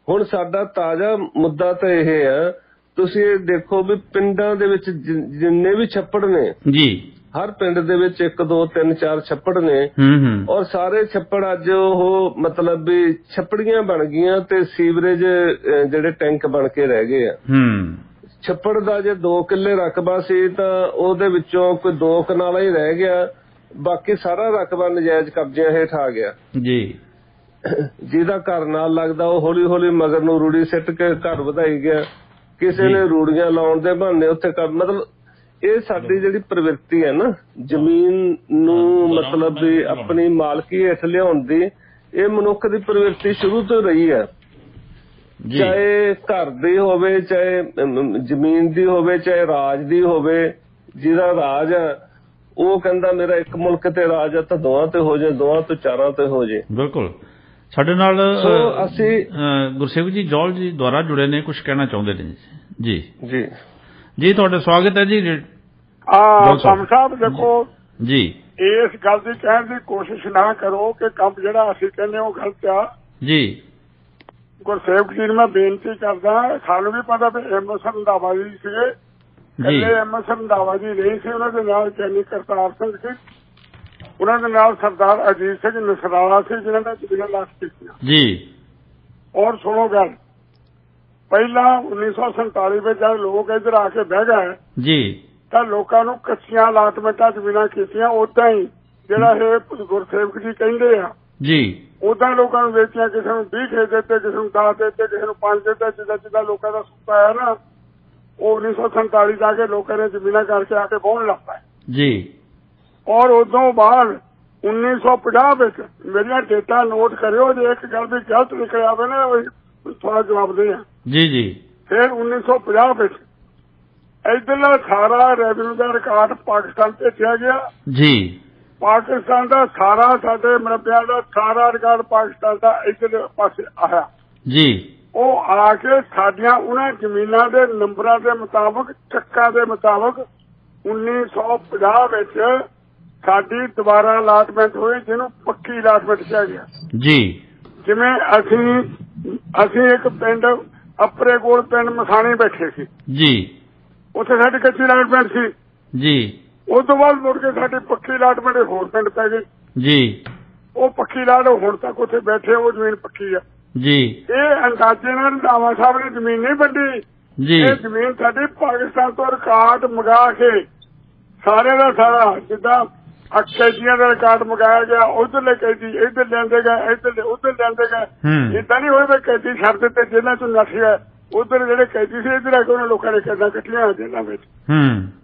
S2: ਹੁਣ ਸਾਡਾ ਤਾਜ਼ਾ ਮੁੱਦਾ ਤਾਂ ਇਹ ਹੈ ਤੁਸੀਂ ਇਹ ਦੇਖੋ ਵੀ ਪਿੰਡਾਂ ਦੇ ਵਿੱਚ ਜਿੰਨੇ ਵੀ ਛੱਪੜ ਨੇ
S1: ਜੀ
S2: ਹਰ ਪਿੰਡ ਦੇ ਵਿੱਚ 1 2 3 4 ਛੱਪੜ ਨੇ ਔਰ ਸਾਰੇ ਛੱਪੜ ਅੱਜ ਉਹ ਮਤਲਬ ਵੀ ਛੱਪੜੀਆਂ ਬਣ ਗਈਆਂ ਤੇ ਸੀਵਰੇਜ ਜਿਹੜੇ ਟੈਂਕ ਬਣ ਕੇ ਰਹਿ ਗਏ ਆ। ਛੱਪੜ ਦਾ ਜੇ 2 ਕਿੱਲੇ ਰਕਬਾ ਸੀ ਤਾਂ ਉਹਦੇ ਵਿੱਚੋਂ ਕੋਈ 2 ਕਨਾਲਾਂ ਹੀ ਰਹਿ ਗਿਆ ਬਾਕੀ ਸਾਰਾ ਰਕਬਾ ਨਜਾਇਜ਼ ਕਬਜ਼ਿਆਂ ਹੇਠ ਆ ਗਿਆ
S1: ਜੀ।
S2: ਜਿਹਦਾ ਘਰ ਨਾਲ ਲੱਗਦਾ ਉਹ ਹੌਲੀ ਹੌਲੀ ਮਗਰ ਨੂੰ ਰੂੜੀ ਸਿੱਟ ਕੇ ਘਰ ਵਧਾਈ ਗਿਆ ਕਿਸੇ ਨੇ ਰੂੜੀਆਂ ਲਾਉਣ ਦੇ ਬਹਾਨੇ ਉੱਥੇ ਮਤਲਬ ਇਹ ਸਾਡੀ ਜਿਹੜੀ ਪ੍ਰਵਿਰਤੀ ਹੈ ਨਾ ਜ਼ਮੀਨ ਨੂੰ ਮਤਲਬ ਵੀ ਆਪਣੀ ਮਾਲਕੀ ਹੇਠ ਲਿਆਉਣ ਦੀ ਇਹ ਮਨੁੱਖ ਦੀ ਪ੍ਰਵਿਰਤੀ ਸ਼ੁਰੂ ਤੋਂ ਰਹੀ ਹੈ ਚਾਹੇ ਘਰ ਦੀ ਹੋਵੇ ਚਾਹੇ ਜ਼ਮੀਨ ਦੀ ਹੋਵੇ ਚਾਹੇ ਰਾਜ ਦੀ ਹੋਵੇ। ਜਿਹਦਾ ਰਾਜ ਹੈ ਉਹ ਕਹਿੰਦਾ ਮੇਰਾ ਇੱਕ ਮੁਲਕ ਤੇ ਰਾਜ ਹੈ ਤਾਂ ਦੋਵਾਂ ਤੇ ਹੋ ਜਾਏ ਦੋਵਾਂ ਤੋਂ ਚਾਰਾਂ ਤੇ ਹੋ ਜਾਏ।
S1: ਬਿਲਕੁਲ ਸਾਡੇ ਨਾਲ
S2: ਅਸੀਂ
S1: ਗੁਰਸੇਵਕ ਜੀ ਜੌਲ ਜੀ ਦੁਆਰਾ ਜੁੜੇ ਨੇ ਕੁਝ ਕਹਿਣਾ ਚਾਹੁੰਦੇ ਨੇ ਜੀ।
S2: ਜੀ
S1: ਜੀ ਤੁਹਾਡਾ ਸਵਾਗਤ ਹੈ ਜੀ।
S3: ਕੰਮ ਸਾਹਿਬ ਦੇਖੋ
S1: ਜੀ
S3: ਇਸ ਗੱਲ ਦੀ ਕਹਿਣ ਦੀ ਕੋਸ਼ਿਸ਼ ਨਾ ਕਰੋ ਕਿ ਕੰਮ ਜਿਹੜਾ ਅਸੀਂ ਕਹਿੰਦੇ ਉਹ ਗਲਤ ਆ
S1: ਜੀ।
S3: ਗੁਰਸੇਵਕ ਜੀ ਨੂੰ ਮੈਂ ਬੇਨਤੀ ਕਰਦਾ ਸਾਨੂੰ ਵੀ ਪਤਾ ਵੀ MS ਰੰਧਾਵਾ ਜੀ ਸੀਗੇ ਕੱਲੇ MS ਰੰਧਾਵਾ ਜੀ ਨਹੀਂ ਸੀ, ਉਹਨਾਂ ਦੇ ਨਾਲ ਚੈਨੀ ਕਰਤਾਰ ਸਿੰਘ ਸੀ, ਉਹਨਾਂ ਦੇ ਨਾਲ ਸਰਦਾਰ ਅਜੀਤ ਸਿੰਘ ਨਸਰਾਲਾ ਸੀ, ਜਿਹਨਾਂ ਨੇ ਜ਼ਮੀਨਾਂ ਲਾਸ਼ ਕੀਤੀਆਂ ਜੀ। ਔਰ ਸੁਣੋ ਗੱਲ, ਪਹਿਲਾਂ 1947 ਵਿੱਚ ਜਦ ਲੋਕ ਇੱਧਰ ਆ ਕੇ ਬਹਿ ਗਏ ਜੀ ਤਾਂ ਲੋਕਾਂ ਨੂੰ ਕੱਚੀਆਂ ਅਲਾਟਮੈਂਟਾਂ ਜ਼ਮੀਨਾਂ ਕੀਤੀਆਂ, ਓਦਾਂ ਹੀ ਜਿਹੜਾ ਇਹ ਗੁਰਸੇਵਕ ਜੀ ਕਹਿੰਦੇ ਆ ਜੀ, ਓਦਾਂ ਲੋਕਾਂ ਨੂੰ ਵੇਚੀਆਂ, ਕਿਸੇ ਨੂੰ 20 ਖੇਤ ਦਿੱਤੇ, ਕਿਸੇ ਨੂੰ 10 ਦਿੱਤੇ, ਕਿਸੇ ਨੂੰ 5 ਦਿੱਤੇ, ਜਿੱਦਾਂ ਲੋਕਾਂ ਦਾ ਸੁੱਤਾ ਹੈ ਨਾ, ਉਹ 1947 ਜਾ ਕੇ ਲੋਕਾਂ ਨੇ ਜ਼ਮੀਨਾਂ ਕਰਕੇ ਆ ਕੇ ਵਾਹੁਣ ਲੱਗ ਪਏ ਜੀ। ਔਰ ਉਦੋਂ ਬਾਅਦ 1950 ਵਿੱਚ ਮੇਰੀਆਂ ਡੇਟਾ ਨੋਟ ਕਰਿਓ, ਜੇ ਇੱਕ ਗੱਲ ਵੀ ਗਲਤ ਨਿਕਲਿਆ ਆਵੇ ਨਾ ਥੋੜਾ ਜਵਾਬ ਦੇ ਆ ਜੀ ਜੀ। ਫਿਰ 1950 ਵਿੱਚ ਇੱਧਰਲਾ ਸਾਰਾ ਰੈਵਨਿਊ ਦਾ ਰਿਕਾਰਡ ਪਾਕਿਸਤਾਨ ਭੇਜਿਆ ਗਿਆ ਜੀ। ਪਾਕਿਸਤਾਨ ਦਾ ਸਾਰਾ, ਸਾਡੇ ਮਰਬਿਆਂ ਦਾ ਸਾਰਾ ਰਿਕਾਰਡ ਪਾਕਿਸਤਾਨ ਦਾ ਇੱਧਰਲੇ ਪਾਸੇ ਆਇਆ ਜੀ। ਉਹ ਆ ਕੇ ਸਾਡੀਆਂ ਉਹਨਾਂ ਜ਼ਮੀਨਾਂ ਦੇ ਨੰਬਰਾਂ ਦੇ ਮੁਤਾਬਕ, ਚੱਕਾਂ ਦੇ ਮੁਤਾਬਕ 1950 ਵਿੱਚ ਸਾਡੀ ਦੁਬਾਰਾ ਅਲਾਟਮੈਂਟ ਹੋਈ, ਜਿਹਨੂੰ ਪੱਕੀ ਅਲਾਟਮੈਂਟ ਕਿਹਾ ਗਿਆ ਜੀ। ਜਿਵੇਂ ਅਸੀਂ ਇੱਕ ਪਿੰਡ ਅਪਰੇ ਕੋਲ ਪਿੰਡ ਮਸਾਣੀ ਬੈਠੇ ਸੀ ਜੀ, ਉੱਥੇ ਸਾਡੀ ਕੱਚੀ ਅਲਾਟਮੈਂਟ ਸੀ ਜੀ। ਉਸ ਤੋਂ ਬਾਅਦ ਮੁੜ ਕੇ ਸਾਡੀ ਪੱਕੀ ਅਲਾਟਮੈਂਟ ਹੋਰ ਪਿੰਡ ਪੈ ਗਈ ਜੀ। ਉਹ ਪੱਕੀ ਅਲਾਟ ਹੁਣ ਤੱਕ ਉੱਥੇ ਬੈਠੇ, ਉਹ ਜ਼ਮੀਨ ਪੱਕੀ ਆ ਜੀ। ਇਹ ਅੰਦਾਜ਼ੇ ਨਾਲ ਰੰਧਾਵਾ ਸਾਹਿਬ ਨੇ ਜ਼ਮੀਨ ਨਹੀਂ ਵੰਡੀ ਜੀ, ਇਹ ਜ਼ਮੀਨ ਸਾਡੀ ਪਾਕਿਸਤਾਨ ਤੋਂ ਰਿਕਾਰਡ ਮੰਗਾ ਕੇ ਸਾਰੇ ਦਾ ਸਾਰਾ, ਜਿੱਦਾਂ ਕੈਦੀਆਂ ਦਾ ਰਿਕਾਰਡ ਮੰਗਾਇਆ ਗਿਆ, ਉਧਰਲੇ ਕੈਦੀ ਇੱਧਰ ਲੈਂਦੇ ਗਏ, ਇੱਧਰ ਉਧਰ ਲੈਂਦੇ ਗਏ, ਏਦਾਂ ਨਹੀਂ ਹੋਏ ਵੀ ਕੈਦੀ ਛੱਡ ਦਿੱਤੇ ਜੇਲ੍ਹਾਂ ਚੋਂ ਨੱਠ ਗਏ, ਉਧਰ ਜਿਹੜੇ ਕੈਦੀ ਸੀ ਇੱਧਰ ਆ ਕੇ ਉਹਨਾਂ ਲੋਕਾਂ ਨੇ ਕੈਦਾਂ ਕੱਟੀਆਂ ਜੇਲ੍ਹਾਂ ਵਿੱਚ।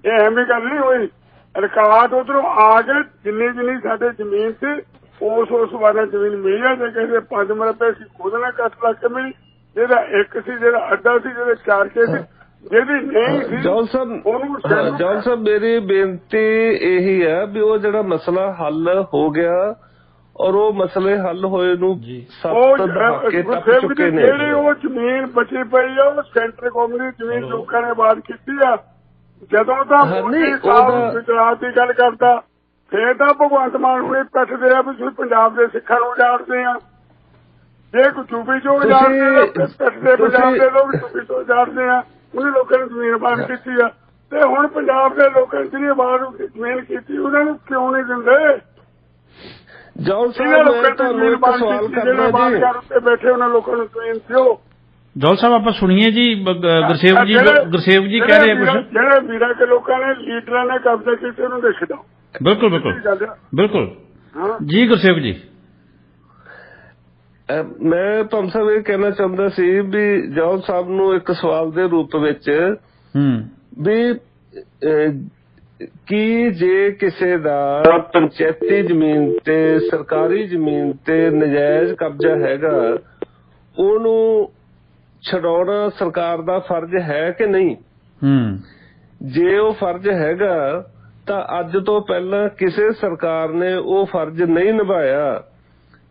S3: ਇਹ ਐਵੇਂ ਗੱਲ ਨਹੀਂ ਹੋਈ, ਰਿਕਾਰਡ ਉਧਰੋਂ ਆ ਕੇ ਜਿੰਨੀ ਸਾਡੇ ਜ਼ਮੀਨ ਸੀ ਉਸ ਵਾਰ ਜ਼ਮੀਨ ਮਿਲੀ ਹੈ। ਜੇ ਕਿਸੇ 5 ਮਰਬੇ ਸੀ ਉਹਦੇ ਨਾਲ ਕੱਟ ਲੱਗ ਕੇ ਮਿਲੀ, ਜਿਹਦਾ ਇੱਕ ਸੀ, ਜਿਹੜਾ ਅੱਡਾ ਸੀ, ਜਿਹਦੇ 4 ਕੇ ਸੀ, ਜਿਹਦੀ ਨਹੀਂ ਸੀ।
S2: ਜੌਲ ਸਾਹਿਬ ਮੇਰੀ ਬੇਨਤੀ ਇਹੀ ਹੈ ਵੀ ਉਹ ਜਿਹੜਾ ਮਸਲਾ ਹੱਲ ਹੋ ਗਿਆ ਔਰ ਉਹ ਮਸਲੇ ਹੱਲ ਹੋਏ ਨੂੰ 7 ਦਹਾਕੇ ਟੱਪ ਚੁੱਕੇ ਨੇ।
S3: ਜਿਹੜੀ ਉਹ ਜ਼ਮੀਨ ਬਚੀ ਪਈ ਆ ਉਹ ਸੈਂਟਰ ਕੌਮ ਦੀ ਜ਼ਮੀਨ ਲੋਕਾਂ ਨੇ ਆਬਾਦ ਕੀਤੀ ਆ। ਜਦੋਂ ਤਾਂ ਮੋਦੀ ਸਾਹਿਬ ਗੁਜਰਾਤ ਦੀ ਗੱਲ ਕਰਦਾ, ਫੇਰ ਤਾਂ ਭਗਵੰਤ ਮਾਨ ਹੁਣੇ ਪਿੱਟਦੇ ਆ ਵੀ ਤੁਸੀਂ ਪੰਜਾਬ ਦੇ ਸਿੱਖਾਂ ਨੂੰ ਉਜਾੜਦੇ ਆ। ਜੇ ਕੋਈ ਚੂਬੀ ਚੋਂ ਉਜਾੜਦੇ ਆ, ਪਿੱਟਦੇ ਪੰਜਾਬ ਦੇ ਲੋਕ ਚੂਬੀ ਤੋਂ ਉਜਾੜਦੇ ਆ। ਉਹਨੇ ਲੋਕਾਂ ਨੇ ਜ਼ਮੀਨ ਆਬਾਦ ਕੀਤੀ ਆ, ਤੇ ਹੁਣ ਪੰਜਾਬ ਦੇ ਲੋਕਾਂ ਨੇ ਜਿਹੜੀ ਆਬਾਦ ਜ਼ਮੀਨ ਕੀਤੀ ਉਹਨਾਂ ਨੂੰ ਕਿਉਂ ਨਹੀਂ ਦਿੰਦੇ?
S2: ਜੌਲ ਸਾਹਿਬ ਮੈਂ ਤੁਹਾਨੂੰ ਇੱਕ ਸਵਾਲ ਕਰਨਾ ਜੀ,
S3: ਬੈਠੇ ਉਹਨਾਂ ਲੋਕਾਂ ਨੂੰ ਜ਼ਮੀਨ ਦਿਓ।
S1: ਜੌਲ ਸਾਹਿਬ ਆਪਾਂ ਸੁਣੀਏ ਜੀ, ਗੁਰਸੇਵਕ ਜੀ ਕਹਿ ਰਹੇ ਕੁਝ,
S3: ਜਿਹੜੇ ਵੀਰਾਂ ਕੇ ਲੋਕਾਂ ਨੇ ਲੀਡਰਾਂ ਨੇ ਕਬਜ਼ਾ ਕੀਤੇ ਉਹਨੂੰ ਦੇਖ ਦਿਓ।
S1: ਬਿਲਕੁਲ ਜੀ ਗੁਰਸੇਵਕ ਜੀ।
S2: ਮੈਂ ਤੁਹਾਨੂੰ ਸਭ ਇਹ ਕਹਿਣਾ ਚਾਹੁੰਦਾ ਸੀ ਵੀ ਜੌਲ ਸਾਹਿਬ ਨੂੰ ਇੱਕ ਸਵਾਲ ਦੇ ਰੂਪ ਵਿੱਚ ਵੀ ਕਿ ਜੇ ਕਿਸੇ ਦਾ ਪੰਚਾਇਤੀ ਜ਼ਮੀਨ ਤੇ ਸਰਕਾਰੀ ਜ਼ਮੀਨ ਤੇ ਨਜਾਇਜ਼ ਕਬਜ਼ਾ ਹੈਗਾ, ਉਹਨੂੰ ਛਡਾਉਣਾ ਸਰਕਾਰ ਦਾ ਫਰਜ਼ ਹੈ ਕਿ ਨਹੀਂ? ਜੇ ਉਹ ਫਰਜ਼ ਹੈਗਾ ਤਾਂ ਅੱਜ ਤੋਂ ਪਹਿਲਾਂ ਕਿਸੇ ਸਰਕਾਰ ਨੇ ਉਹ ਫਰਜ਼ ਨਹੀਂ ਨਿਭਾਇਆ,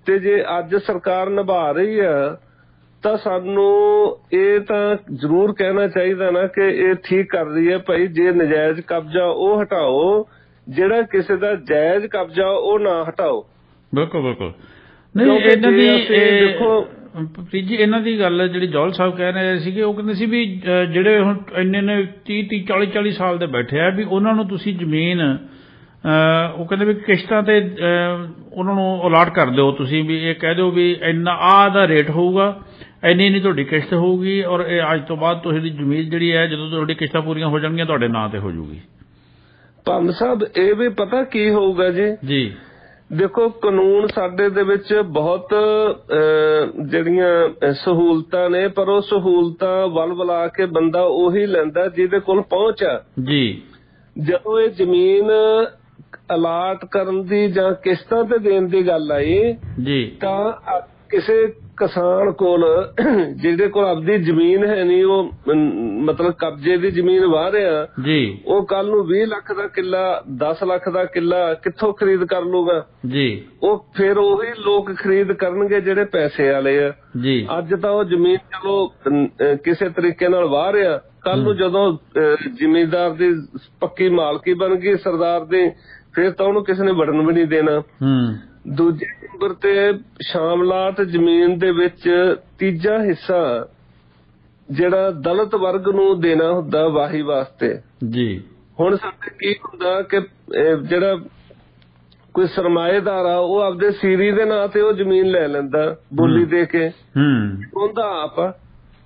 S2: ਤੇ ਜੇ ਅੱਜ ਸਰਕਾਰ ਨਿਭਾ ਰਹੀ ਆ ਤਾਂ ਸਾਨੂੰ ਇਹ ਤਾਂ ਜ਼ਰੂਰ ਕਹਿਣਾ ਚਾਹੀਦਾ ਨਾ ਕਿ ਇਹ ਠੀਕ ਕਰ ਰਹੀ ਹੈ ਭਾਈ। ਜੇ ਨਜਾਇਜ਼ ਕਬਜ਼ਾ ਉਹ ਹਟਾਓ, ਜਿਹੜਾ ਕਿਸੇ ਦਾ ਜਾਇਜ਼ ਕਬਜ਼ਾ ਉਹ ਨਾ ਹਟਾਓ।
S1: ਬਿਲਕੁਲ ਨਹੀਂ, ਇਹਨਾਂ ਦੀ ਦੇਖੋ ਪ੍ਰੀਤ ਜੀ, ਇਹਨਾਂ ਦੀ ਗੱਲ ਜਿਹੜੀ ਜੌਲ ਸਾਹਿਬ ਕਹਿ ਰਹੇ ਸੀਗੇ, ਉਹ ਕਹਿੰਦੇ ਸੀ ਵੀ ਜਿਹੜੇ ਹੁਣ ਇੰਨੇ ਨੇ 30-40 ਸਾਲ ਦੇ ਬੈਠੇ ਆ ਵੀ ਉਹਨਾਂ ਨੂੰ ਤੁਸੀਂ ਜ਼ਮੀਨ, ਉਹ ਕਹਿੰਦੇ ਵੀ ਕਿਸ਼ਤਾਂ ਤੇ ਉਹਨਾਂ ਨੂੰ ਅਲਾਟ ਕਰ ਦਿਓ ਤੁਸੀਂ, ਵੀ ਇਹ ਕਹਿ ਦਿਓ ਵੀ ਇੰਨਾ ਆਹ ਦਾ ਰੇਟ ਹੋਊਗਾ, ਇੰਨੀ ਤੁਹਾਡੀ ਕਿਸ਼ਤ ਹੋਊਗੀ, ਔਰ ਇਹ ਅੱਜ ਤੋਂ ਬਾਅਦ ਤੁਹਾਡੀ ਜ਼ਮੀਨ ਜਿਹੜੀ ਹੈ ਜਦੋਂ ਤੁਹਾਡੀ ਕਿਸ਼ਤਾਂ ਪੂਰੀਆਂ ਹੋ ਜਾਣਗੀਆਂ ਤੁਹਾਡੇ ਨਾਂ ਤੇ ਹੋ ਜਾਊਗੀ।
S2: ਪੰਨ ਸਾਹਿਬ ਇਹ ਵੀ ਪਤਾ ਕੀ ਹੋਊਗਾ ਜੀ, ਦੇਖੋ ਕਾਨੂੰਨ ਸਾਡੇ ਦੇ ਵਿੱਚ ਬਹੁਤ ਜਿਹੜੀਆਂ ਸਹੂਲਤਾਂ ਨੇ, ਪਰ ਉਹ ਸਹੂਲਤਾਂ ਵੱਲ ਕੇ ਬੰਦਾ ਉਹੀ ਲੈਂਦਾ ਜਿਹਦੇ ਕੋਲ ਪਹੁੰਚ ਆ ਜੀ। ਜਦੋਂ ਇਹ ਜ਼ਮੀਨ ਅਲਾਟ ਕਰਨ ਦੀ ਜਾਂ ਕਿਸ਼ਤਾਂ ਤੇ ਦੇਣ ਦੀ ਗੱਲ ਆਈ ਜੀ, ਤਾਂ ਕਿਸੇ ਕਿਸਾਨ ਕੋਲ ਜਿਹਦੇ ਕੋਲ ਆਪਦੀ ਜ਼ਮੀਨ ਹੈ ਨਹੀਂ, ਉਹ ਮਤਲਬ ਕਬਜ਼ੇ ਦੀ ਜ਼ਮੀਨ ਵਾਹ ਰਿਹਾ ਜੀ, ਉਹ ਕੱਲ ਨੂੰ 20 ਲੱਖ ਦਾ ਕਿੱਲਾ, 10 ਲੱਖ ਦਾ ਕਿੱਲਾ ਕਿੱਥੋਂ ਖਰੀਦ ਕਰ ਲੂਗਾ ਜੀ? ਉਹ ਫਿਰ ਉਹੀ ਲੋਕ ਖਰੀਦ ਕਰਨਗੇ ਜਿਹੜੇ ਪੈਸੇ ਵਾਲੇ ਆ ਜੀ। ਅੱਜ ਤਾਂ ਉਹ ਜ਼ਮੀਨ ਚਲੋ ਕਿਸੇ ਤਰੀਕੇ ਨਾਲ ਵਾਹ ਰਿਹਾ, ਕੱਲ ਨੂੰ ਜਦੋਂ ਜ਼ਿਮੀਂਦਾਰ ਦੀ ਪੱਕੀ ਮਾਲਕੀ ਬਣ ਗਈ ਸਰਦਾਰ ਦੀ, ਫਿਰ ਤਾਂ ਉਹਨੂੰ ਕਿਸੇ ਨੇ ਵੜਨ ਵੀ ਨਹੀਂ ਦੇਣਾ। ਦੂਜੇ ਨੰਬਰ ਤੇ ਸ਼ਾਮਲਾਤ ਜ਼ਮੀਨ ਦੇ ਵਿੱਚ ਤੀਜਾ ਹਿੱਸਾ ਜਿਹੜਾ ਦਲਿਤ ਵਰਗ ਨੂੰ ਦੇਣਾ ਹੁੰਦਾ ਵਾਹੀ ਵਾਸਤੇ
S1: ਜੀ।
S2: ਹੁਣ ਸਾਡੇ ਕੀ ਹੁੰਦਾ ਕਿ ਜਿਹੜਾ ਕੋਈ ਸਰਮਾਏਦਾਰ ਆ ਉਹ ਆਪਦੇ ਸੀਰੀ ਦੇ ਨਾਂ ਤੇ ਉਹ ਜ਼ਮੀਨ ਲੈ ਲੈਂਦਾ ਬੋਲੀ ਦੇ ਕੇ, ਉਹਦਾ ਆਪ ਆ।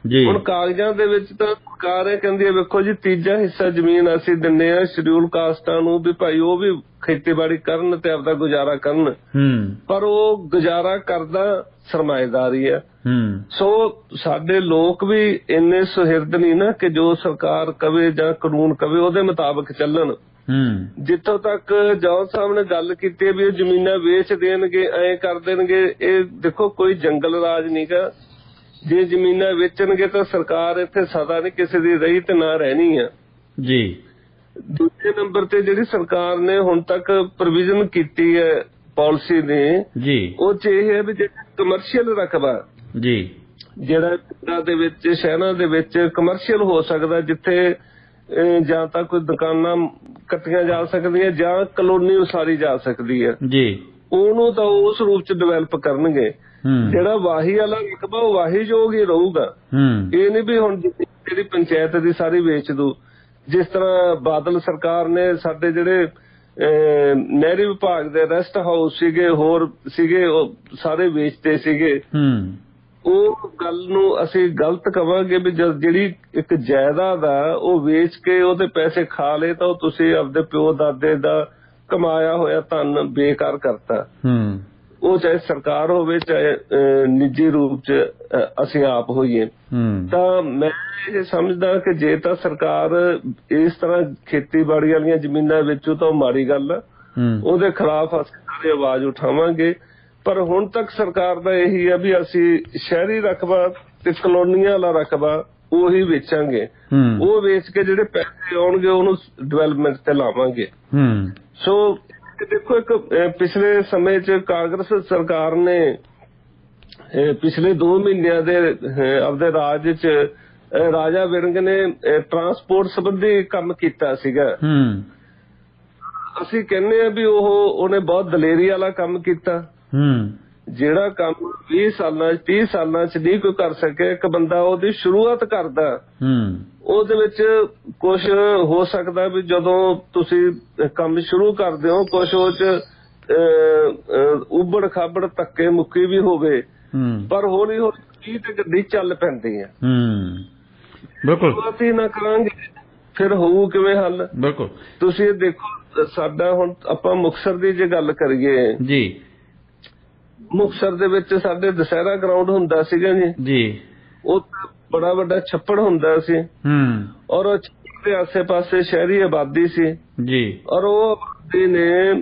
S2: ਹੁਣ ਕਾਗਜ਼ਾਂ ਦੇ ਵਿੱਚ ਤਾਂ ਸਰਕਾਰ ਇਹ ਕਹਿੰਦੀ ਹੈ ਵੇਖੋ ਜੀ ਤੀਜਾ ਹਿੱਸਾ ਜ਼ਮੀਨ ਅਸੀਂ ਦਿੰਨੇ ਆ ਸ਼ਡਿਊਲ ਕਾਸਟਾਂ ਨੂੰ ਵੀ ਭਾਈ ਉਹ ਵੀ ਖੇਤੀਬਾੜੀ ਕਰਨ ਤੇ ਆਪਦਾ ਗੁਜ਼ਾਰਾ ਕਰਨ, ਪਰ ਉਹ ਗੁਜ਼ਾਰਾ ਕਰਦਾ ਸਰਮਾਏਦਾਰੀ ਆ। ਸੋ ਸਾਡੇ ਲੋਕ ਵੀ ਇੰਨੇ ਸੁਹਿਰਦ ਨਹੀਂ ਨਾ ਕਿ ਜੋ ਸਰਕਾਰ ਕਵੇ ਜਾਂ ਕਾਨੂੰਨ ਕਵੇ ਉਹਦੇ ਮੁਤਾਬਕ ਚੱਲਣ। ਜਿੱਥੋਂ ਤੱਕ ਜੌਹਲ ਸਾਹਿਬ ਨੇ ਗੱਲ ਕੀਤੀ ਵੀ ਉਹ ਜ਼ਮੀਨਾਂ ਵੇਚ ਦੇਣਗੇ, ਐਂ ਕਰ ਦੇਣਗੇ, ਇਹ ਦੇਖੋ ਕੋਈ ਜੰਗਲ ਰਾਜ ਨਹੀਂ ਗਾ। ਜੇ ਜ਼ਮੀਨਾਂ ਵੇਚਣਗੇ ਤਾਂ ਸਰਕਾਰ ਇੱਥੇ ਸਦਾ ਨਹੀਂ ਕਿਸੇ ਦੀ ਰਹੀ ਤੇ ਨਾ ਰਹਿਣੀ ਆ ਜੀ। ਦੂਜੇ ਨੰਬਰ ਤੇ ਜਿਹੜੀ ਸਰਕਾਰ ਨੇ ਹੁਣ ਤੱਕ ਪ੍ਰੋਵੀਜ਼ਨ ਕੀਤੀ ਹੈ ਪਾਲਿਸੀ ਨੇ ਜੀ, ਉਹ ਚ ਇਹ ਹੈ ਵੀ ਜਿਹੜਾ ਕਮਰਸ਼ੀਅਲ ਰਕਬਾ ਜੀ, ਜਿਹੜਾ ਪਿੰਡਾਂ ਦੇ ਵਿੱਚ ਸ਼ਹਿਰਾਂ ਦੇ ਵਿੱਚ ਕਮਰਸ਼ੀਅਲ ਹੋ ਸਕਦਾ, ਜਿੱਥੇ ਜਾਂ ਤਾਂ ਕੋਈ ਦੁਕਾਨਾਂ ਕੱਟੀਆਂ ਜਾ ਸਕਦੀਆਂ ਜਾਂ ਕਲੋਨੀ ਉਸਾਰੀ ਜਾ ਸਕਦੀ ਹੈ ਜੀ, ਉਹਨੂੰ ਤਾਂ ਉਸ ਰੂਪ ਚ ਡਿਵੈਲਪ ਕਰਨਗੇ। ਜਿਹੜਾ ਵਾਹੀ ਵਾਲਾ ਰਕਬਾ ਉਹ ਵਾਹੀ ਯੋਗ ਹੀ ਰਹੂਗਾ। ਇਹ ਨਹੀਂ ਵੀ ਹੁਣ ਜਿਹੜੀ ਪੰਚਾਇਤ ਦੀ ਸਾਰੀ ਵੇਚ ਦੂ, ਜਿਸ ਤਰ੍ਹਾਂ ਬਾਦਲ ਸਰਕਾਰ ਨੇ ਸਾਡੇ ਜਿਹੜੇ ਨਹਿਰੀ ਵਿਭਾਗ ਦੇ ਰੈਸਟ ਹਾਊਸ ਸੀਗੇ ਹੋਰ ਸੀਗੇ ਉਹ ਸਾਰੇ ਵੇਚਦੇ ਸੀਗੇ। ਉਹ ਗੱਲ ਨੂੰ ਅਸੀਂ ਗਲਤ ਕਵਾਂਗੇ ਵੀ ਜਿਹੜੀ ਇੱਕ ਜਾਇਦਾਦ ਆ ਉਹ ਵੇਚ ਕੇ ਉਹਦੇ ਪੈਸੇ ਖਾ ਲਏ ਤਾਂ ਉਹ ਤੁਸੀਂ ਆਪਦੇ ਪਿਓ ਦਾਦੇ ਦਾ ਕਮਾਇਆ ਹੋਇਆ ਧਨ ਬੇਕਾਰ ਕਰਤਾ। ਉਹ ਚਾਹੇ ਸਰਕਾਰ ਹੋਵੇ ਚਾਹੇ ਨਿੱਜੀ ਰੂਪ ਚ ਅਸੀਂ ਆਪ ਹੋਈਏ। ਤਾਂ ਮੈਂ ਇਹ ਸਮਝਦਾ ਕਿ ਜੇ ਤਾਂ ਸਰਕਾਰ ਇਸ ਤਰ੍ਹਾਂ ਖੇਤੀਬਾੜੀ ਵਾਲੀਆਂ ਜ਼ਮੀਨਾਂ ਵੇਚੂ ਤਾਂ ਉਹ ਮਾੜੀ ਗੱਲ ਆ, ਉਹਦੇ ਖਿਲਾਫ ਅਸੀਂ ਸਾਰੇ ਆਵਾਜ਼ ਉਠਾਵਾਂਗੇ। ਪਰ ਹੁਣ ਤੱਕ ਸਰਕਾਰ ਦਾ ਇਹੀ ਆ ਵੀ ਅਸੀਂ ਸ਼ਹਿਰੀ ਰਕਬਾ ਤੇ ਕਲੋਨੀਆਂ ਵਾਲਾ ਰਕਬਾ ਉਹੀ ਵੇਚਾਂਗੇ, ਉਹ ਵੇਚ ਕੇ ਜਿਹੜੇ ਪੈਸੇ ਆਉਣਗੇ ਉਹਨੂੰ ਡਿਵੈਲਪਮੈਂਟ ਤੇ ਲਾਵਾਂਗੇ। ਸੋ ਦੇਖੋ ਇੱਕ ਪਿਛਲੇ ਸਮੇਂ ਚ ਕਾਂਗਰਸ ਸਰਕਾਰ ਨੇ ਪਿਛਲੇ 2 ਮਹੀਨਿਆਂ ਦੇ ਆਪਦੇ ਰਾਜ ਚ ਰਾਜਾ ਵਿਰੰਗ ਨੇ ਟਰਾਂਸਪੋਰਟ ਸੰਬੰਧੀ ਕੰਮ ਕੀਤਾ ਸੀਗਾ। ਅਸੀਂ ਕਹਿੰਦੇ ਆ ਵੀ ਉਹਨੇ ਬਹੁਤ ਦਲੇਰੀ ਵਾਲਾ ਕੰਮ ਕੀਤਾ। ਜਿਹੜਾ ਕੰਮ 20 ਸਾਲਾਂ 'ਚ 30 ਸਾਲਾਂ 'ਚ ਨਹੀਂ ਕੋਈ ਕਰ ਸਕਿਆ, ਇੱਕ ਬੰਦਾ ਉਹਦੀ ਸ਼ੁਰੂਆਤ ਕਰਦਾ, ਉਹਦੇ ਵਿੱਚ ਕੁਝ ਹੋ ਸਕਦਾ ਵੀ ਜਦੋਂ ਤੁਸੀਂ ਕੰਮ ਸ਼ੁਰੂ ਕਰਦੇ ਹੋ ਕੁਝ ਉਹ 'ਚ ਉਬੜ ਖਾਬੜ ਧੱਕੇ ਮੁੱਕੀ ਵੀ ਹੋਵੇ, ਪਰ ਹੌਲੀ ਹੌਲੀ ਤੇ ਗੱਡੀ ਚੱਲ ਪੈਂਦੀ ਹੈ। ਬਿਲਕੁਲ ਅਸੀਂ ਨਾ ਕਰਾਂਗੇ ਫਿਰ ਹੋਊ ਕਿਵੇਂ ਹੱਲ। ਬਿਲਕੁਲ ਤੁਸੀਂ ਦੇਖੋ ਸਾਡਾ ਹੁਣ ਆਪਾਂ ਮੁਕਤਸਰ ਦੀ ਜੇ ਗੱਲ ਕਰੀਏ ਜੀ, ਮੁਕਤਸਰ ਦੇ ਵਿੱਚ ਸਾਡੇ ਦੁਸਹਿਰਾ ਗਰਾਊਂਡ ਹੁੰਦਾ ਸੀਗਾ ਜੀ, ਉਹ ਬੜਾ ਵੱਡਾ ਛੱਪੜ ਹੁੰਦਾ ਸੀ ਔਰ ਉਹ ਛੱਪੜ ਦੇ ਆਸੇ ਪਾਸੇ ਸ਼ਹਿਰੀ ਆਬਾਦੀ ਸੀ ਜੀ, ਔਰ ਉਹ ਆਬਾਦੀ ਨੇ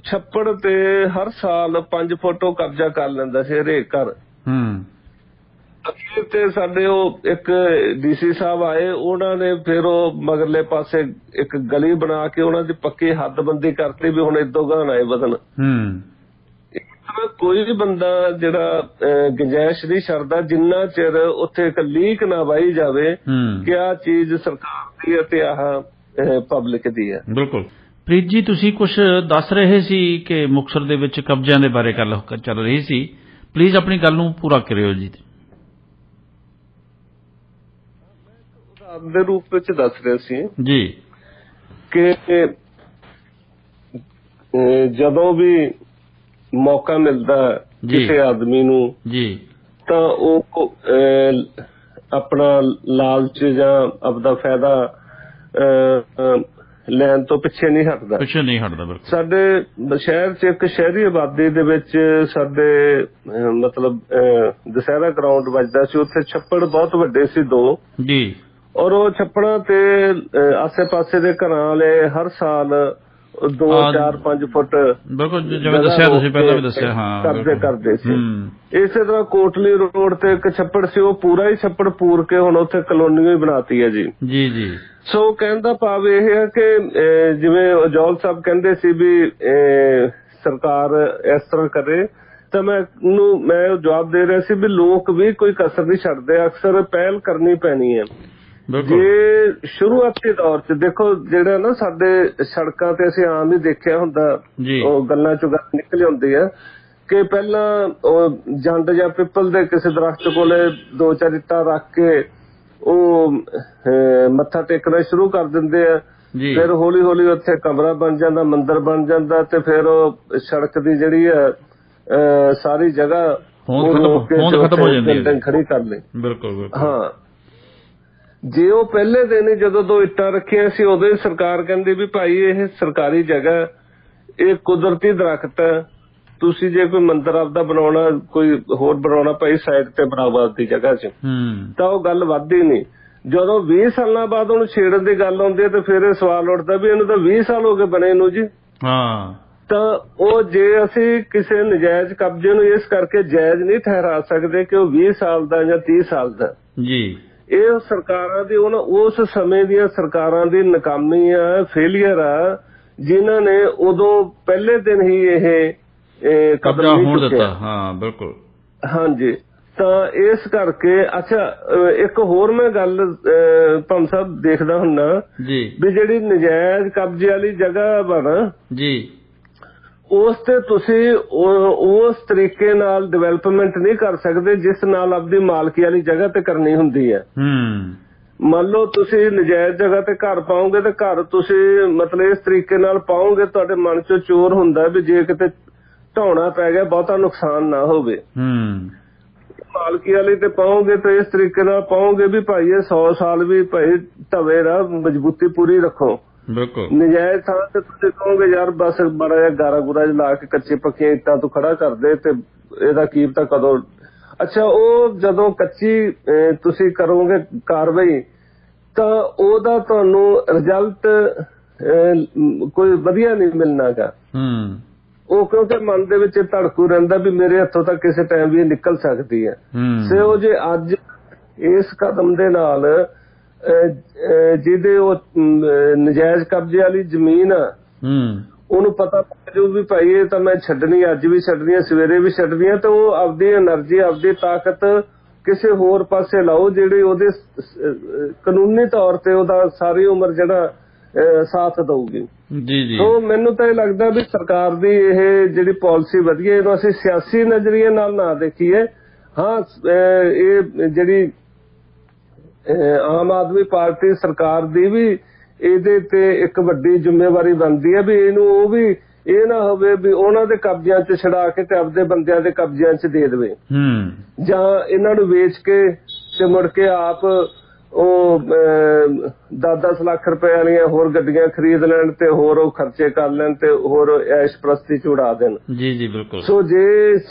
S2: ਛੱਪੜ ਤੇ ਹਰ ਸਾਲ 5 ਫੁੱਟ ਕਬਜ਼ਾ ਕਰ ਲੈਂਦਾ ਸੀ ਹਰੇਕ ਘਰ। ਅਖੀਰ ਤੇ ਸਾਡੇ ਉਹ ਇੱਕ ਡੀਸੀ ਸਾਹਿਬ ਆਏ, ਉਹਨਾਂ ਨੇ ਫਿਰ ਉਹ ਮਗਰਲੇ ਪਾਸੇ ਇੱਕ ਗਲੀ ਬਣਾ ਕੇ ਉਹਨਾਂ ਦੀ ਪੱਕੀ ਹੱਦਬੰਦੀ ਕਰਤੀ ਵੀ ਹੁਣ ਇਦੋਂ ਗਾਂ ਨਾ ਵਧਣ। ਕੋਈ ਵੀ ਬੰਦਾ ਜਿਹੜਾ ਗੁੰਜਾਇਸ਼ ਨਹੀਂ ਛੱਡਦਾ ਜਿੰਨਾ ਚਿਰ ਉੱਥੇ ਇੱਕ ਲੀਕ ਨਾ ਵਾਹੀ ਜਾਵੇ ਕਿ ਆਹ ਚੀਜ਼ ਸਰਕਾਰ ਦੀ ਹੈ ਤੇ ਆਹ ਪਬਲਿਕ ਦੀ ਹੈ। ਬਿਲਕੁਲ
S1: ਪ੍ਰੀਤ ਜੀ, ਤੁਸੀਂ ਕੁਝ ਦੱਸ ਰਹੇ ਸੀ ਕਿ ਮੁਕਤਸਰ ਦੇ ਵਿੱਚ ਕਬਜ਼ਿਆਂ ਦੇ ਬਾਰੇ ਗੱਲ ਚੱਲ ਰਹੀ ਸੀ, ਪਲੀਜ਼ ਆਪਣੀ ਗੱਲ ਨੂੰ ਪੂਰਾ ਕਰਿਓ ਜੀ।
S2: ਉਦਾਹਰਨ ਦੇ ਰੂਪ ਵਿੱਚ ਦੱਸ ਰਹੇ ਸੀ
S1: ਜੀ
S2: ਕਿ ਜਦੋਂ ਵੀ ਮੌਕਾ ਮਿਲਦਾ ਕਿਸੇ ਆਦਮੀ ਨੂੰ ਜੀ ਤਾਂ ਉਹ ਆਪਣਾ ਲਾਲਚ ਜਾਂ ਆਪਦਾ ਫਾਇਦਾ ਲੈਣ ਤੋਂ ਪਿੱਛੇ ਨਹੀਂ ਹਟਦਾ। ਸਾਡੇ ਸ਼ਹਿਰ 'ਚ ਇੱਕ ਸ਼ਹਿਰੀ ਆਬਾਦੀ ਦੇ ਵਿੱਚ ਸਾਡੇ ਮਤਲਬ ਦੁਸਹਿਰਾ ਗਰਾਊਂਡ ਵੱਜਦਾ ਸੀ, ਉੱਥੇ ਛੱਪੜ ਬਹੁਤ ਵੱਡੇ ਸੀ 2 ਜੀ, ਔਰ ਉਹ ਛੱਪੜਾਂ ਤੇ ਆਸੇ ਪਾਸੇ ਦੇ ਘਰਾਂ ਵਾਲੇ ਹਰ ਸਾਲ 2, 4, 5 ਫੁੱਟ
S1: ਬਿਲਕੁਲ ਜਿਵੇਂ ਦੱਸਿਆ ਤੁਸੀਂ ਪਹਿਲਾਂ ਵੀ ਦੱਸਿਆ
S2: ਕਬਜ਼ੇ ਕਰਦੇ ਸੀ। ਇਸੇ ਤਰ੍ਹਾਂ ਕੋਟਲੀ ਰੋਡ ਤੇ ਇੱਕ ਛੱਪੜ ਸੀ, ਉਹ ਪੂਰਾ ਹੀ ਛੱਪੜ ਪੂਰ ਕੇ ਹੁਣ ਉੱਥੇ ਕਲੋਨੀ ਹੀ ਬਣਾਤੀ ਹੈ ਜੀ। ਜੀ ਸੋ ਕਹਿਣ ਦਾ ਭਾਵ ਇਹ ਹੈ ਕਿ ਜਿਵੇਂ ਜੌਹਲ ਸਾਹਿਬ ਕਹਿੰਦੇ ਸੀ ਵੀ ਸਰਕਾਰ ਇਸ ਤਰ੍ਹਾਂ ਕਰੇ, ਤਾਂ ਮੈਂ ਜਵਾਬ ਦੇ ਰਿਹਾ ਸੀ ਵੀ ਲੋਕ ਵੀ ਕੋਈ ਕਸਰ ਨਹੀਂ ਛੱਡਦੇ, ਅਕਸਰ ਪਹਿਲ ਕਰਨੀ ਪੈਣੀ ਹੈ। ਜੇ ਸ਼ੁਰੂਆਤੀ ਦੌਰ 'ਚ ਦੇਖੋ ਜਿਹੜਾ ਨਾ ਸਾਡੇ ਸੜਕਾਂ ਤੇ ਅਸੀਂ ਆਮ ਹੀ ਦੇਖਿਆ ਹੁੰਦਾ, ਉਹ ਗੱਲਾਂ ਚੋਂ ਗੱਲ ਨਿਕਲ ਆਉਂਦੀ ਹੈ ਕਿ ਪਹਿਲਾਂ ਉਹ ਜੰਡ ਜਾਂ ਪਿੱਪਲ ਦੇ ਕਿਸੇ ਦਰਖਤ ਕੋਲੇ 2-4 ਇੱਟਾਂ ਰੱਖ ਕੇ ਉਹ ਮੱਥਾ ਟੇਕਣਾ ਸ਼ੁਰੂ ਕਰ ਦਿੰਦੇ ਆ। ਫਿਰ ਹੌਲੀ ਹੌਲੀ ਉੱਥੇ ਕਮਰਾ ਬਣ ਜਾਂਦਾ, ਮੰਦਿਰ ਬਣ ਜਾਂਦਾ, ਤੇ ਫਿਰ ਉਹ ਸੜਕ ਦੀ ਜਿਹੜੀ ਆ ਸਾਰੀ ਜਗ੍ਹਾ
S1: ਖਤਮ ਹੋ ਜਾਂਦੀ,
S2: ਖੜੀ ਕਰ ਲਈ।
S1: ਬਿਲਕੁਲ
S2: ਹਾਂ। ਜੇ ਉਹ ਪਹਿਲੇ ਦਿਨ ਹੀ ਜਦੋਂ 2 ਇੱਟਾਂ ਰੱਖੀਆਂ ਸੀ ਉਦੋਂ ਹੀ ਸਰਕਾਰ ਕਹਿੰਦੀ ਵੀ ਭਾਈ ਇਹ ਸਰਕਾਰੀ ਜਗ੍ਹਾ, ਇਹ ਕੁਦਰਤੀ ਦਰਖਤ ਹੈ, ਤੁਸੀਂ ਜੇ ਕੋਈ ਮੰਦਿਰ ਆਪਦਾ ਬਣਾਉਣਾ, ਕੋਈ ਹੋਰ ਬਣਾਉਣਾ, ਭਾਈ ਸਾਈਡ ਤੇ ਬਣਾਓ ਆਪਦੀ ਜਗ੍ਹਾ 'ਚ, ਤਾਂ ਉਹ ਗੱਲ ਵੱਧਦੀ ਨਹੀਂ। ਜਦੋਂ 20 ਸਾਲਾਂ ਬਾਅਦ ਉਹਨੂੰ ਛੇੜਨ ਦੀ ਗੱਲ ਆਉਂਦੀ ਹੈ ਤੇ ਫਿਰ ਇਹ ਸਵਾਲ ਉੱਠਦਾ ਵੀ ਇਹਨੂੰ ਤਾਂ 20 ਸਾਲ ਹੋ ਗਏ ਬਣੇ ਨੂੰ ਜੀ। ਤਾਂ ਉਹ ਜੇ ਅਸੀਂ ਕਿਸੇ ਨਜਾਇਜ਼ ਕਬਜ਼ੇ ਨੂੰ ਇਸ ਕਰਕੇ ਜਾਇਜ਼ ਨਹੀਂ ਠਹਿਰਾ ਸਕਦੇ ਕਿ ਉਹ 20 ਸਾਲ ਦਾ ਜਾਂ 30 ਸਾਲ ਦਾ ਜੀ। ਇਹ ਸਰਕਾਰਾਂ ਦੀ ਉਸ ਸਮੇਂ ਦੀਆਂ ਸਰਕਾਰਾਂ ਦੀ ਨਾਕਾਮੀ ਆ, ਫੇਲੀਅਰ ਆ, ਜਿਨ੍ਹਾਂ ਨੇ ਉਦੋਂ ਪਹਿਲੇ ਦਿਨ ਹੀ ਇਹ
S1: ਕਬਜ਼ਾ ਹੋਣ ਦਿੱਤਾ। ਹਾਂ ਬਿਲਕੁਲ।
S2: ਹਾਂਜੀ। ਤਾਂ ਇਸ ਕਰਕੇ ਅੱਛਾ ਇੱਕ ਹੋਰ ਮੈਂ ਗੱਲ ਭਾਮ ਸਾਹਿਬ ਦੇਖਦਾ ਹੁੰਨਾ ਵੀ ਜਿਹੜੀ ਨਜਾਇਜ਼ ਕਬਜ਼ੇ ਵਾਲੀ ਜਗ੍ਹਾ ਬਣਾ ਜੀ, ਉਸ ਤੇ ਤੁਸੀਂ ਉਸ ਤਰੀਕੇ ਨਾਲ ਡਿਵੈਲਪਮੈਂਟ ਨਹੀਂ ਕਰ ਸਕਦੇ ਜਿਸ ਨਾਲ ਆਪਦੀ ਮਾਲਕੀ ਵਾਲੀ ਜਗ੍ਹਾ ਤੇ ਕਰਨੀ ਹੁੰਦੀ ਹੈ। ਮੰਨ ਲਓ ਤੁਸੀਂ ਨਜਾਇਜ਼ ਜਗ੍ਹਾ ਤੇ ਘਰ ਪਾਓਗੇ ਤੇ ਘਰ ਤੁਸੀਂ ਮਤਲਬ ਇਸ ਤਰੀਕੇ ਨਾਲ ਪਾਓਗੇ, ਤੁਹਾਡੇ ਮਨ ਚੋਂ ਚੋਰ ਹੁੰਦਾ ਵੀ ਜੇ ਕਿਤੇ ਢਾਉਣਾ ਪੈ ਗਿਆ ਬਹੁਤਾ ਨੁਕਸਾਨ ਨਾ ਹੋਵੇ। ਮਾਲਕੀ ਵਾਲੀ ਤੇ ਪਾਓਗੇ ਤਾਂ ਇਸ ਤਰੀਕੇ ਨਾਲ ਪਾਓਗੇ ਵੀ ਭਾਈ ਇਹ 100 ਸਾਲ ਵੀ ਭਾਈ ਢਵੇ ਨਾ, ਮਜ਼ਬੂਤੀ ਪੂਰੀ ਰੱਖੋ। ਨਜਾਇਜ਼ ਥਾਂ ਤੇ ਤੁਸੀਂ ਕਹੋਗੇ ਯਾਰ ਬਸ ਬੜਾ ਜਿਹਾ ਗਾਰਾ ਗੁਰਾ ਲਾ ਕੇ ਕੱਚੇ ਪੱਕੀਆਂ ਇੱਟਾਂ ਤੋਂ ਖੜਾ ਕਰਦੇ ਤੇ ਇਹਦਾ ਕੀ ਪਤਾ ਕਦੋਂ। ਅੱਛਾ ਉਹ ਜਦੋਂ ਕੱਚੀ ਤੁਸੀਂ ਕਰੋਗੇ ਕਾਰਵਾਈ ਤਾਂ ਉਹਦਾ ਤੁਹਾਨੂੰ ਰਿਜ਼ਲਟ ਕੋਈ ਵਧੀਆ ਨਹੀਂ ਮਿਲਣਾਗਾ। ਉਹ ਕਿਉਂਕਿ ਮਨ ਦੇ ਵਿੱਚ ਧੜਕੂ ਰਹਿੰਦਾ ਵੀ ਮੇਰੇ ਹੱਥੋਂ ਤਾਂ ਕਿਸੇ ਟਾਈਮ ਵੀ ਨਿਕਲ ਸਕਦੀ ਹੈ। ਸੋ ਜੇ ਅੱਜ ਇਸ ਕਦਮ ਦੇ ਨਾਲ ਜਿਹਦੇ ਉਹ ਨਜਾਇਜ਼ ਕਬਜ਼ੇ ਵਾਲੀ ਜ਼ਮੀਨ ਆ ਉਹਨੂੰ ਪਤਾ ਜੋ ਵੀ ਭਾਈ ਇਹ ਤਾਂ ਮੈਂ ਛੱਡਣੀ, ਅੱਜ ਵੀ ਛੱਡਣੀ ਹੈ, ਸਵੇਰੇ ਵੀ ਛੱਡਣੀ ਹੈ, ਤਾਂ ਉਹ ਆਪਦੀ એનર્ਜੀ ਆਪਦੀ ਤਾਕਤ ਕਿਸੇ ਹੋਰ ਪਾਸੇ ਲਾਓ ਜਿਹੜੀ ਉਹਦੇ ਕਾਨੂੰਨੀ ਤੌਰ ਤੇ ਉਹਦਾ ਸਾਰੀ ਉਮਰ ਜਿਹੜਾ ਸਾਥ ਦਊਗੀ। ਸੋ ਮੈਨੂੰ ਤਾਂ ਇਹ ਲੱਗਦਾ ਵੀ ਸਰਕਾਰ ਦੀ ਇਹ ਜਿਹੜੀ ਪਾਲਿਸੀ ਵਧੀਆ, ਇਹਨੂੰ ਅਸੀਂ ਸਿਆਸੀ ਨਜ਼ਰੀਏ ਨਾਲ ਨਾ ਦੇਖੀਏ। ਹਾਂ ਇਹ ਜਿਹੜੀ ਆਮ ਆਦਮੀ ਪਾਰਟੀ ਸਰਕਾਰ ਦੀ ਵੀ ਇਹਦੇ ਤੇ ਇੱਕ ਵੱਡੀ ਜ਼ਿੰਮੇਵਾਰੀ ਬਣਦੀ ਹੈ ਵੀ ਇਹਨੂੰ ਉਹ ਵੀ ਇਹ ਨਾ ਹੋਵੇ ਵੀ ਉਹਨਾਂ ਦੇ ਕਬਜ਼ਿਆਂ 'ਚ ਛਡਾ ਕੇ ਤੇ ਆਪਦੇ ਬੰਦਿਆਂ ਦੇ ਕਬਜ਼ਿਆਂ 'ਚ ਦੇ ਦੇਵੇ ਜਾਂ ਇਹਨਾਂ ਨੂੰ ਵੇਚ ਕੇ ਤੇ ਮੁੜ ਕੇ ਆਪ ਉਹ 10-10 ਲੱਖ ਰੁਪਏ ਵਾਲੀਆਂ ਹੋਰ ਗੱਡੀਆਂ ਖਰੀਦ ਲੈਣ ਤੇ ਹੋਰ ਉਹ ਖਰਚੇ ਕਰ ਲੈਣ ਤੇ ਹੋਰ ਐਸ਼ ਪ੍ਰਸਤੀ ਚ ਉਡਾ ਦੇਣ। ਜੀ ਜੀ ਬਿਲਕੁਲ। ਸੋ ਜੇ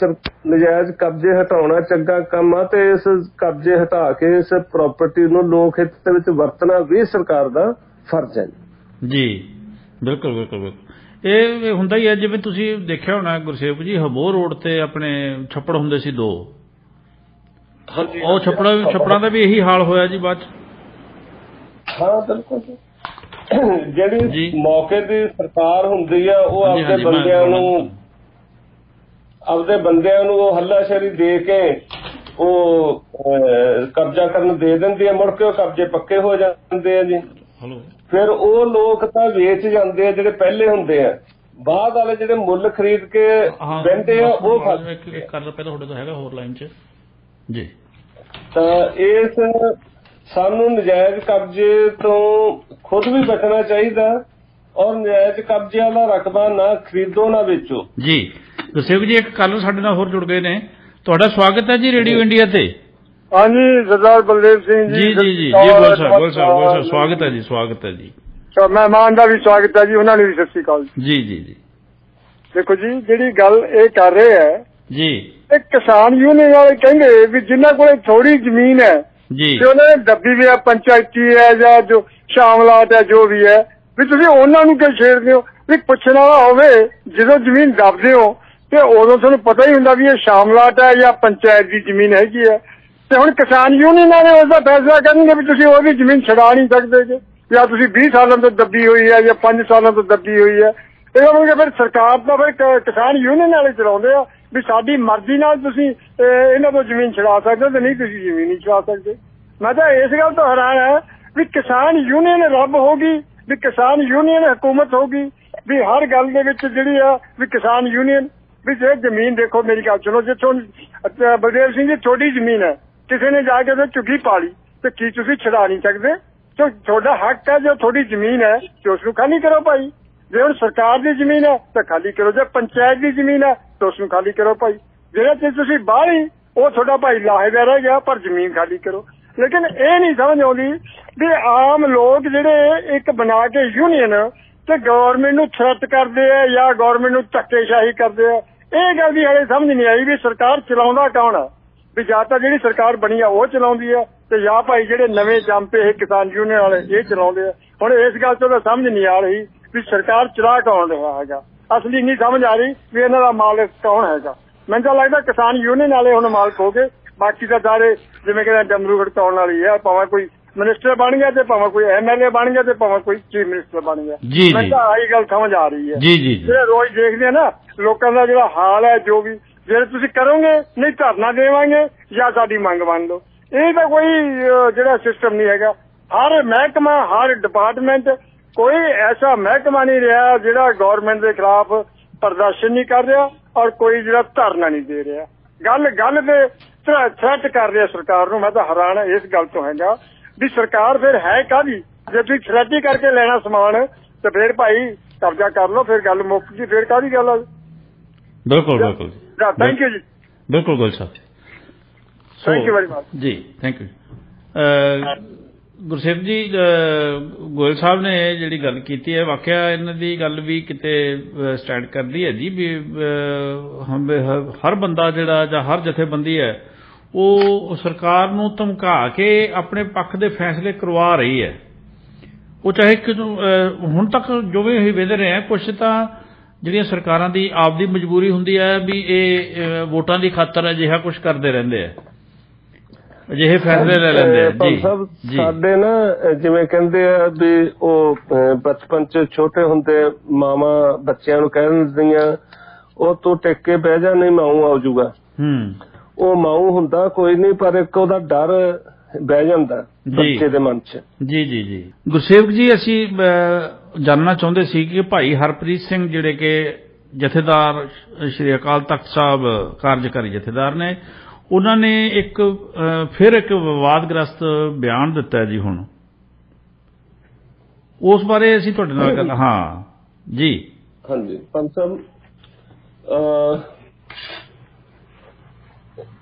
S2: ਨਜਾਇਜ਼ ਕਬਜ਼ੇ ਹਟਾਉਣਾ ਚੰਗਾ ਕੰਮ ਆ ਤੇ ਇਸ ਕਬਜ਼ੇ ਹਟਾ ਕੇ ਇਸ ਪ੍ਰਾਪਰਟੀ ਨੂੰ ਲੋਕ ਹਿੱਤ ਦੇ ਵਿੱਚ ਵਰਤਣਾ ਵੀ ਸਰਕਾਰ ਦਾ ਫਰਜ਼ ਹੈ। ਜੀ ਬਿਲਕੁਲ ਬਿਲਕੁਲ ਬਿਲਕੁਲ। ਇਹ ਹੁੰਦਾ ਹੀ ਹੈ ਜਿਵੇਂ ਤੁਸੀਂ ਦੇਖਿਆ ਹੋਣਾ ਗੁਰਸੇਵਕ ਜੀ, ਹਬੋਰ ਰੋਡ ਤੇ ਆਪਣੇ ਛੱਪੜ ਹੁੰਦੇ ਸੀ 2, ਉਹ ਛੱਪੜਾਂ ਦਾ ਵੀ ਇਹੀ ਹਾਲ ਹੋਇਆ ਜੀ ਬਾਅਦ ਚ। ਹਾਂ ਬਿਲਕੁਲ। ਜਿਹੜੀ ਮੌਕੇ ਦੀ ਸਰਕਾਰ ਹੁੰਦੀ ਆ ਉਹ ਆਪਦੇ ਬੰਦਿਆਂ ਨੂੰ ਉਹ ਹੱਲਾਸ਼ੇਰੀ ਦੇ ਕੇ ਉਹ ਕਬਜ਼ਾ ਕਰਨ ਦੇ ਦਿੰਦੀ ਆ, ਮੁੜ ਕੇ ਉਹ ਕਬਜ਼ੇ ਪੱਕੇ ਹੋ ਜਾਂਦੇ ਆ ਜੀ। ਫਿਰ ਉਹ ਲੋਕ ਤਾਂ ਵੇਚ ਜਾਂਦੇ ਆ ਜਿਹੜੇ ਪਹਿਲੇ ਹੁੰਦੇ ਆ, ਬਾਅਦ ਵਾਲੇ ਜਿਹੜੇ ਮੁੱਲ ਖਰੀਦ ਕੇ ਬਹਿੰਦੇ ਆ ਉਹ ਪਹਿਲਾਂ ਤੁਹਾਡੇ ਤੋਂ ਹੈਗਾ ਹੋਰ ਲਾਈਨ ਚ ਜੀ। ਤਾਂ ਇਸ ਸਾਨੂੰ ਨਜਾਇਜ਼ ਕਬਜ਼ੇ ਤੋਂ ਖੁਦ ਵੀ ਬਚਣਾ ਚਾਹੀਦਾ ਔਰ ਨਜਾਇਜ਼ ਕਬਜ਼ੇ ਵਾਲਾ ਰਕਬਾ ਨਾ ਖਰੀਦੋ ਨਾ ਵੇਚੋ ਜੀ। ਗੁਰਸੇਵਕ ਜੀ ਇੱਕ ਕੱਲ ਸਾਡੇ ਨਾਲ ਹੋਰ ਜੁੜ ਗਏ ਨੇ, ਤੁਹਾਡਾ ਸਵਾਗਤ ਹੈ ਜੀ ਰੇਡੀਓ ਇੰਡੀਆ ਤੇ। ਹਾਂਜੀ ਸਰਦਾਰ ਬਲਦੇਵ ਸਿੰਘ ਜੀ। ਜੀ ਜੀ ਜੀ ਬੋਲ ਸਾਹਿਬ ਸਵਾਗਤ ਹੈ ਜੀ, ਸਵਾਗਤ ਹੈ ਜੀ। ਮਹਿਮਾਨ ਦਾ ਵੀ ਸਵਾਗਤ ਹੈ ਜੀ, ਉਹਨਾਂ ਨੂੰ ਵੀ ਸਤਿ ਸ਼੍ਰੀ ਅਕਾਲ ਜੀ। ਜੀ ਜੀ ਦੇਖੋ ਜੀ ਜਿਹੜੀ ਗੱਲ ਇਹ ਕਰ ਰਹੇ ਹੈ ਜੀ, ਇਹ ਕਿਸਾਨ ਯੂਨੀਅਨ ਵਾਲੇ ਕਹਿੰਦੇ ਵੀ ਜਿਨ੍ਹਾਂ ਕੋਲ ਥੋੜੀ ਜ਼ਮੀਨ ਹੈ ਜੀ ਤੇ ਉਹਨਾਂ ਨੇ ਦੱਬੀ ਵੀ ਹੈ, ਪੰਚਾਇਤੀ ਹੈ ਜਾਂ ਜੋ ਸ਼ਾਮਲਾਤ ਹੈ ਜੋ ਵੀ ਹੈ, ਵੀ ਤੁਸੀਂ ਉਹਨਾਂ ਨੂੰ ਕਿਉਂ ਛੇੜਦੇ ਹੋ? ਵੀ ਪੁੱਛਣ ਵਾਲਾ ਹੋਵੇ ਜਦੋਂ ਜ਼ਮੀਨ ਦੱਬਦੇ ਹੋ ਤੇ ਉਦੋਂ ਤੁਹਾਨੂੰ ਪਤਾ ਹੀ ਹੁੰਦਾ ਵੀ ਇਹ ਸ਼ਾਮਲਾਤ ਹੈ ਜਾਂ ਪੰਚਾਇਤ ਦੀ ਜ਼ਮੀਨ ਹੈਗੀ ਹੈ। ਤੇ ਹੁਣ ਕਿਸਾਨ ਯੂਨੀਅਨਾਂ ਨੇ ਉਸਦਾ ਫੈਸਲਾ ਕਰਨਗੇ ਵੀ ਤੁਸੀਂ ਉਹ ਵੀ ਜ਼ਮੀਨ ਛਡਾ ਨਹੀਂ ਸਕਦੇ ਜੀ, ਜਾਂ ਤੁਸੀਂ 20 ਸਾਲਾਂ ਤੋਂ ਦੱਬੀ ਹੋਈ ਹੈ ਜਾਂ 5 ਸਾਲਾਂ ਤੋਂ ਦੱਬੀ ਹੋਈ ਹੈ। ਇਹਦਾ ਮਤਲਬ ਫਿਰ ਸਰਕਾਰ ਤਾਂ ਫਿਰ ਕਿਸਾਨ ਯੂਨੀਅਨ ਵਾਲੇ ਚਲਾਉਂਦੇ ਆ ਵੀ ਸਾਡੀ ਮਰਜ਼ੀ ਨਾਲ ਤੁਸੀਂ ਇਹਨਾਂ ਤੋਂ ਜ਼ਮੀਨ ਛਡਾ ਸਕਦੇ ਤੇ ਨਹੀਂ ਤੁਸੀਂ ਜ਼ਮੀਨ ਨਹੀਂ ਛਡਾ ਸਕਦੇ। ਮੈਂ ਤਾਂ ਇਸ ਗੱਲ ਤੋਂ ਹੈਰਾਨ ਹੈ ਵੀ ਕਿਸਾਨ ਯੂਨੀਅਨ ਰੱਬ ਹੋ ਗਈ, ਵੀ ਕਿਸਾਨ ਯੂਨੀਅਨ ਹਕੂਮਤ ਹੋ ਗਈ, ਵੀ ਹਰ ਗੱਲ ਦੇ ਵਿੱਚ ਜਿਹੜੀ ਆ ਵੀ ਕਿਸਾਨ ਯੂਨੀਅਨ। ਵੀ ਜੇ ਜ਼ਮੀਨ ਦੇਖੋ ਮੇਰੀ ਗੱਲ ਸੁਣੋ, ਜਿੱਥੋਂ ਬਲਦੇਵ ਸਿੰਘ ਜੀ ਛੋਟੀ ਜ਼ਮੀਨ ਹੈ, ਕਿਸੇ ਨੇ ਜਾ ਕੇ ਉਹਦੇ ਝੁੱਗੀ ਪਾ ਲਈ
S3: ਤੇ ਕੀ ਤੁਸੀਂ ਛਡਾ ਨਹੀਂ ਸਕਦੇ? ਤੇ ਤੁਹਾਡਾ ਹੱਕ ਹੈ, ਜੋ ਤੁਹਾਡੀ ਜ਼ਮੀਨ ਹੈ ਤੇ ਉਸ ਨੂੰ ਖਾਲੀ ਕਰੋ ਭਾਈ। ਜੇ ਹੁਣ ਸਰਕਾਰ ਦੀ ਜ਼ਮੀਨ ਹੈ ਤਾਂ ਖਾਲੀ ਕਰੋ, ਜੇ ਪੰਚਾਇਤ ਦੀ ਜ਼ਮੀਨ ਹੈ ਤਾਂ ਉਸ ਨੂੰ ਖਾਲੀ ਕਰੋ ਭਾਈ। ਜਿਹੜੇ ਚੀਜ਼ ਤੁਸੀਂ ਬਾਹਲੀ ਉਹ ਤੁਹਾਡਾ ਭਾਈ ਲਾਹੇਦਾਰ ਰਹਿ ਗਿਆ, ਪਰ ਜ਼ਮੀਨ ਖਾਲੀ ਕਰੋ। ਲੇਕਿਨ ਇਹ ਨਹੀਂ ਸਮਝ ਆਉਂਦੀ ਵੀ ਆਮ ਲੋਕ ਜਿਹੜੇ ਇੱਕ ਬਣਾ ਕੇ ਯੂਨੀਅਨ ਤੇ ਗਵਰਨਮੈਂਟ ਨੂੰ ਥ੍ਰੈਟ ਕਰਦੇ ਆ ਜਾਂ ਗਵਰਨਮੈਂਟ ਨੂੰ ਧੱਕੇਸ਼ਾਹੀ ਕਰਦੇ ਆ। ਇਹ ਗੱਲ ਦੀ ਹਲੇ ਸਮਝ ਨਹੀਂ ਆਈ ਵੀ ਸਰਕਾਰ ਚਲਾਉਂਦਾ ਕੌਣ ਆ, ਵੀ ਜਾਂ ਤਾਂ ਜਿਹੜੀ ਸਰਕਾਰ ਬਣੀ ਆ ਉਹ ਚਲਾਉਂਦੀ ਆ ਤੇ ਜਾਂ ਭਾਈ ਜਿਹੜੇ ਨਵੇਂ ਜੰਪੇ ਇਹ ਕਿਸਾਨ ਯੂਨੀਅਨ ਵਾਲੇ ਇਹ ਚਲਾਉਂਦੇ ਆ। ਹੁਣ ਇਸ ਗੱਲ ਤੋਂ ਤਾਂ ਸਮਝ ਨਹੀਂ ਆ ਰਹੀ ਵੀ ਸਰਕਾਰ ਚਲਾ ਕੌਣ ਰਿਹਾ ਹੈਗਾ। ਅਸਲੀ ਨਹੀਂ ਸਮਝ ਆ ਰਹੀ ਵੀ ਇਹਨਾਂ ਦਾ ਮਾਲਕ ਕੌਣ ਹੈਗਾ। ਮੈਨੂੰ ਤਾਂ ਲੱਗਦਾ ਕਿਸਾਨ ਯੂਨੀਅਨ ਵਾਲੇ ਹੁਣ ਮਾਲਕ ਹੋ ਗਏ, ਬਾਕੀ ਤਾਂ ਸਾਰੇ ਜਿਵੇਂ ਕਿ ਡਮਰੂ ਖੜਕਾਉਣ ਵਾਲੀ ਹੈ, ਭਾਵੇਂ ਕੋਈ ਮਿਨਿਸਟਰ ਬਣ ਗਿਆ ਤੇ ਭਾਵੇਂ ਕੋਈ MLA ਬਣ ਗਿਆ ਤੇ ਭਾਵੇਂ ਕੋਈ ਚੀਫ ਮਿਨਿਸਟਰ ਬਣ ਗਿਆ। ਮੈਨੂੰ ਤਾਂ ਆਹੀ ਗੱਲ ਸਮਝ ਆ ਰਹੀ ਹੈ। ਜਿਹੜੇ ਰੋਜ਼ ਦੇਖਦੇ ਆ ਨਾ ਲੋਕਾਂ ਦਾ ਜਿਹੜਾ ਹਾਲ ਹੈ, ਜੋ ਵੀ ਜੇ ਤੁਸੀਂ ਕਰੋਗੇ ਨਹੀਂ ਧਰਨਾ ਦੇਵਾਂਗੇ ਜਾਂ ਸਾਡੀ ਮੰਗ ਮੰਨ ਲਓ। ਇਹ ਤਾਂ ਕੋਈ ਜਿਹੜਾ ਸਿਸਟਮ ਨਹੀਂ ਹੈਗਾ। ਹਰ ਮਹਿਕਮਾ ਹਰ ਡਿਪਾਰਟਮੈਂਟ ਕੋਈ ਐਸਾ ਮਹਿਕਮਾ ਨਹੀਂ ਰਿਹਾ ਜਿਹੜਾ ਗਵਰਨਮੈਂਟ ਦੇ ਖਿਲਾਫ ਪ੍ਰਦਰਸ਼ਨ ਨਹੀਂ ਕਰ ਰਿਹਾ ਔਰ ਕੋਈ ਜਿਹੜਾ ਧਰਨਾ ਨਹੀਂ ਦੇ ਰਿਹਾ। ਗੱਲ ਤੇ ਥ੍ਰੈਟ ਕਰ ਰਿਹਾ ਸਰਕਾਰ ਨੂੰ। ਮੈਂ ਤਾਂ ਹੈਰਾਨ ਇਸ ਗੱਲ ਤੋਂ ਹੈਗਾ ਵੀ ਸਰਕਾਰ ਫਿਰ ਹੈ ਕਾਹਦੀ? ਜੇ ਤੁਸੀਂ ਥ੍ਰੈਟ ਹੀ ਕਰਕੇ ਲੈਣਾ ਸਮਾਨ ਤੇ ਫਿਰ ਭਾਈ ਕਬਜ਼ਾ ਕਰ ਲਓ, ਫਿਰ ਗੱਲ ਮੁੱਕ ਗਈ, ਫਿਰ ਕਾਹਦੀ ਗੱਲ ਆ?
S1: ਬਿਲਕੁਲ
S3: ਥੈਂਕ ਯੂ ਜੀ।
S1: ਬਿਲਕੁਲ ਗੋਇਲ ਸਾਹਿਬ,
S3: ਥੈਂਕ ਯੂ ਵੈਰੀ ਮਚ
S1: ਜੀ। ਥੈਂਕ ਯੂ ਗੁਰਸੇਵਕ ਜੀ। ਗੋਇਲ ਸਾਹਿਬ ਨੇ ਜਿਹੜੀ ਗੱਲ ਕੀਤੀ ਹੈ ਵਾਕਿਆ ਇਹਨਾਂ ਦੀ ਗੱਲ ਵੀ ਕਿਤੇ ਸਟੈਂਡ ਕਰਦੀ ਹੈ ਜੀ ਵੀ ਹਰ ਬੰਦਾ ਜਿਹੜਾ ਜਾਂ ਹਰ ਜਥੇਬੰਦੀ ਹੈ ਉਹ ਸਰਕਾਰ ਨੂੰ ਧਮਕਾ ਕੇ ਆਪਣੇ ਪੱਖ ਦੇ ਫੈਸਲੇ ਕਰਵਾ ਰਹੀ ਹੈ। ਉਹ ਚਾਹੇ ਹੁਣ ਤੱਕ ਜੋ ਵੀ ਅਸੀਂ ਵੇਖ ਰਹੇ ਹਾਂ, ਕੁਛ ਤਾਂ ਜਿਹੜੀਆਂ ਸਰਕਾਰਾਂ ਦੀ ਆਪਦੀ ਮਜਬੂਰੀ ਹੁੰਦੀ ਹੈ ਵੀ ਇਹ ਵੋਟਾਂ ਦੀ ਖਾਤਰ ਅਜਿਹਾ ਕੁਛ ਕਰਦੇ ਰਹਿੰਦੇ ਆ, ਅਜਿਹੇ ਫੈਸਲੇ ਲੈ ਲੈਂਦੇ ਆ। ਜੀ
S2: ਸਾਡੇ ਨਾ ਜਿਵੇਂ ਕਹਿੰਦੇ ਆ ਵੀ ਉਹ ਬਚਪਨ ਚ ਛੋਟੇ ਹੁੰਦੇ ਮਾਵਾਂ ਬੱਚਿਆਂ ਨੂੰ ਕਹਿ ਦਿੰਦੀਆਂ ਉਹ ਤੂੰ ਟਿਕ ਕੇ ਬਹਿ ਜਾ ਨਹੀਂ ਮਾਊ ਆ ਜਾਊਗਾ। ਉਹ ਮਾਊ ਹੁੰਦਾ ਕੋਈ ਨਹੀਂ, ਪਰ ਇੱਕ ਉਹਦਾ ਡਰ ਬਹਿ ਜਾਂਦਾ ਬੱਚੇ ਦੇ ਮਨ ਚ। ਜੀ
S1: ਗੁਰਸੇਵਕ ਜੀ, ਅਸੀਂ ਜਾਣਨਾ ਚਾਹੁੰਦੇ ਸੀ ਕਿ ਭਾਈ ਹਰਪ੍ਰੀਤ ਸਿੰਘ ਜਿਹੜੇ ਕਿ ਜਥੇਦਾਰ ਸ਼੍ਰੀ ਅਕਾਲ ਤਖਤ ਸਾਹਿਬ ਕਾਰਜਕਾਰੀ ਜਥੇਦਾਰ ਨੇ, ਉਹਨਾਂ ਨੇ ਫਿਰ ਇੱਕ ਵਿਵਾਦਗ੍ਰਸਤ ਬਿਆਨ ਦਿੱਤਾ ਜੀ। ਹੁਣ ਉਸ ਬਾਰੇ ਅਸੀਂ ਤੁਹਾਡੇ ਨਾਲ ਗੱਲ। ਹਾਂ ਜੀ।
S2: ਹਾਂਜੀ ਪੰਜ ਸਾਹਿਬ,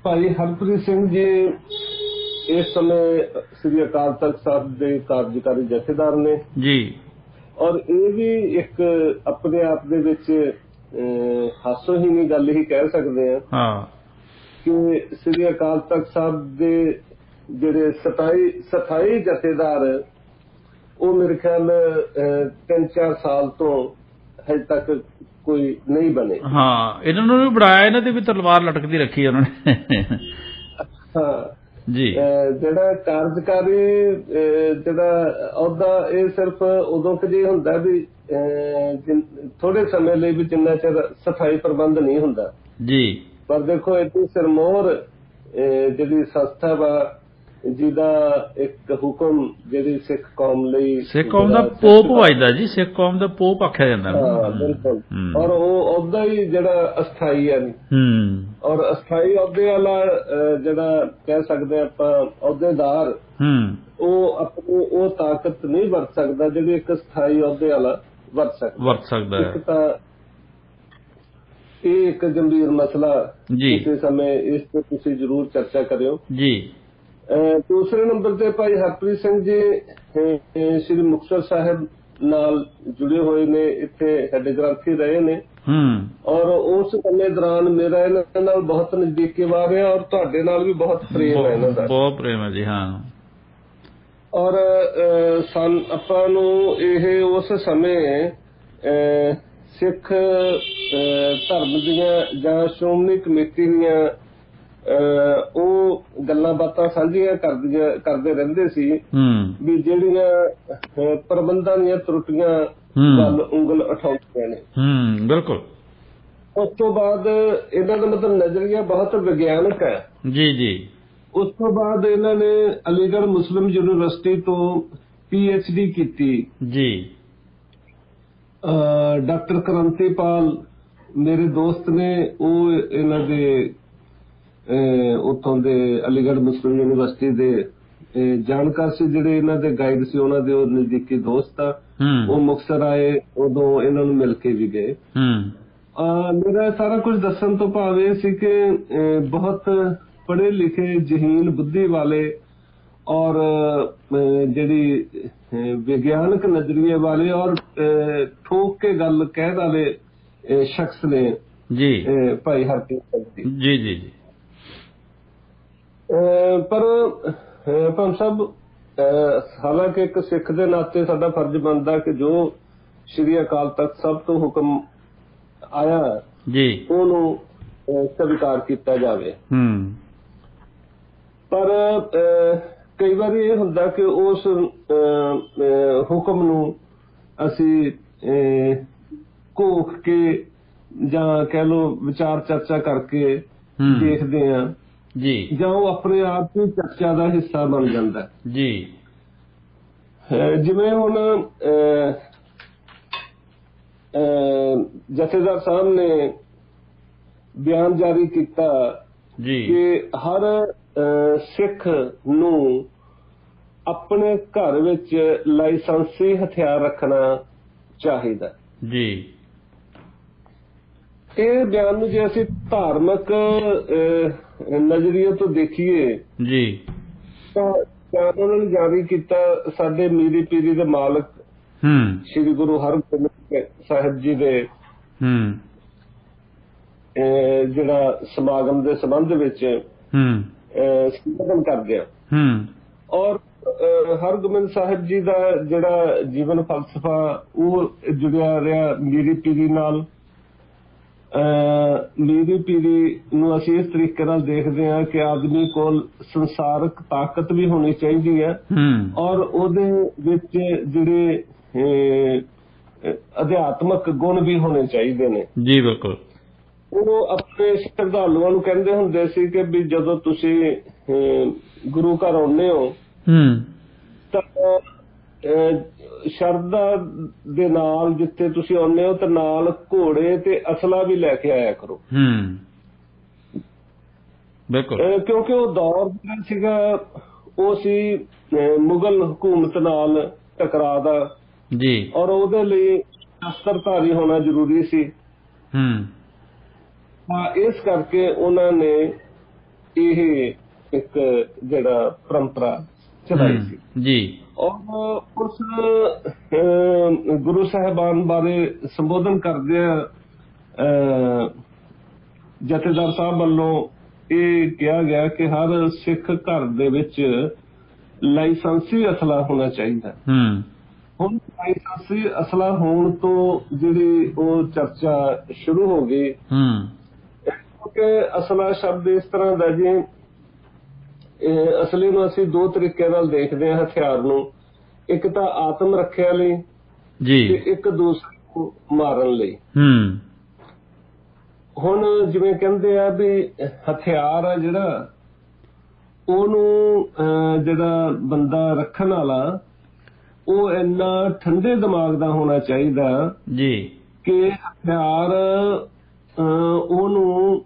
S2: ਭਾਈ ਹਰਪ੍ਰੀਤ ਸਿੰਘ ਜੀ ਇਸ ਸਮੇਂ ਸ੍ਰੀ ਅਕਾਲ ਤਖਤ ਸਾਹਿਬ ਦੇ ਕਾਰਜਕਾਰੀ ਜਥੇਦਾਰ ਨੇ
S1: ਜੀ,
S2: ਔਰ ਇਹ ਵੀ ਇੱਕ ਆਪਣੇ ਆਪ ਦੇ ਵਿੱਚ ਹਾਸੋਹੀਣੀ ਗੱਲ ਹੀ ਕਹਿ ਸਕਦੇ ਹਾਂ ਕਿ ਸ੍ਰੀ ਅਕਾਲ ਤਖਤ ਸਾਹਿਬ ਦੇ ਜਿਹੜੇ ਸਥਾਈ ਜਥੇਦਾਰ ਉਹ ਮੇਰੇ ਖਿਆਲ 3-4 ਸਾਲ ਤੋਂ ਹਜੇ ਤੱਕ ਕੋਈ ਨਹੀਂ ਬਣੇ।
S1: ਇਹਨਾਂ ਨੂੰ ਵੀ ਬਣਾਇਆ, ਇਹਨਾਂ ਤੇ ਵੀ ਤਲਵਾਰ ਲਟਕਦੀ ਰੱਖੀ ਉਹਨਾਂ ਨੇ। ਜੀ
S2: ਜਿਹੜਾ ਕਾਰਜਕਾਰੀ ਜਿਹੜਾ ਅਹੁਦਾ ਇਹ ਸਿਰਫ ਉਦੋਂ ਕਿ ਹੁੰਦਾ ਵੀ ਥੋੜੇ ਸਮੇਂ ਲਈ ਵੀ ਜਿੰਨਾ ਚਿਰ ਸਥਾਈ ਪ੍ਰਬੰਧ ਨਹੀਂ ਹੁੰਦਾ
S1: ਜੀ।
S2: ਪਰ ਦੇਖੋ ਇੱਥੇ ਸਿਰਮੌਰ ਜਿਹੜੀ ਸੰਸਥਾ ਵਾ ਜਿਹਦਾ ਇੱਕ ਹੁਕਮ ਜਿਹੜੀ ਸਿੱਖ ਕੌਮ ਲਈ,
S1: ਸਿੱਖ ਕੌਮ ਦਾ ਪੋਪ ਵੱਜਦਾ ਜੀ, ਸਿੱਖ ਕੌਮ ਦਾ ਪੋਪ ਆਖਿਆ ਜਾਂਦਾ।
S2: ਬਿਲਕੁਲ। ਔਰ ਉਹ ਅਹੁਦਾ ਹੀ ਜਿਹੜਾ ਅਸਥਾਈ ਹੈ ਔਰ ਅਸਥਾਈ ਅਹੁਦੇ ਵਾਲਾ ਜਿਹੜਾ ਕਹਿ ਸਕਦੇ ਆਪਾਂ ਅਹੁਦੇਦਾਰ, ਉਹ ਆਪਣੀ ਉਹ ਤਾਕਤ ਨਹੀਂ ਵਰਤ ਸਕਦਾ ਜਿਹੜੀ ਇੱਕ ਸਥਾਈ ਅਹੁਦੇ ਵਾਲਾ ਵਰਤ ਸਕਦਾ। ਇੱਕ ਤਾਂ ਇਹ ਇੱਕ ਗੰਭੀਰ ਮਸਲਾ ਕਿਸੇ ਸਮੇਂ ਇਸ ਤੇ ਤੁਸੀਂ ਜ਼ਰੂਰ ਚਰਚਾ ਕਰਿਓ ਜੀ। ਦੂਸਰੇ ਨੰਬਰ ਤੇ ਭਾਈ ਹਰਪ੍ਰੀਤ ਸਿੰਘ ਜੀ ਸ੍ਰੀ ਮੁਕਤਸਰ ਸਾਹਿਬ ਨਾਲ ਜੁੜੇ ਹੋਏ ਨੇ, ਇੱਥੇ ਹੈਡ ਗ੍ਰੰਥੀ ਰਹੇ ਨੇ ਔਰ ਉਸ ਸਮੇਂ ਦੌਰਾਨ ਮੇਰਾ ਇਹਨਾਂ ਨਾਲ ਬਹੁਤ ਨਜ਼ਦੀਕੀ ਵਾਰ ਰਿਹਾ ਔਰ ਤੁਹਾਡੇ ਨਾਲ ਵੀ ਬਹੁਤ ਪ੍ਰੇਮ ਹੈ ਇਹਨਾਂ ਦਾ।
S1: ਬਹੁਤ ਪ੍ਰੇਮ ਹੈ ਜੀ।
S2: ਔਰ ਆਪਾਂ ਨੂੰ ਇਹ ਉਸ ਸਮੇਂ ਸਿੱਖ ਧਰਮ ਦੀਆਂ ਜਾਂ ਸ਼੍ਰੋਮਣੀ ਕਮੇਟੀ ਦੀਆਂ ਉਹ ਗੱਲਾਂ ਬਾਤਾਂ ਸਾਂਝੀਆਂ ਕਰਦੇ ਰਹਿੰਦੇ ਸੀ ਵੀ ਜਿਹੜੀਆਂ ਪ੍ਰਬੰਧਾਂ ਦੀਆਂ ਤਰੁੱਟੀਆਂ ਵੱਲ ਉਂਗਲ ਉਠਾਉਂਦੀਆਂ ਨੇ।
S1: ਬਿਲਕੁਲ।
S2: ਉਸ ਤੋਂ ਬਾਅਦ ਇਹਨਾਂ ਦਾ ਮਤਲਬ ਨਜ਼ਰੀਆ ਬਹੁਤ ਵਿਗਿਆਨਕ ਹੈ
S1: ਜੀ।
S2: ਉਸ ਤੋਂ ਬਾਅਦ ਇਹਨਾਂ ਨੇ ਅਲੀਗੜ੍ਹ ਮੁਸਲਿਮ ਯੂਨੀਵਰਸਿਟੀ ਤੋਂ PhD ਕੀਤੀ
S1: ਜੀ।
S2: ਡਾਕਟਰ ਕ੍ਰਾਂਤੀਪਾਲ ਮੇਰੇ ਦੋਸਤ ਨੇ, ਉਹ ਇਹਨਾਂ ਦੇ ਉੱਥੋਂ ਦੇ ਅਲੀਗੜ੍ਹ ਮੁਸਲਿਮ ਯੂਨੀਵਰਸਿਟੀ ਦੇ ਜਾਣਕਾਰ ਸੀ, ਜਿਹੜੇ ਇਹਨਾਂ ਦੇ ਗਾਈਡ ਸੀ, ਉਹਨਾਂ ਦੇ ਉਹ ਨਜ਼ਦੀਕੀ ਦੋਸਤ ਆ, ਉਹ ਮੁਕਤਸਰ ਆਏ, ਉਦੋਂ ਇਹਨਾਂ ਨੂੰ ਮਿਲ ਕੇ ਵੀ ਗਏ। ਮੇਰਾ ਸਾਰਾ ਕੁਝ ਦੱਸਣ ਤੋਂ ਭਾਵ ਇਹ ਸੀ ਕਿ ਬਹੁਤ ਪੜ੍ਹੇ ਲਿਖੇ, ਜ਼ਹੀਨ ਬੁੱਧੀ ਵਾਲੇ ਔਰ ਜਿਹੜੀ ਵਿਗਿਆਨਕ ਨਜ਼ਰੀਏ ਵਾਲੇ ਔਰ ਠੋਕ ਕੇ ਗੱਲ ਕਹਿਣ ਵਾਲੇ ਸ਼ਖਸ ਨੇ ਜੀ ਭਾਈ ਹਰਪ੍ਰੀਤ ਸਿੰਘ ਜੀ। ਜੀ ਜੀ। ਪਰ ਭਾਈ ਸਾਹਿਬ, ਹਾਲਾਂਕਿ ਇੱਕ ਸਿੱਖ ਦੇ ਨਾਤੇ ਸਾਡਾ ਫਰਜ਼ ਬਣਦਾ ਕਿ ਜੋ ਸ਼੍ਰੀ ਅਕਾਲ ਤਖਤ ਸਾਹਿਬ ਤੋਂ ਹੁਕਮ ਆਇਆ ਜੀ ਉਹਨੂੰ ਸਵੀਕਾਰ ਕੀਤਾ ਜਾਵੇ। ਪਰ ਕਈ ਵਾਰੀ ਇਹ ਹੁੰਦਾ ਕਿ ਉਸ ਹੁਕਮ ਨੂੰ ਅਸੀਂ ਘੋਖ ਕੇ ਜਾਂ ਕਹਿ ਲਓ ਵਿਚਾਰ ਚਰਚਾ ਕਰਕੇ ਦੇਖਦੇ ਹਾਂ ਜੀ, ਜਾਂ ਉਹ ਆਪਣੇ ਆਪ ਹੀ ਚਰਚਾ ਦਾ ਹਿੱਸਾ ਬਣ ਜਾਂਦਾ ਜੀ। ਜਿਵੇਂ ਹੁਣ ਜਥੇਦਾਰ ਸਾਹਿਬ ਨੇ ਬਿਆਨ ਜਾਰੀ ਕੀਤਾ ਜੀ ਕਿ ਹਰ ਸਿੱਖ ਨੂੰ ਆਪਣੇ ਘਰ ਵਿੱਚ ਲਾਇਸੈਂਸੀ ਹਥਿਆਰ ਰੱਖਣਾ ਚਾਹੀਦਾ ਜੀ। ਇਹ ਬਿਆਨ ਨੂੰ ਜੇ ਅਸੀਂ ਧਾਰਮਿਕ ਨਜ਼ਰੀਏ ਤੋਂ ਦੇਖੀਏ ਜੀ ਤਾਂ ਉਹਨਾਂ ਨੇ ਜਾਰੀ ਕੀਤਾ ਸਾਡੇ ਮੀਰੀ ਪੀਰੀ ਦੇ ਮਾਲਕ ਸ੍ਰੀ ਗੁਰੂ ਹਰਗੋਬਿੰਦ ਸਾਹਿਬ ਜੀ ਦੇ ਜਿਹੜਾ ਸਮਾਗਮ ਦੇ ਸੰਬੰਧ ਵਿੱਚ ਸੰਬੋਧਨ ਕਰਦੇ ਆ। ਔਰ ਹਰਗੋਬਿੰਦ ਸਾਹਿਬ ਜੀ ਦਾ ਜਿਹੜਾ ਜੀਵਨ ਫਲਸਫਾ ਉਹ ਜੁੜਿਆ ਰਿਹਾ ਮੀਰੀ ਪੀਰੀ ਨਾਲ। ਮੀਰੀ ਪੀਰੀ ਨੂੰ ਅਸੀਂ ਇਸ ਤਰੀਕੇ ਨਾਲ ਦੇਖਦੇ ਹਾਂ ਕਿ ਆਦਮੀ ਕੋਲ ਸੰਸਾਰਕ ਤਾਕਤ ਵੀ ਹੋਣੀ ਚਾਹੀਦੀ ਹੈ ਔਰ ਉਹਦੇ ਵਿੱਚ ਜਿਹੜੇ ਅਧਿਆਤਮਕ ਗੁਣ ਵੀ ਹੋਣੇ ਚਾਹੀਦੇ ਨੇ ਜੀ। ਬਿਲਕੁਲ। ਉਹ ਆਪਣੇ ਸ਼ਰਧਾਲੂਆਂ ਨੂੰ ਕਹਿੰਦੇ ਹੁੰਦੇ ਸੀ ਕਿ ਵੀ ਜਦੋਂ ਤੁਸੀਂ ਗੁਰੂ ਘਰ ਆਉਂਦੇ ਹੋ ਤਾਂ ਸ਼ਰਧਾ ਦੇ ਨਾਲ ਜਿੱਥੇ ਤੁਸੀਂ ਆਉਂਦੇ ਹੋ ਤਾਂ ਨਾਲ ਘੋੜੇ ਤੇ ਅਸਲਾ ਵੀ ਲੈ ਕੇ ਆਇਆ ਕਰੋ। ਬਿਲਕੁਲ। ਕਿਉਂਕਿ ਉਹ ਦੌਰ ਜਿਹੜਾ ਸੀਗਾ ਉਹ ਸੀ ਮੁਗਲ ਹਕੂਮਤ ਨਾਲ ਟਕਰਾਅ ਦਾ ਜੀ, ਔਰ ਉਹਦੇ ਲਈ ਸ਼ਸਤਰਧਾਰੀ ਹੋਣਾ ਜ਼ਰੂਰੀ ਸੀ। ਇਸ ਕਰਕੇ ਉਹਨਾਂ ਨੇ ਇਹ ਇੱਕ ਜਿਹੜਾ ਪਰੰਪਰਾ ਚਲਾਈ ਸੀ ਜੀ। ਔਰ ਉਸ ਗੁਰੂ ਸਾਹਿਬਾਨ ਬਾਰੇ ਸੰਬੋਧਨ ਕਰਦਿਆਂ ਜਥੇਦਾਰ ਸਾਹਿਬ ਵੱਲੋਂ ਇਹ ਕਿਹਾ ਗਿਆ ਕਿ ਹਰ ਸਿੱਖ ਘਰ ਦੇ ਵਿੱਚ ਲਾਇਸੈਂਸੀ ਅਸਲਾ ਹੋਣਾ ਚਾਹੀਦਾ। ਹੁਣ ਲਾਇਸੈਂਸੀ ਅਸਲਾ ਹੋਣ ਤੋਂ ਜਿਹੜੀ ਉਹ ਚਰਚਾ ਸ਼ੁਰੂ ਹੋ ਗਈ ਕਿਉਂਕਿ ਅਸਲਾ ਸ਼ਬਦ ਇਸ ਤਰ੍ਹਾਂ ਦਾ ਜੀ, ਅਸਲੇ ਨੂੰ ਅਸੀਂ ਦੋ ਤਰੀਕਿਆਂ ਨਾਲ ਦੇਖਦੇ ਹਾਂ ਹਥਿਆਰ ਨੂੰ, ਇੱਕ ਤਾਂ ਆਤਮ ਰੱਖਿਆ ਲਈ ਜੀ ਤੇ ਇੱਕ ਦੂਸਰੇ ਨੂੰ ਮਾਰਨ ਲਈ। ਹੁਣ ਜਿਵੇਂ ਕਹਿੰਦੇ ਆ ਵੀ ਹਥਿਆਰ ਆ ਜਿਹੜਾ ਉਹਨੂੰ ਜਿਹੜਾ ਬੰਦਾ ਰੱਖਣ ਵਾਲਾ ਉਹ ਇੰਨਾ ਠੰਡੇ ਦਿਮਾਗ ਦਾ ਹੋਣਾ ਚਾਹੀਦਾ ਜੀ ਕਿ ਹਥਿਆਰ ਉਹਨੂੰ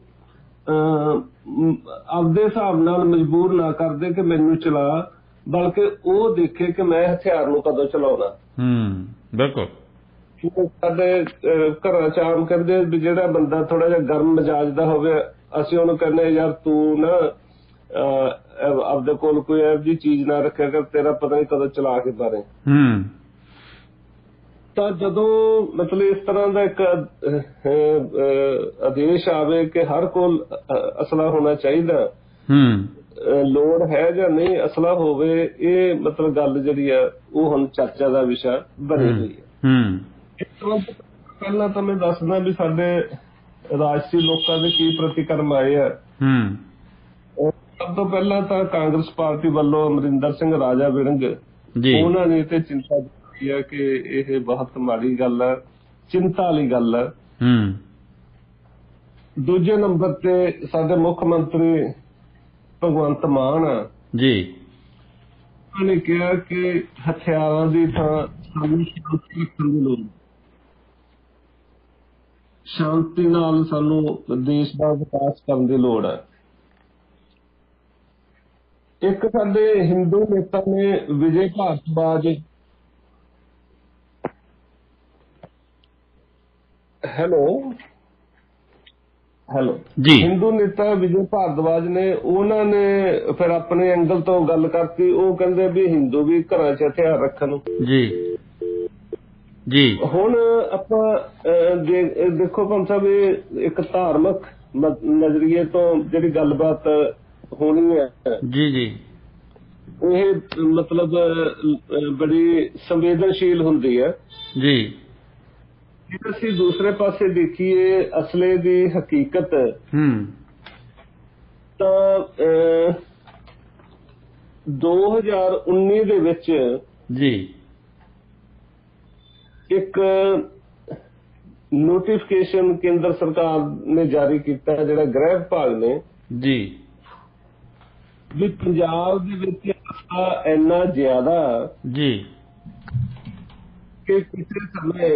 S2: ਆਪਦੇ ਹਿਸਾਬ ਨਾਲ ਮਜਬੂਰ ਨਾ ਕਰਦੇ ਕਿ ਮੈਨੂੰ ਚਲਾ, ਬਲਕਿ ਉਹ ਦੇਖੇ ਕਿ ਮੈਂ ਹਥਿਆਰ ਨੂੰ ਕਦੋਂ ਚਲਾਉਣਾ। ਬਿਲਕੁਲ। ਸਾਡੇ ਘਰਾਂ ਚ ਆਮ ਕਹਿੰਦੇ ਵੀ ਜਿਹੜਾ ਬੰਦਾ ਥੋੜਾ ਜਿਹਾ ਗਰਮ ਮਿਜਾਜ ਦਾ ਹੋਵੇ ਅਸੀਂ ਉਹਨੂੰ ਕਹਿੰਦੇ ਯਾਰ ਤੂੰ ਨਾ ਆਪਦੇ ਕੋਲ ਕੋਈ ਇਹੋ ਜਿਹੀ ਚੀਜ਼ ਨਾ ਰੱਖਿਆ ਕਰ, ਤੇਰਾ ਪਤਾ ਨਹੀਂ ਕਦੋਂ ਚਲਾ ਕੇ ਬਾਰੇ। ਤਾਂ ਜਦੋਂ ਮਤਲਬ ਇਸ ਤਰ੍ਹਾਂ ਦਾ ਇੱਕ ਆਦੇਸ਼ ਆਵੇ ਕਿ ਹਰ ਕੋਲ ਅਸਲਾ ਹੋਣਾ ਚਾਹੀਦਾ, ਲੋੜ ਹੈ ਜਾਂ ਨਹੀਂ ਅਸਲਾ ਹੋਵੇ, ਇਹ ਮਤਲਬ ਗੱਲ ਜਿਹੜੀ ਆ ਉਹ ਹੁਣ ਚਰਚਾ ਦਾ ਵਿਸ਼ਾ ਬਣੀ ਹੋਈ ਹੈ। ਪਹਿਲਾਂ ਤਾਂ ਮੈਂ ਦੱਸਦਾ ਵੀ ਸਾਡੇ ਰਾਜਸੀ ਲੋਕਾਂ ਦੇ ਕੀ ਪ੍ਰਤੀਕਰਮ ਆਏ ਆ। ਸਭ ਤੋਂ ਪਹਿਲਾਂ ਤਾਂ ਕਾਂਗਰਸ ਪਾਰਟੀ ਵੱਲੋਂ ਅਮਰਿੰਦਰ ਸਿੰਘ ਰਾਜਾ ਵਿੜੰਗ ਉਹਨਾਂ ਨੇ ਤੇ ਚਿੰਤਾ ਕੀਤੀ ਹੈ ਕਿ ਇਹ ਬਹੁਤ ਮਾੜੀ ਗੱਲ ਹੈ, ਚਿੰਤਾ ਵਾਲੀ ਗੱਲ ਹੈ। ਦੂਜੇ ਨੰਬਰ ਤੇ ਸਾਡੇ ਮੁੱਖ ਮੰਤਰੀ ਭਗਵੰਤ ਮਾਨ ਜੀ, ਉਹਨਾਂ ਨੇ ਕਿਹਾ ਕਿ ਹਥਿਆਰਾਂ ਦੀ ਥਾਂ ਸਾਨੂੰ ਸ਼ਾਂਤੀ ਰੱਖਣ ਦੀ ਲੋੜ, ਸ਼ਾਂਤੀ ਨਾਲ ਸਾਨੂੰ ਦੇਸ਼ ਦਾ ਵਿਕਾਸ ਕਰਨ ਦੀ ਲੋੜ ਹੈ। ਇੱਕ ਸਾਡੇ ਹਿੰਦੂ ਨੇਤਾ ਨੇ ਵਿਜੇ ਭਾਰਦਵਾਜ, ਹੈਲੋ
S1: ਜੀ,
S2: ਹਿੰਦੂ ਨੇਤਾ ਵਿਜੇ ਭਾਰਦਵਾਜ ਨੇ, ਉਹਨਾਂ ਨੇ ਫਿਰ ਆਪਣੇ ਐਂਗਲ ਤੋਂ ਗੱਲ ਕਰਤੀ। ਉਹ ਕਹਿੰਦੇ ਵੀ ਹਿੰਦੂ ਵੀ ਘਰਾਂ 'ਚ ਹਥਿਆਰ ਰੱਖਣ।
S1: ਜੀ ਜੀ। ਹੁਣ
S2: ਆਪਾਂ ਦੇਖੋ ਪੰਜ ਸਾਹਿਬ, ਇਹ ਇੱਕ ਧਾਰਮਿਕ ਨਜ਼ਰੀਏ ਤੋਂ ਜਿਹੜੀ ਗੱਲਬਾਤ ਹੋਣੀ ਹੈ
S1: ਜੀ ਜੀ,
S2: ਇਹ ਮਤਲਬ ਬੜੀ ਸੰਵੇਦਨਸ਼ੀਲ ਹੁੰਦੀ ਹੈ
S1: ਜੀ।
S2: ਜੇ ਅਸੀਂ ਦੂਸਰੇ ਪਾਸੇ ਦੇਖੀਏ ਅਸਲੇ ਦੀ ਹਕੀਕਤ, ਤਾਂ 2019 ਦੇ ਵਿੱਚ
S1: ਜੀ
S2: ਇੱਕ ਨੋਟੀਫਿਕੇਸ਼ਨ ਕੇਂਦਰ ਸਰਕਾਰ ਨੇ ਜਾਰੀ ਕੀਤਾ, ਜਿਹੜਾ ਗ੍ਰਹਿ ਵਿਭਾਗ ਨੇ
S1: ਜੀ,
S2: ਵੀ ਪੰਜਾਬ ਦੇ ਵਿੱਚ ਅਸਲਾ ਇੰਨਾ ਜ਼ਿਆਦਾ
S1: ਜੀ
S2: ਕਿ ਕਿਸੇ ਸਮੇਂ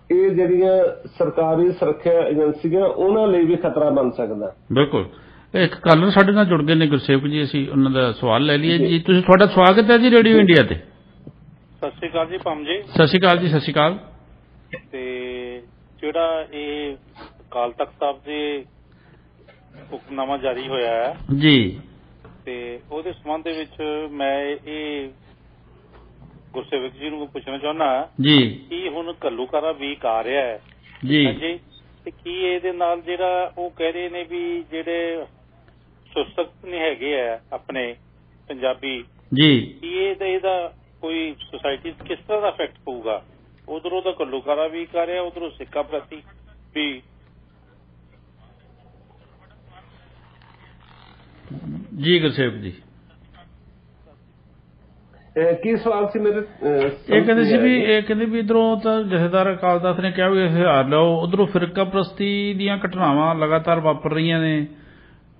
S2: ਇਹ ਜਿਹੜੀਆਂ ਸਰਕਾਰੀ ਸੁਰੱਖਿਆ ਏਜੰਸੀਆਂ ਉਹਨਾਂ ਲਈ ਵੀ ਖਤਰਾ ਬਣ ਸਕਦਾ।
S1: ਬਿਲਕੁਲ। ਇੱਕ ਕਾਲਰ ਸਾਡੇ ਨਾਲ ਜੁੜ ਗਏ ਨੇ, ਗੁਰਸੇਵਕ ਜੀ, ਅਸੀਂ ਉਹਨਾਂ ਦਾ ਸਵਾਲ ਲੈ ਲਈਏ ਜੀ। ਤੁਸੀਂ, ਤੁਹਾਡਾ ਸਵਾਗਤ ਹੈ ਜੀ ਰੇਡੀਓ ਇੰਡੀਆ ਤੇ।
S4: ਸਤਿ ਸ਼੍ਰੀ ਅਕਾਲ ਜੀ ਪੰਮ ਜੀ।
S1: ਸਤਿ ਸ਼੍ਰੀ ਅਕਾਲ ਜੀ। ਸਤਿ ਸ਼੍ਰੀ ਅਕਾਲ।
S4: ਤੇ ਜਿਹੜਾ ਇਹ ਅਕਾਲ ਤਖਤ ਸਾਹਿਬ ਦੇ ਹੁਕਮਨਾਮਾ ਜਾਰੀ ਹੋਇਆ ਹੈ
S1: ਜੀ, ਤੇ
S4: ਉਹਦੇ ਸੰਬੰਧ ਦੇ ਵਿੱਚ ਮੈਂ ਇਹ ਗੁਰਸੇਵਕ ਜੀ ਨੂੰ ਪੁੱਛਣਾ ਚਾਹੁੰਦਾ
S1: ਜੀ
S4: ਕਿ ਹੁਣ ਘੱਲੂਘਾਰਾ ਵੀਕ ਆ ਰਿਹਾ ਹੈ
S1: ਜੀ,
S4: ਤੇ ਕੀ ਇਹਦੇ ਨਾਲ ਜਿਹੜਾ ਉਹ ਕਹਿ ਰਹੇ ਨੇ ਵੀ ਜਿਹੜੇ ਸੁਸਤ ਨਹੀਂ ਹੈਗੇ ਆ ਆਪਣੇ ਪੰਜਾਬੀ
S1: ਜੀ,
S4: ਕੀ ਇਹਦਾ ਕੋਈ ਸੁਸਾਇਟੀ ਕਿਸ ਤਰ੍ਹਾਂ ਦਾ ਇਫੈਕਟ ਪਊਗਾ? ਉਧਰੋਂ ਤਾਂ ਘੱਲੂਘਾਰਾ ਵੀ ਕਰ ਰਿਹਾ, ਉਧਰੋਂ ਸਿੱਖਾਂ ਪ੍ਰਤੀ ਵੀ।
S1: ਜੀ ਗੁਰਸੇਵਕ ਜੀ,
S2: ਕੀ ਸਵਾਲ ਸੀ ਮੇਰੇ?
S1: ਇਹ ਕਹਿੰਦੇ ਵੀ ਇਧਰੋਂ ਤਾਂ ਜਥੇਦਾਰ ਅਕਾਲ ਤਖਤ ਨੇ ਕਿਹਾ ਵੀ ਹਥਿਆਰ ਲਓ, ਉਧਰੋਂ ਫਿਰਕਾ ਪ੍ਰਸਤੀ ਦੀਆਂ ਘਟਨਾਵਾਂ ਲਗਾਤਾਰ ਵਾਪਰ ਰਹੀਆਂ ਨੇ,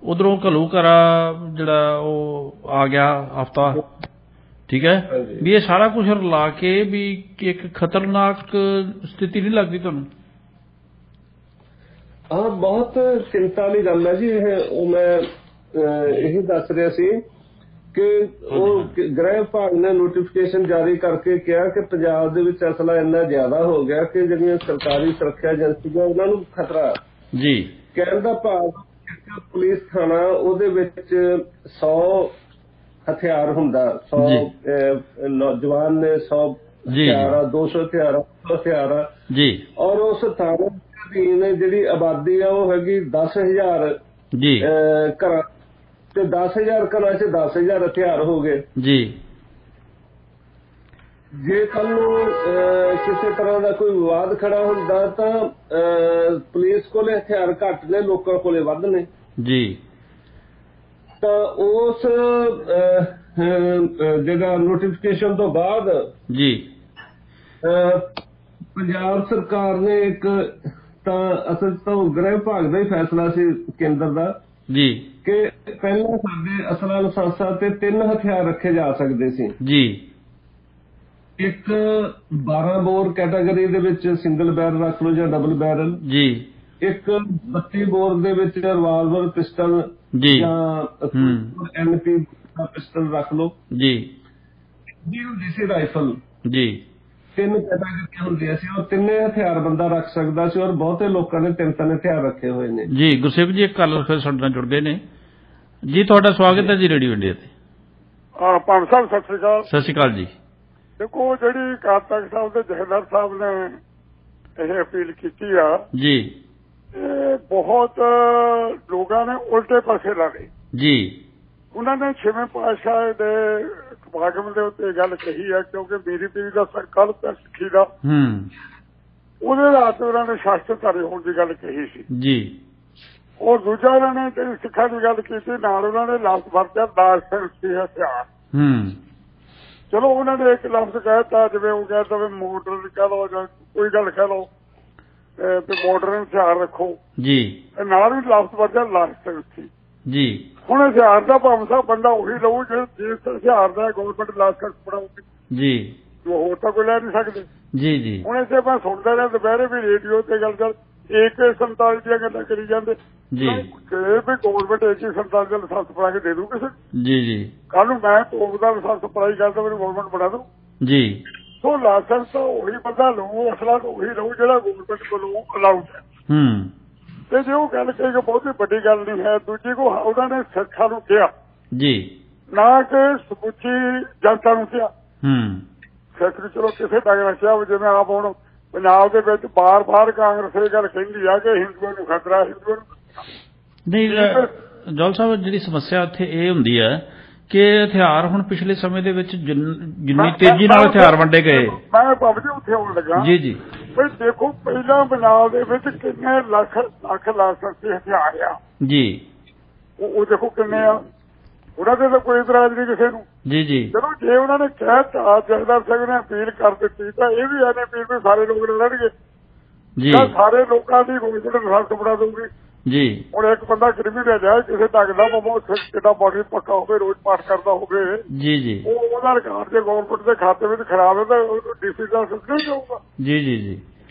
S1: ਉਧਰੋਂ ਘੱਲੂਘਾਰਾ ਜਿਹੜਾ ਉਹ ਆ ਗਿਆ ਹਫਤਾ, ਠੀਕ ਹੈ, ਵੀ ਇਹ ਸਾਰਾ ਕੁਝ ਰਲਾ ਕੇ ਵੀ ਇੱਕ ਖਤਰਨਾਕ ਸਥਿਤੀ ਨਹੀਂ ਲੱਗਦੀ ਤੁਹਾਨੂੰ?
S2: ਹਾਂ, ਬਹੁਤ ਚਿੰਤਾ ਵਾਲੀ ਗੱਲ ਹੈ ਜੀ ਇਹ। ਉਹ ਮੈਂ ਇਹੀ ਦੱਸ ਰਿਹਾ ਸੀ ਕਿ ਉਹ ਗ੍ਰਹਿ ਵਿਭਾਗ ਨੇ ਨੋਟੀਫਿਕੇਸ਼ਨ ਜਾਰੀ ਕਰਕੇ ਕਿਹਾ ਕਿ ਪੰਜਾਬ ਦੇ ਵਿੱਚ ਅਸਲਾ ਇੰਨਾ ਜ਼ਿਆਦਾ ਹੋ ਗਿਆ ਕਿ ਜਿਹੜੀਆਂ ਸਰਕਾਰੀ ਸੁਰੱਖਿਆ ਏਜੰਸੀਆਂ ਉਹਨਾਂ ਨੂੰ ਖਤਰਾ ਜੀ। ਕਹਿਣ ਦਾ ਭਾਵ ਪੁਲਿਸ ਥਾਣਾ ਉਹਦੇ ਵਿੱਚ 100 ਹਥਿਆਰ ਹੁੰਦਾ, 100 ਨੌਜਵਾਨ ਨੇ, 100 ਹਥਿਆਰ, 200 ਹਥਿਆਰ ਜੀ, ਔਰ ਉਸ ਥਾਣੇ ਦੀ ਜਿਹੜੀ ਆਬਾਦੀ ਆ ਉਹ ਹੈਗੀ 10,000 ਜੀ ਘਰਾਂ, ਤੇ 10,000 ਘਰਾਂ 'ਚ 10,000 ਹਥਿਆਰ ਹੋ ਗਏ ਜੀ। ਜੇ ਕੱਲ ਨੂੰ ਕਿਸੇ ਤਰ੍ਹਾਂ ਦਾ ਕੋਈ ਵਿਵਾਦ ਖੜਾ ਹੁੰਦਾ ਤਾਂ ਪੁਲਿਸ ਕੋਲੇ ਹਥਿਆਰ ਘੱਟ ਨੇ, ਲੋਕਾਂ ਕੋਲੇ ਵੱਧ ਨੇ ਜੀ। ਤਾਂ ਉਸ ਜਿਹੜਾ ਨੋਟੀਫਿਕੇਸ਼ਨ ਤੋਂ ਬਾਅਦ ਜੀ ਪੰਜਾਬ ਸਰਕਾਰ ਨੇ ਇੱਕ, ਤਾਂ ਅਸਲ ਤਾਂ ਗ੍ਰਹਿ ਵਿਭਾਗ ਦਾ ਹੀ ਫੈਸਲਾ ਸੀ ਕੇਂਦਰ ਦਾ ਜੀ, ਕਿ ਪਹਿਲਾਂ ਸਾਡੇ ਅਸਲਾ ਲਾਇਸੈਂਸਾਂ ਤੇ 3 ਹਥਿਆਰ ਰੱਖੇ ਜਾ ਸਕਦੇ ਸੀ ਜੀ। ਇੱਕ 12 ਬੋਰ ਕੈਟਾਗਰੀ ਦੇ ਵਿੱਚ ਸਿੰਗਲ ਬੈਰਲ ਰੱਖ ਲਓ ਜਾਂ ਡਬਲ ਬੈਰਲ ਜੀ। ਇੱਕ 32 ਬੋਰ ਦੇ ਵਿੱਚ ਰਿਵਾਲਵਰ, ਪਿਸਟਲ ਜੀ ਜਾਂ MP ਦਾ ਪਿਸਟਲ ਰੱਖ ਲਓ ਜੀ। ਜੀ ਹੁੰਦੀ ਸੀ ਰਾਈਫਲ ਜੀ। 3 ਕੈਟਾਗਰੀਆਂ ਹੁੰਦੀਆਂ ਸੀ, ਔਰ 3 ਹਥਿਆਰ ਬੰਦਾ ਰੱਖ ਸਕਦਾ ਸੀ, ਔਰ ਬਹੁਤੇ ਲੋਕਾਂ ਨੇ 3 ਹਥਿਆਰ ਰੱਖੇ ਹੋਏ ਨੇ ਜੀ।
S1: ਗੁਰਸੇਵਕ ਜੀ, ਇੱਕ ਗੱਲ ਫਿਰ ਸਾਡੇ ਨਾਲ ਜੁੜ ਗਏ ਨੇ ਜੀ। ਤੁਹਾਡਾ ਸਵਾਗਤ ਹੈ ਜੀ ਰੇਡੀਓ ਇੰਡੀਆ ਤੇ।
S3: ਪੰਮ ਸਾਹਿਬ ਸਤਿ ਸ੍ਰੀ ਅਕਾਲ।
S1: ਸਤਿ ਸ੍ਰੀ ਅਕਾਲ ਜੀ।
S3: ਦੇਖੋ, ਜਿਹੜੀ ਅਕਾਲ ਤਖਤ ਸਾਹਿਬ ਦੇ ਜਥੇਦਾਰ ਸਾਹਿਬ ਨੇ ਇਹ ਅਪੀਲ ਕੀਤੀ ਆ ਜੀ, ਇਹ ਬਹੁਤ ਲੋਕਾਂ ਨੇ ਉਲਟੇ ਪਾਸੇ ਲਾ ਲਈ ਜੀ। ਉਹਨਾਂ ਨੇ 6ਵੇਂ ਪਾਤਸ਼ਾਹ ਦੇ ਸਮਾਗਮ ਦੇ ਉੱਤੇ ਗੱਲ ਕਹੀ ਹੈ, ਕਿਉਂਕਿ ਮੇਰੀ ਪੀੜੀ ਦਾ ਸਰਕਲ ਤੇ ਸਿੱਖੀ ਦਾ ਉਹਦੇ ਰਾਤ ਉਹਨਾਂ ਨੇ ਸ਼ਾਸਤਰਧਾਰੀ ਹੋਣ ਦੀ ਗੱਲ ਕਹੀ ਸੀ ਜੀ। ਔਰ ਦੂਜਾ ਉਹਨਾਂ ਨੇ ਜਿਹੜੀ ਸਿੱਖਾਂ ਦੀ ਗੱਲ ਕੀਤੀ, ਨਾਲ ਉਹਨਾਂ ਨੇ ਲਫ਼ਜ਼ ਵਰਤਿਆ ਲਾਇਸੈਂਸੀ ਹਥਿਆਰ। ਚਲੋ ਉਹਨਾਂ ਨੇ ਇੱਕ ਲਫ਼ਜ਼ ਕਹਿਤਾ, ਜਿਵੇਂ ਉਹ ਕਹਿਤਾ ਵੀ ਮੋਡਰਨ ਕਹਿ ਲਓ ਜਾਂ ਕੋਈ ਗੱਲ ਕਹਿ ਲਓ ਤੇ ਮੋਡਰਨ ਹਥਿਆਰ ਰੱਖੋ ਜੀ, ਨਾਲ ਵੀ ਲਫ਼ਜ਼ ਵਰਤਿਆ ਲਾਇਸੈਂਸੀ ਜੀ। ਹੁਣ ਹਥਿਆਰ ਦਾ ਭਾਵੇਂ ਸਾਹਿਬ ਬੰਦਾ ਉਹੀ ਲਊ ਜਿਸ ਹਥਿਆਰ ਦਾ ਗੌਰਮੈਂਟ ਲਾਇਸੈਂਸ ਬਣਾਉਗੀ ਜੀ, ਹੋਰ ਤਾਂ ਕੋਈ ਲੈ ਨਹੀਂ ਸਕਦੇ ਜੀ ਜੀ। ਹੁਣ ਇਸੇ ਮੈਂ ਸੁਣਦਾ ਰਿਹਾ ਦੁਪਹਿਰੇ ਵੀ ਰੇਡੀਓ ਤੇ ਗੱਲ AK-47 ਦੀਆਂ ਗੱਲਾਂ ਕਰੀ ਜਾਂਦੇ ਜੀ ਕਿ ਵੀ ਗੌਰਮੈਂਟ AK-47 ਦਾ ਲਾਇਸੈਂਸ ਬਣਾ ਕੇ ਦੇ ਦੂ ਕਿਸੇ
S1: ਜੀ ਜੀ ਕੱਲ
S3: ਨੂੰ ਮੈਂ ਤੋਪ ਦਾ ਲਾਇਸੈਂਸ ਅਪਲਾਈ ਕਰਦਾ ਮੈਨੂੰ ਗੌਰਮੈਂਟ ਬਣਾ ਦੂ ਜੀ। ਸੋ ਲਾਇਸੈਂਸ ਤਾਂ ਉਹੀ ਬੰਦਾ ਲਊ, ਅਸਲਾ ਤਾਂ ਉਹੀ ਲਊ ਜਿਹੜਾ ਗੌਰਮੈਂਟ ਕੋਲੋਂ ਅਲਾਊਡ ਹੈ। ਤੇ ਜੇ ਉਹ ਗੱਲ ਕਹੀ ਕਿ ਬਹੁਤੀ ਵੱਡੀ ਗੱਲ ਨਹੀਂ ਹੈ। ਦੂਜੀ ਕੋ ਉਹਨਾਂ ਨੇ ਸਿੱਖਾਂ ਨੂੰ ਕਿਹਾ ਜੀ, ਨਾ ਕਿ ਸਮੁੱਚੀ ਜਨਤਾ ਨੂੰ ਕਿਹਾ। ਸਿੱਖ ਨੂੰ ਚਲੋ ਕਿਸੇ ਢੰਗ ਨਾਲ ਕਿਹਾ, ਜਿਵੇਂ ਆਪ ਹੁਣ ਪੰਜਾਬ ਦੇ ਵਿੱਚ ਬਾਰ-ਬਾਰ ਕਾਂਗਰਸ ਇਹ ਗੱਲ ਕਹਿੰਦੀ ਆ ਕਿ ਹਿੰਦੂਆਂ ਨੂੰ ਖਤਰਾ, ਹਿੰਦੂਆਂ ਨੂੰ
S1: ਨਹੀਂ। ਜੌਲ ਸਾਹਿਬ, ਜਿਹੜੀ ਸਮੱਸਿਆ ਉੱਥੇ ਇਹ ਹੁੰਦੀ ਹੈ ਕਿ ਹਥਿਆਰ ਹੁਣ ਪਿਛਲੇ ਸਮੇਂ ਦੇ ਵਿੱਚ ਜਿੰਨੀ ਤੇਜ਼ੀ ਨਾਲ ਹਥਿਆਰ ਵੰਡੇ ਗਏ,
S3: ਮੈਂ ਬਾਬੂ ਉੱਥੇ ਆਉਣ ਲੱਗਾ ਜੀ ਜੀ ਬਈ ਦੇਖੋ ਪਹਿਲਾਂ ਪੰਜਾਬ ਦੇ ਵਿੱਚ ਕਿੰਨੇ ਲੱਖ ਲਾਇਸੈਂਸੀ ਹਥਿਆਰ ਆ ਜੀ, ਉਹ ਦੇਖੋ ਕਿੰਨੇ ਆ। ਉਹਨਾਂ ਦੇ ਤਾਂ ਕੋਈ ਇਤਰਾਜ਼ ਨਹੀਂ ਕਿਸੇ ਨੂੰ ਜੀ ਜੀ। ਚਲੋ ਜੇ ਉਹਨਾਂ ਨੇ ਕਹਿਤਾ, ਜਥੇਦਾਰ ਸਿੰਘ ਨੇ ਅਪੀਲ ਕਰ ਦਿੱਤੀ, ਤਾਂ ਇਹ ਵੀ ਐਨੇ ਅਪੀਲ ਵੀ ਸਾਰੇ ਲੋਕ ਲੜਨਗੇ ਜੀ, ਸਾਰੇ ਲੋਕਾਂ ਦੀ ਗੌਰਮੈਂਟ ਲਾਇਸੈਂਸ ਬਣਾ ਦਊਗੀ ਜੀ। ਹੁਣ ਇੱਕ ਬੰਦਾ ਕ੍ਰਿਮੀਨਲ ਹੈ, ਕਿਸੇ ਢੰਗ ਦਾ ਕਿੱਡਾ ਬਾਡੀ ਪੱਕਾ ਹੋਵੇ, ਰੋਜ਼ ਪਾਠ ਕਰਦਾ ਹੋਵੇ ਜੀ ਜੀ, ਉਹਦਾ ਰਿਕਾਰਡ ਜੇ ਗੌਰਮੈਂਟ ਦੇ ਖਾਤੇ ਵਿੱਚ ਖਰਾਬ ਹੈ ਤਾਂ ਡੀਸੀ ਦਾ ਸਿੱਧਾ ਜਾਊਗਾ ਜੀ ਜੀ ਜੀ।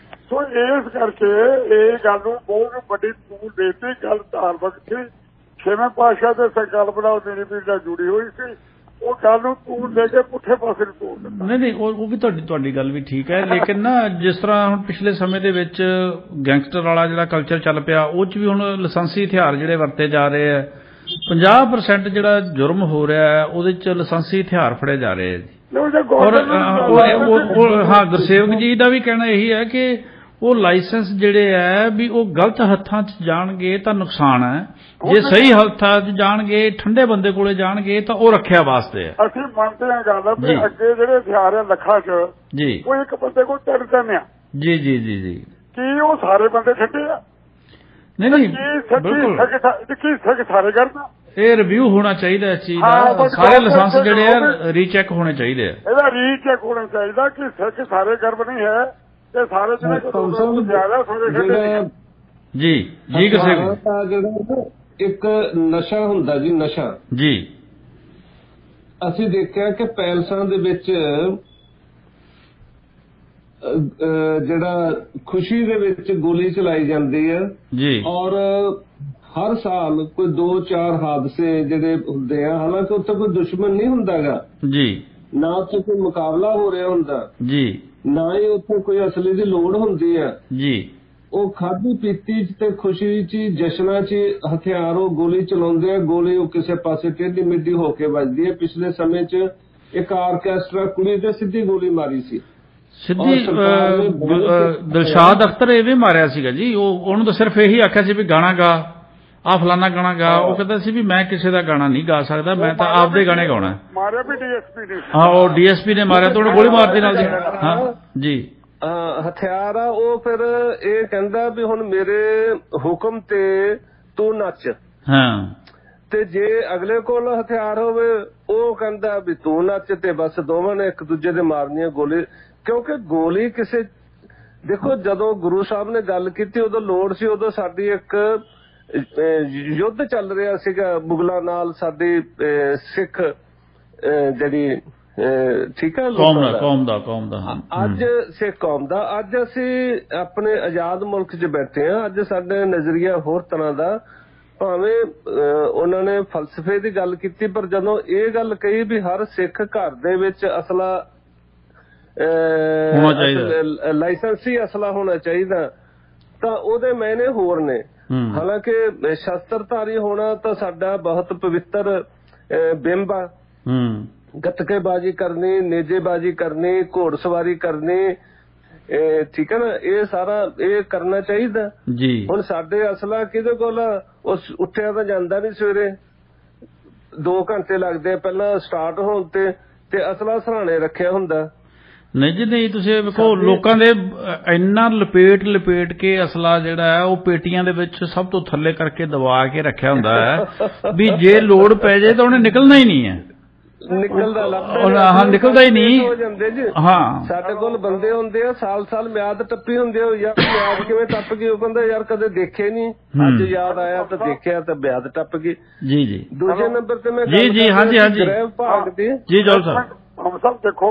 S3: ਸੋ ਇਸ ਕਰਕੇ ਇਹ ਗੱਲ ਨੂੰ ਬਹੁਤ ਵੱਡੀ ਤੂੰ ਦੇਤੀ। ਗੱਲ ਧਾਰਮਿਕ ਸੀ, 6ਵੇਂ ਪਾਤਸ਼ਾਹ ਦੇ ਸੰਕਲਪ ਨਾਲ ਮੇਰੀ ਪੀੜ ਨਾਲ ਜੁੜੀ ਹੋਈ ਸੀ। ਉਹ ਗੱਲ ਨੂੰ ਤੂੰ ਲੈ ਕੇ ਪੁੱਠੇ ਪਾਸੇ ਨੂੰ ਤੋੜ ਦਿੱਤਾ। ਨਹੀਂ,
S1: ਉਹ ਵੀ ਤੁਹਾਡੀ ਗੱਲ ਵੀ ਠੀਕ ਹੈ, ਲੇਕਿਨ ਨਾ ਜਿਸ ਤਰ੍ਹਾਂ ਹੁਣ ਪਿਛਲੇ ਸਮੇਂ ਦੇ ਵਿੱਚ ਗੈਂਗਸਟਰ ਵਾਲਾ ਜਿਹੜਾ ਕਲਚਰ ਚੱਲ ਪਿਆ, ਉਹ 'ਚ ਵੀ ਹੁਣ ਲਾਇਸੈਂਸੀ ਹਥਿਆਰ ਜਿਹੜੇ ਵਰਤੇ ਜਾ ਰਹੇ ਆ। 50% ਜਿਹੜਾ ਜੁਰਮ ਹੋ ਰਿਹਾ ਹੈ ਉਹਦੇ 'ਚ ਲਾਇਸੈਂਸੀ ਹਥਿਆਰ ਫੜੇ ਜਾ ਰਹੇ ਆ ਜੀ। ਔਰ ਹਾਂ, ਗੁਰਸੇਵਕ ਜੀ ਦਾ ਵੀ ਕਹਿਣਾ ਇਹੀ ਹੈ ਕਿ ਉਹ ਲਾਇਸੈਂਸ ਜਿਹੜੇ ਹੈ ਵੀ ਉਹ ਗਲਤ ਹੱਥਾਂ 'ਚ ਜਾਣਗੇ ਤਾਂ ਨੁਕਸਾਨ ਹੈ, ਜੇ ਸਹੀ ਹੱਥਾਂ 'ਚ ਜਾਣਗੇ, ਠੰਡੇ ਬੰਦੇ ਕੋਲੇ ਜਾਣਗੇ ਤਾਂ ਉਹ ਰੱਖਿਆ ਵਾਸਤੇ ਹੈ।
S3: ਅਸੀਂ ਮੰਨਦੇ ਹਾਂ ਗੱਲ ਵੀ ਅੱਗੇ ਜਿਹੜੇ ਹਥਿਆਰ ਆ ਲੱਖਾਂ 'ਚ ਜੀ, ਉਹ ਇੱਕ ਬੰਦੇ ਕੋਲ 3 ਆ ਜੀ ਜੀ ਜੀ ਜੀ। ਕੀ ਉਹ ਸਾਰੇ ਬੰਦੇ ਛੱਡੇ ਆ? ਨਹੀਂ, ਕੀ ਸਿੱਖ ਸਾਰੇ ਕਰਨਾ? ਇਹ
S1: ਰਿਵਿਊ ਹੋਣਾ ਚਾਹੀਦਾ ਇਸ ਚੀਜ਼ ਦਾ, ਸਾਰੇ ਲਾਇਸੈਂਸ ਜਿਹੜੇ ਆ ਰੀਚੈਕ ਹੋਣੇ ਚਾਹੀਦੇ ਆ।
S3: ਇਹਦਾ ਰੀਚੈਕ ਹੋਣਾ ਚਾਹੀਦਾ ਕਿ ਸਿੱਖ ਸਾਰੇ ਗਰਭ ਨਹੀਂ ਹੈ ਤੇ ਸਾਰੇ ਜ਼ਿਆਦਾ
S2: ਜੀ ਜੀ। ਜਿਹੜਾ ਇੱਕ ਨਸ਼ਾ ਹੁੰਦਾ ਜੀ, ਨਸ਼ਾ ਜੀ, ਅਸੀਂ ਦੇਖਿਆ ਕਿ ਪੈਲਸਾਂ ਦੇ ਵਿੱਚ ਜਿਹੜਾ ਖੁਸ਼ੀ ਦੇ ਵਿੱਚ ਗੋਲੀ ਚਲਾਈ ਜਾਂਦੀ ਹੈ ਜੀ, ਔਰ ਹਰ ਸਾਲ ਕੋਈ 2-4 ਹਾਦਸੇ ਜਿਹੜੇ ਹੁੰਦੇ ਆ, ਹਾਲਾਂਕਿ ਉੱਥੇ ਕੋਈ ਦੁਸ਼ਮਣ ਨਹੀਂ ਹੁੰਦਾਗਾ ਜੀ, ਨਾ ਉੱਥੇ ਕੋਈ ਮੁਕਾਬਲਾ ਹੋ ਰਿਹਾ ਹੁੰਦਾ ਜੀ, ਨਾ ਹੀ ਉੱਥੇ ਕੋਈ ਅਸਲੀ ਦੀ ਲੋੜ ਹੁੰਦੀ ਹੈ ਜੀ। ਉਹ ਖਾਧੀ ਪੀਤੀ ਚ ਤੇ ਖੁਸ਼ੀ ਚ, ਜਸ਼ਨਾਂ ਚ ਹਥਿਆਰ ਉਹ ਗੋਲੀ ਚਲਾਉਂਦੇ ਆ, ਗੋਲੀ ਉਹ ਕਿਸੇ ਪਾਸੇ ਟੇਢੀ ਮੇਢੀ ਹੋ ਕੇ ਵੱਜਦੀ ਹੈ। ਪਿਛਲੇ ਸਮੇਂ ਚ ਇੱਕ ਆਰਕੈਸਟਰਾ ਕੁੜੀ ਤੇ ਸਿੱਧੀ ਗੋਲੀ ਮਾਰੀ ਸੀ,
S1: ਸਿੱਧੀ ਦਿਲਸ਼ਾਦ ਅਖਤਰ ਇਹ ਵੀ ਮਾਰਿਆ ਸੀਗਾ ਜੀ। ਉਹਨੂੰ ਤਾਂ ਸਿਰਫ ਇਹੀ ਆਖਿਆ ਸੀ ਵੀ ਗਾਣਾ ਗਾ, ਆ ਫਲਾਨਾ ਗਾਣਾ ਗਾ। ਉਹ ਕਹਿੰਦਾ ਸੀ ਵੀ ਮੈਂ ਕਿਸੇ ਦਾ ਗਾਣਾ ਨਹੀਂ ਗਾ ਸਕਦਾ, ਮੈਂ ਤਾਂ ਆਪਦੇ ਗਾਣੇ ਗਾਉਣਾ।
S3: ਮਾਰਿਆ ਵੀ ਡੀਐਸਪੀ ਨੇ,
S1: ਹਾਂ, ਉਹ ਡੀਐਸਪੀ ਨੇ ਮਾਰਿਆ ਤੇ ਉਹਨੇ ਗੋਲੀ ਮਾਰਦੀ ਨਾਲ ਦੀ। ਹਾਂ ਜੀ,
S2: ਹਥਿਆਰ ਆ ਉਹ। ਫਿਰ ਇਹ ਕਹਿੰਦਾ ਵੀ ਹੁਣ ਮੇਰੇ ਹੁਕਮ ਤੇ ਤੂੰ ਨੱਚ। ਹਾਂ, ਤੇ ਜੇ ਅਗਲੇ ਕੋਲ ਹਥਿਆਰ ਹੋਵੇ ਉਹ ਕਹਿੰਦਾ ਵੀ ਤੂੰ ਨੱਚ, ਤੇ ਬਸ ਦੋਵਾਂ ਨੇ ਇੱਕ ਦੂਜੇ ਦੇ ਮਾਰਨੀਆਂ ਗੋਲੀ। ਕਿਉਂਕਿ ਗੋਲੀ ਕਿਸੇ, ਦੇਖੋ ਜਦੋਂ ਗੁਰੂ ਸਾਹਿਬ ਨੇ ਗੱਲ ਕੀਤੀ ਉਦੋਂ ਲੋੜ ਸੀ, ਉਦੋਂ ਸਾਡੀ ਇੱਕ ਯੁੱਧ ਚੱਲ ਰਿਹਾ ਸੀਗਾ ਮੁਗਲਾਂ ਨਾਲ, ਸਾਡੀ ਸਿੱਖ ਜਿਹੜੀ ਠੀਕ ਹੈ
S1: ਕੌਮ ਦਾ
S2: ਅੱਜ ਸਿੱਖ ਕੌਮ ਦਾ, ਅੱਜ ਅਸੀਂ ਆਪਣੇ ਆਜ਼ਾਦ ਮੁਲਕ 'ਚ ਬੈਠੇ ਹਾਂ। ਅੱਜ ਸਾਡੇ ਨਜ਼ਰੀਆ ਹੋਰ ਤਰ੍ਹਾਂ ਦਾ, ਭਾਵੇਂ ਉਹਨਾਂ ਨੇ ਫਲਸਫੇ ਦੀ ਗੱਲ ਕੀਤੀ, ਪਰ ਜਦੋਂ ਇਹ ਗੱਲ ਕਹੀ ਵੀ ਹਰ ਸਿੱਖ ਘਰ ਦੇ ਵਿੱਚ ਅਸਲਾ ਲਾਇਸੈਂਸੀ ਅਸਲਾ ਹੋਣਾ ਚਾਹੀਦਾ, ਤਾਂ ਉਹਦੇ ਮਾਇਨੇ ਹੋਰ ਨੇ। ਹਾਲਾਂਕਿ ਸ਼ਸਤਰਧਾਰੀ ਹੋਣਾ ਤਾਂ ਸਾਡਾ ਬਹੁਤ ਪਵਿੱਤਰ ਬਿੰਬ ਆ। ਗੱਤਕੇਬਾਜ਼ੀ ਕਰਨੀ, ਨੇਜੇਬਾਜ਼ੀ ਕਰਨੀ, ਘੋੜਸਵਾਰੀ ਕਰਨੀ, ਠੀਕ ਹੈ ਨਾ, ਇਹ ਸਾਰਾ ਇਹ ਕਰਨਾ ਚਾਹੀਦਾ ਜੀ। ਹੁਣ ਸਾਡੇ ਅਸਲਾ ਕਿਹਦੇ ਕੋਲ? ਉਹ ਉੱਠਿਆ ਤਾਂ ਜਾਂਦਾ ਨਹੀਂ, ਸਵੇਰੇ 2 ਘੰਟੇ ਲੱਗਦੇ ਆ ਪਹਿਲਾਂ ਸਟਾਰਟ ਹੋਣ ਤੇ ਅਸਲਾ ਸਰਾਣੇ ਰੱਖਿਆ ਹੁੰਦਾ।
S1: ਨਹੀਂ ਜੀ ਨਹੀਂ, ਤੁਸੀਂ ਵੇਖੋ ਲੋਕਾਂ ਦੇ ਇੰਨਾ ਲਪੇਟ ਕੇ ਅਸਲਾ ਜਿਹੜਾ ਹੈ ਉਹ ਪੇਟੀਆਂ ਦੇ ਵਿੱਚ ਸਭ ਤੋਂ ਥੱਲੇ ਕਰਕੇ ਦਬਾ ਕੇ ਰੱਖਿਆ ਹੁੰਦਾ ਹੈ ਵੀ ਜੇ ਲੋੜ ਪੈ ਜਾਏ ਤਾਂ ਉਹਨੇ ਨਿਕਲਣਾ ਹੀ ਨਹੀਂ ਹੈ। ਨਿਕਲਦਾ ਹੀ ਨਹੀਂ
S2: ਹੋ ਜਾਂਦੇ ਜੀ। ਹਾਂ, ਸਾਡੇ ਕੋਲ ਬੰਦੇ ਹੁੰਦੇ ਆ, ਸਾਲ ਮਿਆਦ ਟੱਪੀ ਹੁੰਦੀ ਆ, ਯਾਰ ਮਿਆਦ ਕਿਵੇਂ ਟੱਪ ਗਈ? ਉਹ ਕਹਿੰਦਾ ਯਾਰ ਕਦੇ ਦੇਖੇ ਨਹੀਂ, ਅੱਜ ਯਾਦ ਆਇਆ ਤਾਂ ਦੇਖਿਆ ਤਾਂ ਮਿਆਦ ਟੱਪ ਗਈ ਜੀ ਜੀ। ਦੂਜੇ ਨੰਬਰ ਤੇ ਮੈਂ
S1: ਜੀ ਹਾਂਜੀ
S2: ਗ੍ਰਹਿ ਵਿਭਾਗ ਦੀ
S1: ਜੀ ਜੌਲ ਸਾਹਿਬ,
S3: ਸਭ ਦੇਖੋ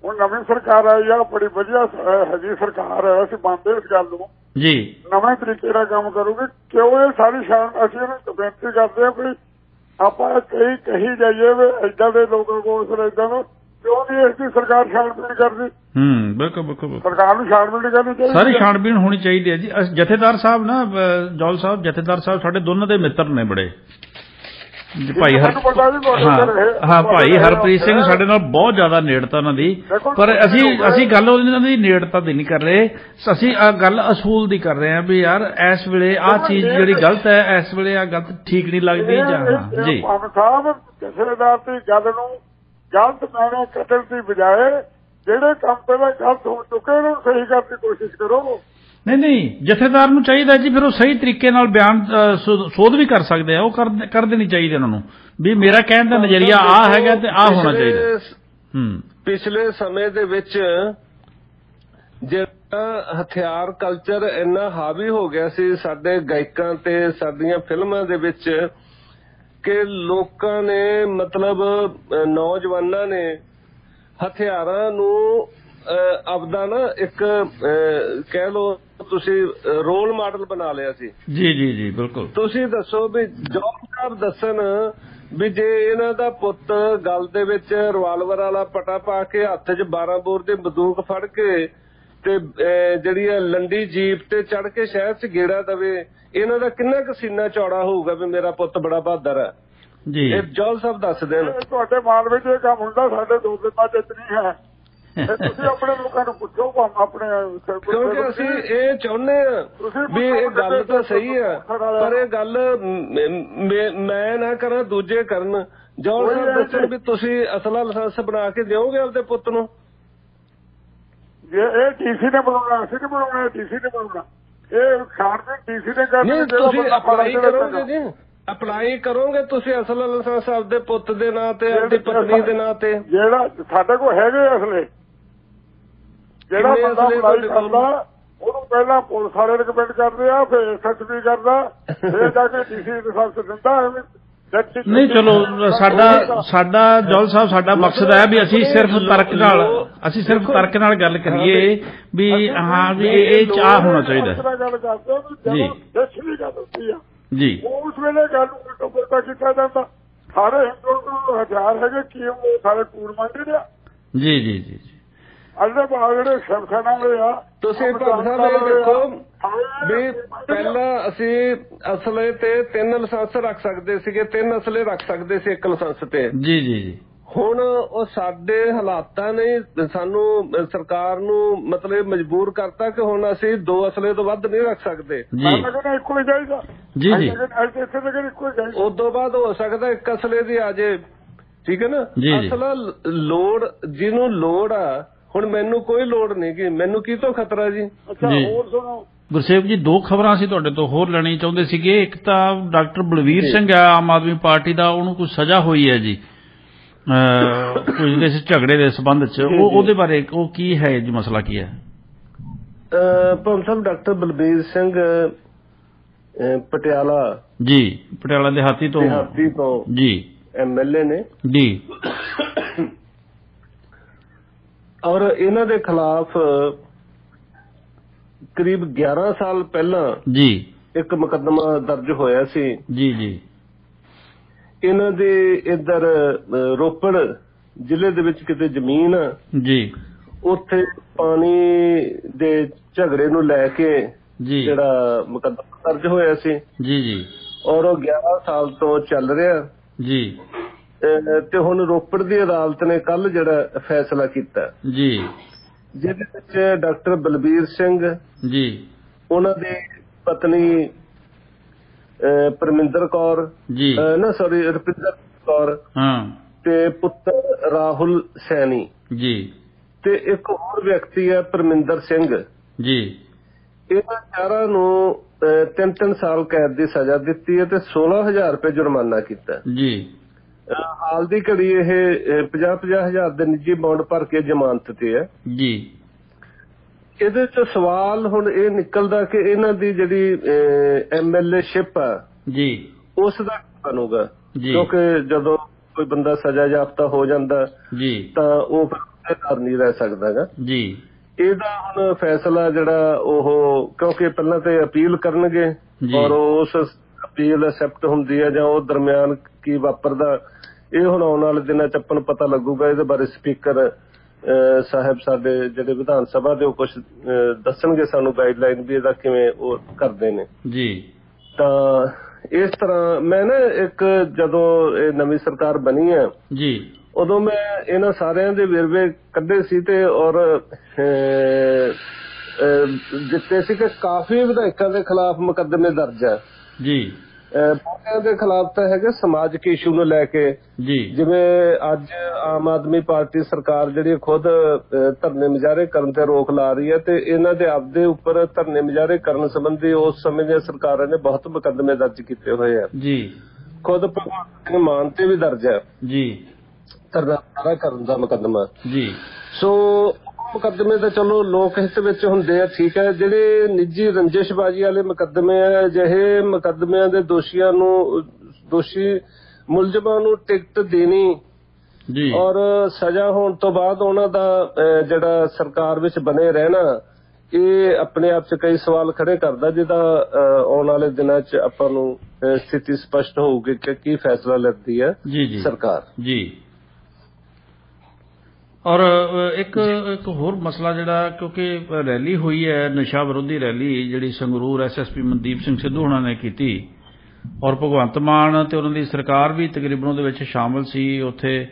S3: ਹੁਣ ਨਵੀਂ ਸਰਕਾਰ ਆਈ ਆ, ਬੜੀ ਵਧੀਆ ਹੈਗੀ ਸਰਕਾਰ, ਅਸੀਂ ਮੰਨਦੇ ਇਸ ਗੱਲ ਨੂੰ।
S1: ਜੀ
S3: ਨਵੇਂ ਤਰੀਕੇ ਨਾਲ ਕੰਮ ਕਰੂਗੀ। ਕਿਉਂ ਇਹ ਸਾਰੀ ਸ਼ਾਨ ਅਸੀਂ ਉਹਨੂੰ ਬੇਨਤੀ ਕਰਦੇ ਹਾਂ ਵੀ ਆਪਾਂ ਕਹੀ ਜਾਈਏ ਵੀ ਏਦਾਂ ਦੇ ਲੋਕਾਂ ਕੋਲ ਏਦਾਂ ਨੂੰ ਕਿਉਂ ਨਹੀਂ ਇਸ ਦੀ ਸਰਕਾਰ ਛਾਣਬੀਣ ਕਰਦੀ।
S1: ਬਿਲਕੁਲ ਬਿਲਕੁਲ
S3: ਸਰਕਾਰ ਨੂੰ ਛਾਣਬੀਣ ਕਰਨੀ ਚਾਹੀਦੀ,
S1: ਸਾਰੀ ਛਾਣਬੀਨ ਹੋਣੀ ਚਾਹੀਦੀ ਹੈ ਜੀ। ਜਥੇਦਾਰ ਸਾਹਿਬ ਨਾ ਜੌਲ ਸਾਹਿਬ ਜਥੇਦਾਰ ਸਾਹਿਬ ਸਾਡੇ ਦੋਨਾਂ ਦੇ ਮਿੱਤਰ ਨੇ ਬੜੇ। ਭਾਈ ਭਾਈ ਹਰਪ੍ਰੀਤ ਸਿੰਘ ਸਾਡੇ ਨਾਲ ਬਹੁਤ ਜ਼ਿਆਦਾ ਨੇੜਤਾ ਉਹਨਾਂ ਦੀ, ਪਰ ਅਸੀਂ ਗੱਲ ਉਹਨਾਂ ਦੀ ਨੇੜਤਾ ਦੀ ਨਹੀਂ ਕਰ ਰਹੇ, ਅਸੀਂ ਗੱਲ ਅਸੂਲ ਦੀ ਕਰ ਰਹੇ ਹਾਂ ਵੀ ਯਾਰ ਇਸ ਵੇਲੇ ਆਹ ਚੀਜ਼ ਜਿਹੜੀ ਗਲਤ ਹੈ, ਇਸ ਵੇਲੇ ਆਹ ਗਲਤ ਠੀਕ ਨਹੀਂ ਲੱਗਦੀ ਜਾਂ ਜੀ
S3: ਸਾਹਿਬ ਜਥੇਦਾਰ ਦੀ ਗੱਲ ਨੂੰ ਗਲਤ ਮੈਨੇ ਕੱਢਣ ਦੀ ਬਜਾਏ ਜਿਹੜੇ ਕੰਮ ਪਹਿਲਾਂ ਗਲਤ ਹੋ ਚੁੱਕੇ ਉਹਨਾਂ ਨੂੰ ਸਹੀ ਕਰਨ ਦੀ ਕੋਸ਼ਿਸ਼ ਕਰੋ। ਨਹੀਂ
S1: ਜਥੇਦਾਰ ਨੂੰ ਚਾਹੀਦਾ ਜੀ ਫਿਰ ਉਹ ਸਹੀ ਤਰੀਕੇ ਨਾਲ ਬਿਆਨ ਸੋਧ ਵੀ ਕਰ ਸਕਦੇ ਆ, ਉਹ ਕਰ ਦੇਣੀ ਚਾਹੀਦੀ ਉਹਨਾਂ ਨੂੰ ਵੀ ਮੇਰਾ ਕਹਿਣ ਦਾ ਨਜ਼ਰੀਆ ਆ ਹੈਗਾ ਤੇ ਆ ਹੋਣਾ ਚਾਹੀਦਾ।
S2: ਪਿਛਲੇ ਸਮੇਂ ਦੇ ਵਿੱਚ ਜਿਹੜਾ ਹਥਿਆਰ ਕਲਚਰ ਇੰਨਾ ਹਾਵੀ ਹੋ ਗਿਆ ਸੀ ਸਾਡੇ ਗਾਇਕਾਂ ਤੇ ਸਾਡੀਆਂ ਫਿਲਮਾਂ ਦੇ ਵਿੱਚ ਕਿ ਲੋਕਾਂ ਨੇ ਮਤਲਬ ਨੌਜਵਾਨਾਂ ਨੇ ਹਥਿਆਰਾਂ ਨੂੰ ਆਪਦਾ ਨਾ ਇੱਕ ਕਹਿ ਲਓ ਤੁਸੀਂ ਰੋਲ ਮਾਡਲ ਬਣਾ ਲਿਆ ਸੀ।
S1: ਜੀ ਜੀ ਜੀ ਬਿਲਕੁਲ।
S2: ਤੁਸੀਂ ਦੱਸੋ ਵੀ ਜੌਲ ਸਾਹਿਬ ਦੱਸਣ ਵੀ ਜੇ ਇਹਨਾਂ ਦਾ ਪੁੱਤ ਗਲ ਦੇ ਵਿੱਚ ਰਿਵਾਲਵਰ ਵਾਲਾ ਪਟਾ ਪਾ ਕੇ ਹੱਥ 'ਚ 12 ਬੋਰ ਦੀ ਬੰਦੂਕ ਫੜ ਕੇ ਤੇ ਜਿਹੜੀ ਲੰਡੀ ਜੀਪ ਤੇ ਚੜ ਕੇ ਸ਼ਹਿਰ 'ਚ ਗੇੜਾ ਦਵੇ, ਇਹਨਾਂ ਦਾ ਕਿੰਨਾ ਕੁ ਸੀਨਾ ਚੌੜਾ ਹੋਊਗਾ ਵੀ ਮੇਰਾ ਪੁੱਤ ਬੜਾ ਬਹਾਦਰ ਹੈ ਜੀ। ਇਹ ਜੌਲ ਸਾਹਿਬ ਦੱਸ ਦੇਣ।
S3: ਤੁਹਾਡੇ ਮਾਲਵੇ 'ਚ ਇਹ ਕੰਮ ਹੁੰਦਾ, ਸਾਡੇ ਦੋ ਦਿਨਾਂ 'ਚ ਨਹੀਂ ਹੈ। ਤੁਸੀਂ ਆਪਣੇ ਲੋਕਾਂ ਨੂੰ ਪੁੱਛੋ ਆਪਣੇ,
S2: ਕਿਉਂਕਿ ਅਸੀਂ ਇਹ ਚਾਹੁੰਦੇ ਹਾਂ ਵੀ ਇਹ ਗੱਲ ਤਾਂ ਸਹੀ ਆ ਪਰ ਇਹ ਗੱਲ ਮੈਂ ਨਾ ਕਰਾਂ ਦੂਜੇ ਕਰਨ। ਜੌਲ ਸਾਹਿਬ ਦੱਸਣ ਵੀ ਤੁਸੀਂ ਅਸਲਾ ਲਾਇਸੈਂਸ ਬਣਾ ਕੇ ਦਿਓਗੇ ਆਪਦੇ ਪੁੱਤ ਨੂੰ?
S3: ਜੇ ਇਹ ਟੀਸੀ ਨੇ ਬਣਾਉਣਾ, ਅਸੀਂ ਨਹੀਂ ਬਣਾਉਣਾ, ਟੀਸੀ ਨੇ ਬਣਾਉਣਾ, ਇਹ ਖਾਣ ਦੇ ਟੀਸੀ ਨੇ ਕਰਨਾ।
S2: ਤੁਸੀਂ ਅਪਲਾਈ ਕਰੋਗੇ ਜੀ, ਅਪਲਾਈ ਕਰੋਗੇ ਤੁਸੀਂ ਅਸਲਾ ਲਾਇਸੈਂਸ ਆਪਦੇ ਪੁੱਤ ਦੇ ਨਾਂ ਤੇ, ਆਪਦੀ ਪਤਨੀ ਦੇ ਨਾਂ ਤੇ?
S3: ਜਿਹੜਾ ਸਾਡੇ ਕੋਲ ਹੈਗੇ ਅਸਲੇ, ਜਿਹੜਾ ਬੰਦਾ ਅਪਲਾਈ ਕਰਦਾ ਉਹਨੂੰ ਪਹਿਲਾਂ ਪੁਲਿਸ ਵਾਲੇ ਰਿਕਮੈਂਡ ਕਰਦੇ ਆ, ਫਿਰ ਐਸਐਸਪੀ ਕਰਦਾ, ਫਿਰ ਜਾ ਕੇ ਟੀਸੀ ਲਾਇਸੈਂਸ ਦਿੰਦਾ।
S1: ਨਹੀਂ ਚਲੋ ਸਾਡਾ ਜੌਲ ਸਾਹਿਬ ਸਾਡਾ ਮਕਸਦ ਹੈ ਵੀ ਅਸੀਂ ਸਿਰਫ ਤਰਕ ਨਾਲ ਗੱਲ ਕਰੀਏ ਵੀ ਹਾਂ ਵੀ ਇਹ ਚਾਹ ਹੋਣਾ ਚਾਹੀਦਾ ਜੀ। ਉਸ ਵੇਲੇ ਗੱਲ ਨੂੰ ਉਲਟਾ ਕੀਤਾ ਜਾਂਦਾ, ਸਾਰੇ ਹਿੰਦੂ ਹਥਿਆਰ ਹੈਗੇ ਕੀ ਉਹ ਸਾਰੇ ਕੂੜ ਮੰਨਦੇ ਆ। ਜੀ ਜੀ ਜੀ
S3: ਅੱਜ ਦੇ ਬਾਅਦ ਜਿਹੜੇ ਸ਼ਿਵ ਸੈਨਾ ਵਾਲੇ ਆ,
S2: ਤੁਸੀਂ ਭਾਈ ਸਾਹਿਬ ਇਹ ਦੇਖੋ ਵੀ ਪਹਿਲਾਂ ਅਸੀਂ ਅਸਲੇ ਤੇ 3 ਲਾਇਸੈਂਸ ਰੱਖ ਸਕਦੇ ਸੀਗੇ, 3 ਅਸਲੇ ਰੱਖ ਸਕਦੇ ਸੀ 1 ਲਾਇਸੈਂਸ ਤੇ।
S1: ਜੀ ਜੀ ਜੀ
S2: ਹੁਣ ਉਹ ਸਾਡੇ ਹਾਲਾਤਾਂ ਨੇ ਸਾਨੂੰ ਸਰਕਾਰ ਨੂੰ ਮਤਲਬ ਮਜਬੂਰ ਕਰਤਾ ਕਿ ਹੁਣ ਅਸੀਂ 2 ਅਸਲੇ ਤੋਂ ਵੱਧ ਨਹੀਂ ਰੱਖ ਸਕਦੇ।
S3: ਇੱਕੋ ਹੀ ਚਾਹੀਦਾ
S1: ਜੀ ਜੀ।
S2: ਉਸ ਤੋਂ ਬਾਅਦ ਹੋ ਸਕਦਾ 1 ਅਸਲੇ ਦੀ ਆ ਜੇ, ਠੀਕ ਹੈ ਨਾ। ਅਸਲਾ ਲੋੜ ਜਿਹਨੂੰ ਲੋੜ ਆ, ਹੁਣ ਮੈਨੂੰ ਕੋਈ ਲੋੜ ਨਹੀਂ ਗੀ, ਮੈਨੂੰ ਕੀ ਤੋਂ ਖਤਰਾ ਜੀ।
S3: ਹੋਰ ਸੁਣੋ
S1: ਗੁਰਸੇਵਕ ਜੀ, 2 ਖਬਰਾਂ ਅਸੀਂ ਤੁਹਾਡੇ ਤੋਂ ਹੋਰ ਲੈਣੀ ਚਾਹੁੰਦੇ ਸੀਗੇ। ਇੱਕ ਤਾਂ ਡਾਕਟਰ ਬਲਵੀਰ ਸਿੰਘ ਹੈ ਆਮ ਆਦਮੀ ਪਾਰਟੀ ਦਾ, ਉਹਨੂੰ ਕੋਈ ਸਜ਼ਾ ਹੋਈ ਹੈ ਜੀ ਕੋਈ ਇਸ ਝਗੜੇ ਦੇ ਸੰਬੰਧ ਚ, ਉਹਦੇ ਬਾਰੇ ਉਹ ਕੀ ਹੈ ਜੀ, ਮਸਲਾ ਕੀ ਹੈ?
S2: ਪੰਮ ਸਾਹਿਬ ਡਾਕਟਰ ਬਲਬੀਰ ਸਿੰਘ ਪਟਿਆਲਾ
S1: ਜੀ, ਪਟਿਆਲਾ ਦਿਹਾਤੀ ਤੋਂ ਜੀ
S2: MLA ਨੇ
S1: ਜੀ,
S2: ਔਰ ਇਹਨਾਂ ਦੇ ਖਿਲਾਫ ਕਰੀਬ 11 ਸਾਲ ਪਹਿਲਾਂ
S1: ਜੀ
S2: ਇੱਕ ਮੁਕੱਦਮਾ ਦਰਜ ਹੋਇਆ ਸੀ
S1: ਜੀ ਜੀ।
S2: ਇਹਨਾਂ ਦੇ ਇੱਧਰ ਰੋਪੜ ਜ਼ਿਲ੍ਹੇ ਦੇ ਵਿੱਚ ਕਿਤੇ ਜ਼ਮੀਨ
S1: ਜੀ,
S2: ਉੱਥੇ ਪਾਣੀ ਦੇ ਝਗੜੇ ਨੂੰ ਲੈ ਕੇ ਜਿਹੜਾ ਮੁਕੱਦਮਾ ਦਰਜ ਹੋਇਆ ਸੀ ਜੀ ਜੀ, ਔਰ ਉਹ 11 ਸਾਲ ਤੋਂ ਚੱਲ ਰਿਹਾ ਜੀ। ਤੇ ਹੁਣ ਰੋਪੜ ਦੀ ਅਦਾਲਤ ਨੇ ਕੱਲ ਜਿਹੜਾ ਫੈਸਲਾ ਕੀਤਾ ਜੀ, ਜਿਹਦੇ ਵਿੱਚ ਡਾਕਟਰ ਬਲਬੀਰ ਸਿੰਘ ਜੀ, ਉਹਨਾਂ ਦੀ ਪਤਨੀ ਪਰਮਿੰਦਰ ਕੌਰ ਜੀ, ਰੁਪਿੰਦਰ ਕੌਰ ਤੇ ਪੁੱਤਰ ਰਾਹੁਲ ਸੈਣੀ ਜੀ, ਤੇ ਇੱਕ ਹੋਰ ਵਿਅਕਤੀ ਹੈ ਪਰਮਿੰਦਰ ਸਿੰਘ ਜੀ। ਇਹਨਾਂ ਚਾਰਾਂ ਨੂੰ 3-3 ਸਾਲ ਕੈਦ ਦੀ ਸਜ਼ਾ ਦਿੱਤੀ ਹੈ ਤੇ 16,000 ਰੁਪਏ ਜੁਰਮਾਨਾ ਕੀਤਾ ਜੀ। ਹਾਲ ਦੀ ਘੜੀ ਇਹ 50-50 ਹਜ਼ਾਰ ਦੇ ਨਿੱਜੀ ਬੌਂਡ ਭਰ ਕੇ ਜ਼ਮਾਨਤ ਤੇ ਹੈ ਜੀ। ਇਹਦੇ ਚ ਸਵਾਲ ਹੁਣ ਇਹ ਨਿਕਲਦਾ ਕਿ ਇਹਨਾਂ ਦੀ ਜਿਹੜੀ MLA-ਸ਼ਿਪ ਆ ਜੀ, ਉਸ ਦਾ ਬਣੂਗਾ, ਕਿਉਂਕਿ ਜਦੋਂ ਕੋਈ ਬੰਦਾ ਸਜ਼ਾ ਯਾਫਤਾ ਹੋ ਜਾਂਦਾ ਜੀ ਤਾਂ ਉਹ ਕਰ ਨਹੀਂ ਰਹਿ ਸਕਦਾਗਾ ਜੀ। ਇਹਦਾ ਹੁਣ ਫੈਸਲਾ ਜਿਹੜਾ ਉਹ ਕਿਉਂਕਿ ਪਹਿਲਾਂ ਤੇ ਅਪੀਲ ਕਰਨਗੇ ਔਰ ਉਸ ਅਪੀਲ ਐਕਸੈਪਟ ਹੁੰਦੀ ਹੈ ਜਾਂ ਉਹ ਦਰਮਿਆਨ ਕੀ ਵਾਪਰਦਾ ਇਹ ਹੁਣ ਆਉਣ ਵਾਲੇ ਦਿਨਾਂ 'ਚ ਆਪਾਂ ਨੂੰ ਪਤਾ ਲੱਗੂਗਾ। ਇਹਦੇ ਬਾਰੇ ਸਪੀਕਰ ਸਾਹਿਬ ਸਾਡੇ ਜਿਹੜੇ ਵਿਧਾਨ ਸਭਾ ਦੇ ਉਹ ਕੁਛ ਦੱਸਣਗੇ ਸਾਨੂੰ ਗਾਈਡਲਾਈਨ ਵੀ ਇਹਦਾ ਕਿਵੇਂ ਉਹ ਕਰਦੇ ਨੇ ਜੀ। ਤਾਂ ਇਸ ਤਰ੍ਹਾਂ ਮੈਂ ਨਾ ਇੱਕ ਜਦੋਂ ਇਹ ਨਵੀਂ ਸਰਕਾਰ ਬਣੀ ਹੈ ਜੀ ਉਦੋਂ ਮੈਂ ਇਹਨਾਂ ਸਾਰਿਆਂ ਦੇ ਵੇਰਵੇ ਕੱਢੇ ਸੀ ਤੇ ਔਰ ਦਿੱਤੇ ਸੀ ਕਿ ਕਾਫੀ ਵਿਧਾਇਕਾਂ ਦੇ ਖਿਲਾਫ ਮੁਕੱਦਮੇ ਦਰਜ ਹੈ ਜੀ। ਬਹੁਤਿਆਂ ਦੇ ਖਿਲਾਫ ਤਾਂ ਹੈਗੇ ਸਮਾਜਿਕ ਇਸ਼ੂ ਨੂੰ ਲੈ ਕੇ ਜੀ, ਜਿਵੇਂ ਅੱਜ ਆਮ ਆਦਮੀ ਪਾਰਟੀ ਸਰਕਾਰ ਜਿਹੜੀ ਖੁਦ ਧਰਨੇ ਮੁਜ਼ਾਹਰੇ ਕਰਨ ਤੇ ਰੋਕ ਲਾ ਰਹੀ ਹੈ ਤੇ ਇਹਨਾਂ ਦੇ ਆਪਦੇ ਉੱਪਰ ਧਰਨੇ ਮੁਜ਼ਾਹਰੇ ਕਰਨ ਸੰਬੰਧੀ ਉਸ ਸਮੇਂ ਦੀਆਂ ਸਰਕਾਰਾਂ ਨੇ ਬਹੁਤ ਮੁਕੱਦਮੇ ਦਰਜ ਕੀਤੇ ਹੋਏ ਆ ਜੀ। ਖੁਦ ਭਗਵੰਤ ਸਿੰਘ ਮਾਨ ਤੇ ਵੀ ਦਰਜ ਹੈ ਜੀ ਧਰਨਾ ਕਰਨ ਦਾ ਮੁਕੱਦਮਾ ਜੀ। ਸੋ ਮੁਕੱਦਮੇ ਤਾਂ ਚਲੋ ਲੋਕ ਹਿੱਤ ਵਿੱਚ ਹੁੰਦੇ ਆ, ਠੀਕ ਹੈ। ਜਿਹੜੇ ਨਿੱਜੀ ਰੰਜਿਸ਼ਬਾਜ਼ੀ ਵਾਲੇ ਮੁਕੱਦਮੇ ਆ, ਅਜਿਹੇ ਮੁਕੱਦਮਿਆਂ ਦੇ ਦੋਸ਼ੀ ਮੁਲਜ਼ਮਾਂ ਨੂੰ ਟਿਕਟ ਦੇਣੀ ਜੀ ਔਰ ਸਜ਼ਾ ਹੋਣ ਤੋਂ ਬਾਅਦ ਉਹਨਾਂ ਦਾ ਜਿਹੜਾ ਸਰਕਾਰ ਵਿੱਚ ਬਣੇ ਰਹਿਣਾ ਇਹ ਆਪਣੇ ਆਪ 'ਚ ਕਈ ਸਵਾਲ ਖੜੇ ਕਰਦਾ, ਜਿਹਦਾ ਆਉਣ ਵਾਲੇ ਦਿਨਾਂ 'ਚ ਆਪਾਂ ਨੂੰ ਸਥਿਤੀ ਸਪਸ਼ਟ ਹੋਊਗੀ ਕਿ ਕੀ ਫੈਸਲਾ ਲੈਂਦੀ ਹੈ ਸਰਕਾਰ ਜੀ।
S1: ਔਰ ਇੱਕ ਹੋਰ ਮਸਲਾ ਜਿਹੜਾ ਕਿਉਂਕਿ ਰੈਲੀ ਹੋਈ ਹੈ ਨਸ਼ਾ ਵਿਰੋਧੀ ਰੈਲੀ ਜਿਹੜੀ ਸੰਗਰੂਰ ਐਸਐਸਪੀ ਮਨਦੀਪ ਸਿੰਘ ਸਿੱਧੂ ਹੋਣਾ ਨੇ ਕੀਤੀ ਔਰ ਭਗਵੰਤ ਮਾਨ ਤੇ ਉਹਨਾਂ ਦੀ ਸਰਕਾਰ ਵੀ ਤਕਰੀਬਨ ਉਹਦੇ ਵਿੱਚ ਸ਼ਾਮਲ ਸੀ। ਉੱਥੇ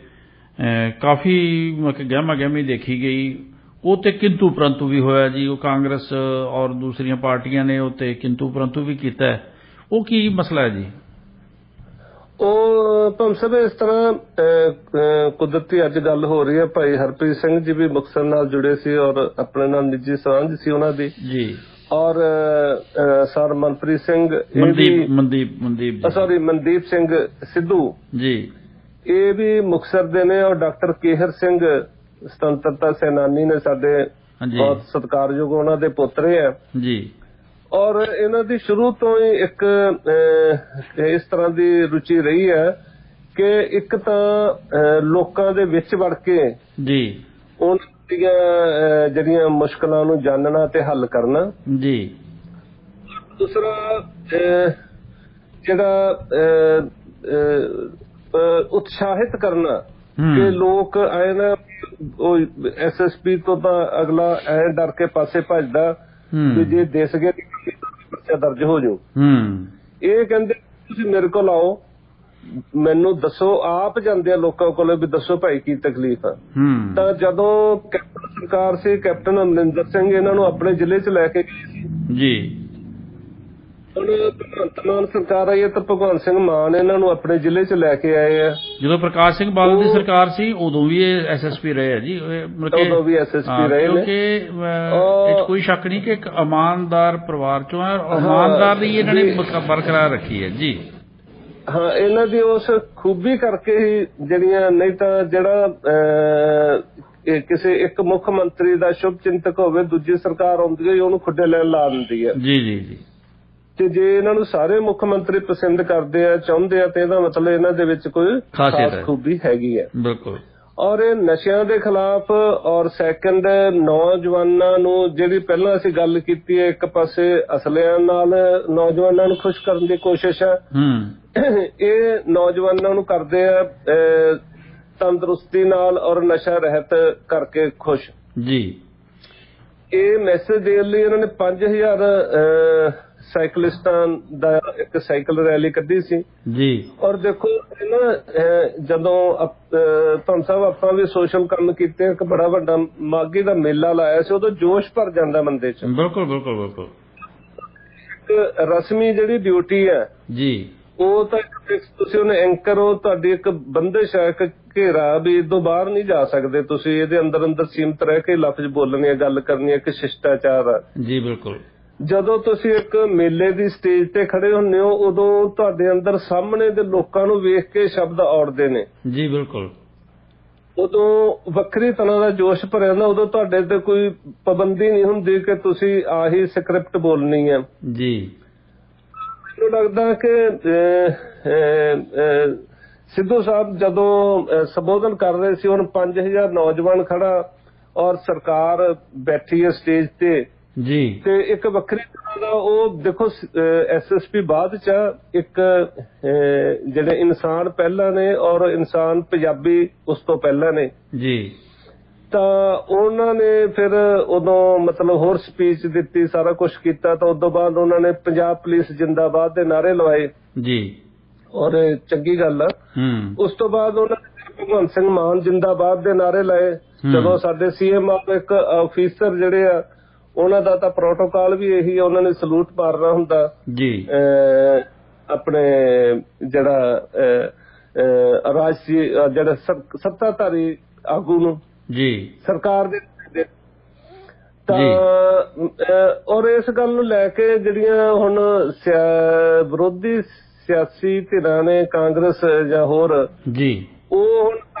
S1: ਕਾਫੀ ਗਹਿਮਾ ਗਹਿਮੀ ਦੇਖੀ ਗਈ। ਉਹ ਤੇ ਕਿੰਤੂ ਪਰੰਤੂ ਵੀ ਹੋਇਆ ਜੀ। ਉਹ ਕਾਂਗਰਸ ਔਰ ਦੂਸਰੀਆਂ ਪਾਰਟੀਆਂ ਨੇ ਉਹ ਤੇ ਕਿੰਤੂ ਪਰੰਤੂ ਵੀ ਕੀਤਾ। ਉਹ ਕੀ ਮਸਲਾ ਹੈ ਜੀ?
S2: ਉਹ ਭਾਵੇਂ ਸਭ ਇਸ ਤਰ੍ਹਾਂ ਕੁਦਰਤੀ ਅੱਜ ਗੱਲ ਹੋ ਰਹੀ ਹੈ। ਭਾਈ ਹਰਪ੍ਰੀਤ ਸਿੰਘ ਜੀ ਵੀ ਮੁਕਤਸਰ ਨਾਲ ਜੁੜੇ ਸੀ ਔਰ ਆਪਣੇ ਨਾਲ ਨਿੱਜੀ ਸਾਂਝ ਸੀ ਉਹਨਾਂ ਦੀ ਜੀ। ਔਰ ਸਰ ਮਨਪ੍ਰੀਤ ਸਿੰਘ ਮਨਦੀਪ ਸਿੰਘ ਸਿੱਧੂ ਜੀ ਇਹ ਵੀ ਮੁਕਤਸਰ ਦੇ ਨੇ ਔਰ ਡਾਕਟਰ ਕੇਹਰ ਸਿੰਘ ਸੁਤੰਤਰਤਾ ਸੈਨਾਨੀ ਨੇ ਸਾਡੇ ਬਹੁਤ ਸਤਿਕਾਰਯੋਗ ਉਹਨਾਂ ਦੇ ਪੋਤਰੇ ਆ ਜੀ। ਔਰ ਇਹਨਾਂ ਦੀ ਸ਼ੁਰੂ ਤੋਂ ਹੀ ਇੱਕ ਇਸ ਤਰ੍ਹਾਂ ਦੀ ਰੁਚੀ ਰਹੀ ਹੈ ਕਿ ਇੱਕ ਤਾਂ ਲੋਕਾਂ ਦੇ ਵਿੱਚ ਵੜ ਕੇ ਜੀ ਉਹਨਾਂ ਦੀਆਂ ਜਿਹੜੀਆਂ ਮੁਸ਼ਕਲਾਂ ਨੂੰ ਜਾਣਨਾ ਤੇ ਹੱਲ ਕਰਨਾ ਜੀ। ਦੂਸਰਾ ਜਿਹੜਾ ਉਤਸ਼ਾਹਿਤ ਕਰਨਾ ਕਿ ਲੋਕ ਆਏ ਨਾ ਉਹ ਐਸਐਸਪੀ ਤੋਂ ਤਾਂ ਅਗਲਾ ਐ ਡਰ ਕੇ ਪਾਸੇ ਭੱਜਦਾ ਵੀ ਜੇ ਦਿਸ ਗਏ ਪਰਚਾ ਦਰਜ ਹੋ ਜਾਊ। ਇਹ ਕਹਿੰਦੇ ਤੁਸੀਂ ਮੇਰੇ ਕੋਲ ਆਓ ਮੈਨੂੰ ਦੱਸੋ। ਆਪ ਜਾਂਦੇ ਆ ਲੋਕਾਂ ਕੋਲ ਵੀ ਦੱਸੋ ਭਾਈ ਕੀ ਤਕਲੀਫ ਆ। ਤਾਂ ਜਦੋਂ ਕੈਪਟਨ ਸਰਕਾਰ ਸੀ ਕੈਪਟਨ ਅਮਰਿੰਦਰ ਸਿੰਘ ਇਹਨਾਂ ਨੂੰ ਆਪਣੇ ਜ਼ਿਲ੍ਹੇ 'ਚ ਲੈ ਕੇ ਗਏ ਸੀ ਜੀ। ਹੁਣ ਭਗਵੰਤ ਮਾਨ ਸਰਕਾਰ ਆਈ ਹੈ ਤਾਂ ਭਗਵੰਤ ਸਿੰਘ ਮਾਨ ਇਹਨਾਂ ਨੂੰ ਆਪਣੇ ਜ਼ਿਲ੍ਹੇ 'ਚ ਲੈ ਕੇ ਆਏ ਆ।
S1: ਜਦੋਂ ਪ੍ਰਕਾਸ਼ ਸਿੰਘ ਬਾਦਲ ਦੀ ਸਰਕਾਰ ਸੀ ਉਦੋਂ ਵੀ ਇਹ ਐਸਐਸਪੀ ਰਹੇ ਆ ਜੀ।
S2: ਉਦੋਂ ਵੀ ਐਸਐਸਪੀ ਰਹੇ ਨੇ
S1: ਕਿਉਂਕਿ ਕੋਈ ਸ਼ੱਕ ਨਹੀਂ ਕਿ ਇੱਕ ਇਮਾਨਦਾਰ ਪਰਿਵਾਰ ਚੋਂ ਹੈ ਔਰ ਇਮਾਨਦਾਰੀ ਇਹਨਾਂ ਨੇ ਬਰਕਰਾਰ ਰੱਖੀ ਹੈ ਜੀ।
S2: ਹਾਂ ਇਹਨਾਂ ਦੀ ਉਸ ਖੂਬੀ ਕਰਕੇ ਹੀ ਜਿਹੜੀਆਂ ਨਹੀਂ ਤਾਂ ਜਿਹੜਾ ਕਿਸੇ ਇੱਕ ਮੁੱਖ ਮੰਤਰੀ ਦਾ ਸ਼ੁਭ ਚਿੰਤਕ ਹੋਵੇ ਦੂਜੀ ਸਰਕਾਰ ਆਉਂਦੀ ਹੈ ਉਹਨੂੰ ਖੁੱਡੇ ਲੈਣ ਲਾ ਦਿੰਦੀ ਹੈ ਜੀ ਜੀ ਜੀ। ਤੇ ਜੇ ਇਹਨਾਂ ਨੂੰ ਸਾਰੇ ਮੁੱਖ ਮੰਤਰੀ ਪਸੰਦ ਕਰਦੇ ਆ ਚਾਹੁੰਦੇ ਆ ਤੇ ਇਹਦਾ ਮਤਲਬ ਇਹਨਾਂ ਦੇ ਵਿੱਚ ਕੋਈ ਖਾਸ ਖੂਬੀ ਹੈਗੀ ਹੈ ਬਿਲਕੁਲ। ਔਰ ਇਹ ਨਸ਼ਿਆਂ ਦੇ ਖਿਲਾਫ ਔਰ ਸੈਕੰਡ ਨੌਜਵਾਨਾਂ ਨੂੰ ਜਿਹੜੀ ਪਹਿਲਾਂ ਅਸੀਂ ਗੱਲ ਕੀਤੀ ਹੈ ਇੱਕ ਪਾਸੇ ਅਸਲਿਆਂ ਨਾਲ ਨੌਜਵਾਨਾਂ ਨੂੰ ਖੁਸ਼ ਕਰਨ ਦੀ ਕੋਸ਼ਿਸ਼ ਹੈ। ਇਹ ਨੌਜਵਾਨਾਂ ਨੂੰ ਕਰਦੇ ਆ ਤੰਦਰੁਸਤੀ ਨਾਲ ਔਰ ਨਸ਼ਾ ਰਹਿਤ ਕਰਕੇ ਖੁਸ਼ ਜੀ। ਇਹ ਮੈਸੇਜ ਦੇਣ ਲਈ ਇਹਨਾਂ ਨੇ 5000 ਸਾਈਕਲਿਸਟਾਂ ਦਾ ਇੱਕ ਸਾਈਕਲ ਰੈਲੀ ਕੱਢੀ ਸੀ ਜੀ। ਔਰ ਦੇਖੋ ਨਾ ਜਦੋਂ ਤੁਹਾਨੂੰ ਸਾਹਿਬ ਆਪਾਂ ਵੀ ਸੋਸ਼ਲ ਕੰਮ ਕੀਤੇ ਇੱਕ ਬੜਾ ਵੱਡਾ ਮਾਘੀ ਦਾ ਮੇਲਾ ਲਾਇਆ ਸੀ ਉਦੋਂ ਜੋਸ਼ ਭਰ ਜਾਂਦਾ ਬੰਦੇ 'ਚ। ਬਿਲਕੁਲ ਬਿਲਕੁਲ ਬਿਲਕੁਲ। ਇੱਕ ਰਸਮੀ ਜਿਹੜੀ ਡਿਊਟੀ ਹੈ ਜੀ ਉਹ ਤਾਂ ਤੁਸੀਂ ਉਹਨੇ ਐਂਕਰ ਹੋ ਤੁਹਾਡੀ ਇੱਕ ਬੰਦਿਸ਼ ਹੈ ਇੱਕ ਘੇਰਾ ਵੀ ਇਦੋਂ ਬਾਹਰ ਨਹੀਂ ਜਾ ਸਕਦੇ ਤੁਸੀਂ ਇਹਦੇ ਅੰਦਰ ਸੀਮਤ ਰਹਿ ਕੇ ਲਫ਼ਜ਼ ਬੋਲਣੇ ਗੱਲ ਕਰਨੀ ਇੱਕ ਸ਼ਿਸ਼ਟਾਚਾਰ ਆ ਜੀ। ਬਿਲਕੁਲ। ਜਦੋਂ ਤੁਸੀਂ ਇੱਕ ਮੇਲੇ ਦੀ ਸਟੇਜ ਤੇ ਖੜੇ ਹੁੰਦੇ ਹੋ ਉਦੋਂ ਤੁਹਾਡੇ ਅੰਦਰ ਸਾਹਮਣੇ ਦੇ ਲੋਕਾਂ ਨੂੰ ਵੇਖ ਕੇ ਸ਼ਬਦ ਔੜਦੇ ਨੇ ਜੀ। ਬਿਲਕੁਲ। ਉਦੋਂ ਵੱਖਰੀ ਤਰ੍ਹਾਂ ਦਾ ਜੋਸ਼ ਭਰਿਆ ਹੁੰਦਾ। ਉਦੋਂ ਤੁਹਾਡੇ ਤੇ ਕੋਈ ਪਾਬੰਦੀ ਨਹੀਂ ਹੁੰਦੀ ਕਿ ਤੁਸੀਂ ਆਹੀ ਸਕ੍ਰਿਪਟ ਬੋਲਣੀ ਹੈ ਜੀ। ਮੈਨੂੰ ਲੱਗਦਾ ਕਿ ਸਿੱਧੂ ਸਾਹਿਬ ਜਦੋਂ ਸੰਬੋਧਨ ਕਰ ਰਹੇ ਸੀ ਹੁਣ 5000 ਨੌਜਵਾਨ ਖੜਾ ਔਰ ਸਰਕਾਰ ਬੈਠੀ ਹੈ ਸਟੇਜ ਤੇ
S1: ਜੀ,
S2: ਤੇ ਇੱਕ ਵੱਖਰੀ ਤਰ੍ਹਾਂ ਦਾ ਉਹ ਦੇਖੋ SSP ਬਾਅਦ ਚ ਇੱਕ ਜਿਹੜੇ ਇਨਸਾਨ ਪਹਿਲਾਂ ਨੇ ਔਰ ਇਨਸਾਨ ਪੰਜਾਬੀ ਉਸ ਤੋਂ ਪਹਿਲਾਂ ਨੇ
S1: ਜੀ,
S2: ਤਾਂ ਉਹਨਾਂ ਨੇ ਫਿਰ ਉਦੋਂ ਮਤਲਬ ਹੋਰ ਸਪੀਚ ਦਿੱਤੀ, ਸਾਰਾ ਕੁਝ ਕੀਤਾ, ਤਾਂ ਉਦੋਂ ਬਾਅਦ ਉਹਨਾਂ ਨੇ ਪੰਜਾਬ ਪੁਲਿਸ ਜਿੰਦਾਬਾਦ ਦੇ ਨਾਅਰੇ ਲਵਾਏ ਜੀ, ਔਰ ਚੰਗੀ ਗੱਲ ਆ। ਉਸ ਤੋਂ ਬਾਅਦ ਉਹਨਾਂ ਨੇ ਭਗਵੰਤ ਸਿੰਘ ਮਾਨ ਜਿੰਦਾਬਾਦ ਦੇ ਨਾਅਰੇ ਲਾਏ। ਜਦੋਂ ਸਾਡੇ CM ਇੱਕ ਅਫੀਸਰ ਜਿਹੜੇ ਆ ਉਹਨਾਂ ਦਾ ਤਾਂ ਪ੍ਰੋਟੋਕਾਲ ਵੀ ਇਹੀ ਆ, ਉਹਨਾਂ ਨੇ ਸਲੂਟ ਮਾਰਨਾ ਹੁੰਦਾ ਜੀ ਆਪਣੇ ਜਿਹੜਾ ਰਾਜਸੀ ਜਿਹੜਾ ਸੱਤਾਧਾਰੀ ਆਗੂ ਨੂੰ ਜੀ ਸਰਕਾਰ ਦੇ। ਤਾਂ ਔਰ ਇਸ ਗੱਲ ਨੂੰ ਲੈ ਕੇ ਜਿਹੜੀਆਂ ਹੁਣ ਵਿਰੋਧੀ ਸਿਆਸੀ ਧਿਰਾਂ ਨੇ ਕਾਂਗਰਸ ਜਾਂ ਹੋਰ ਜੀ ਉਹ ਹੁਣ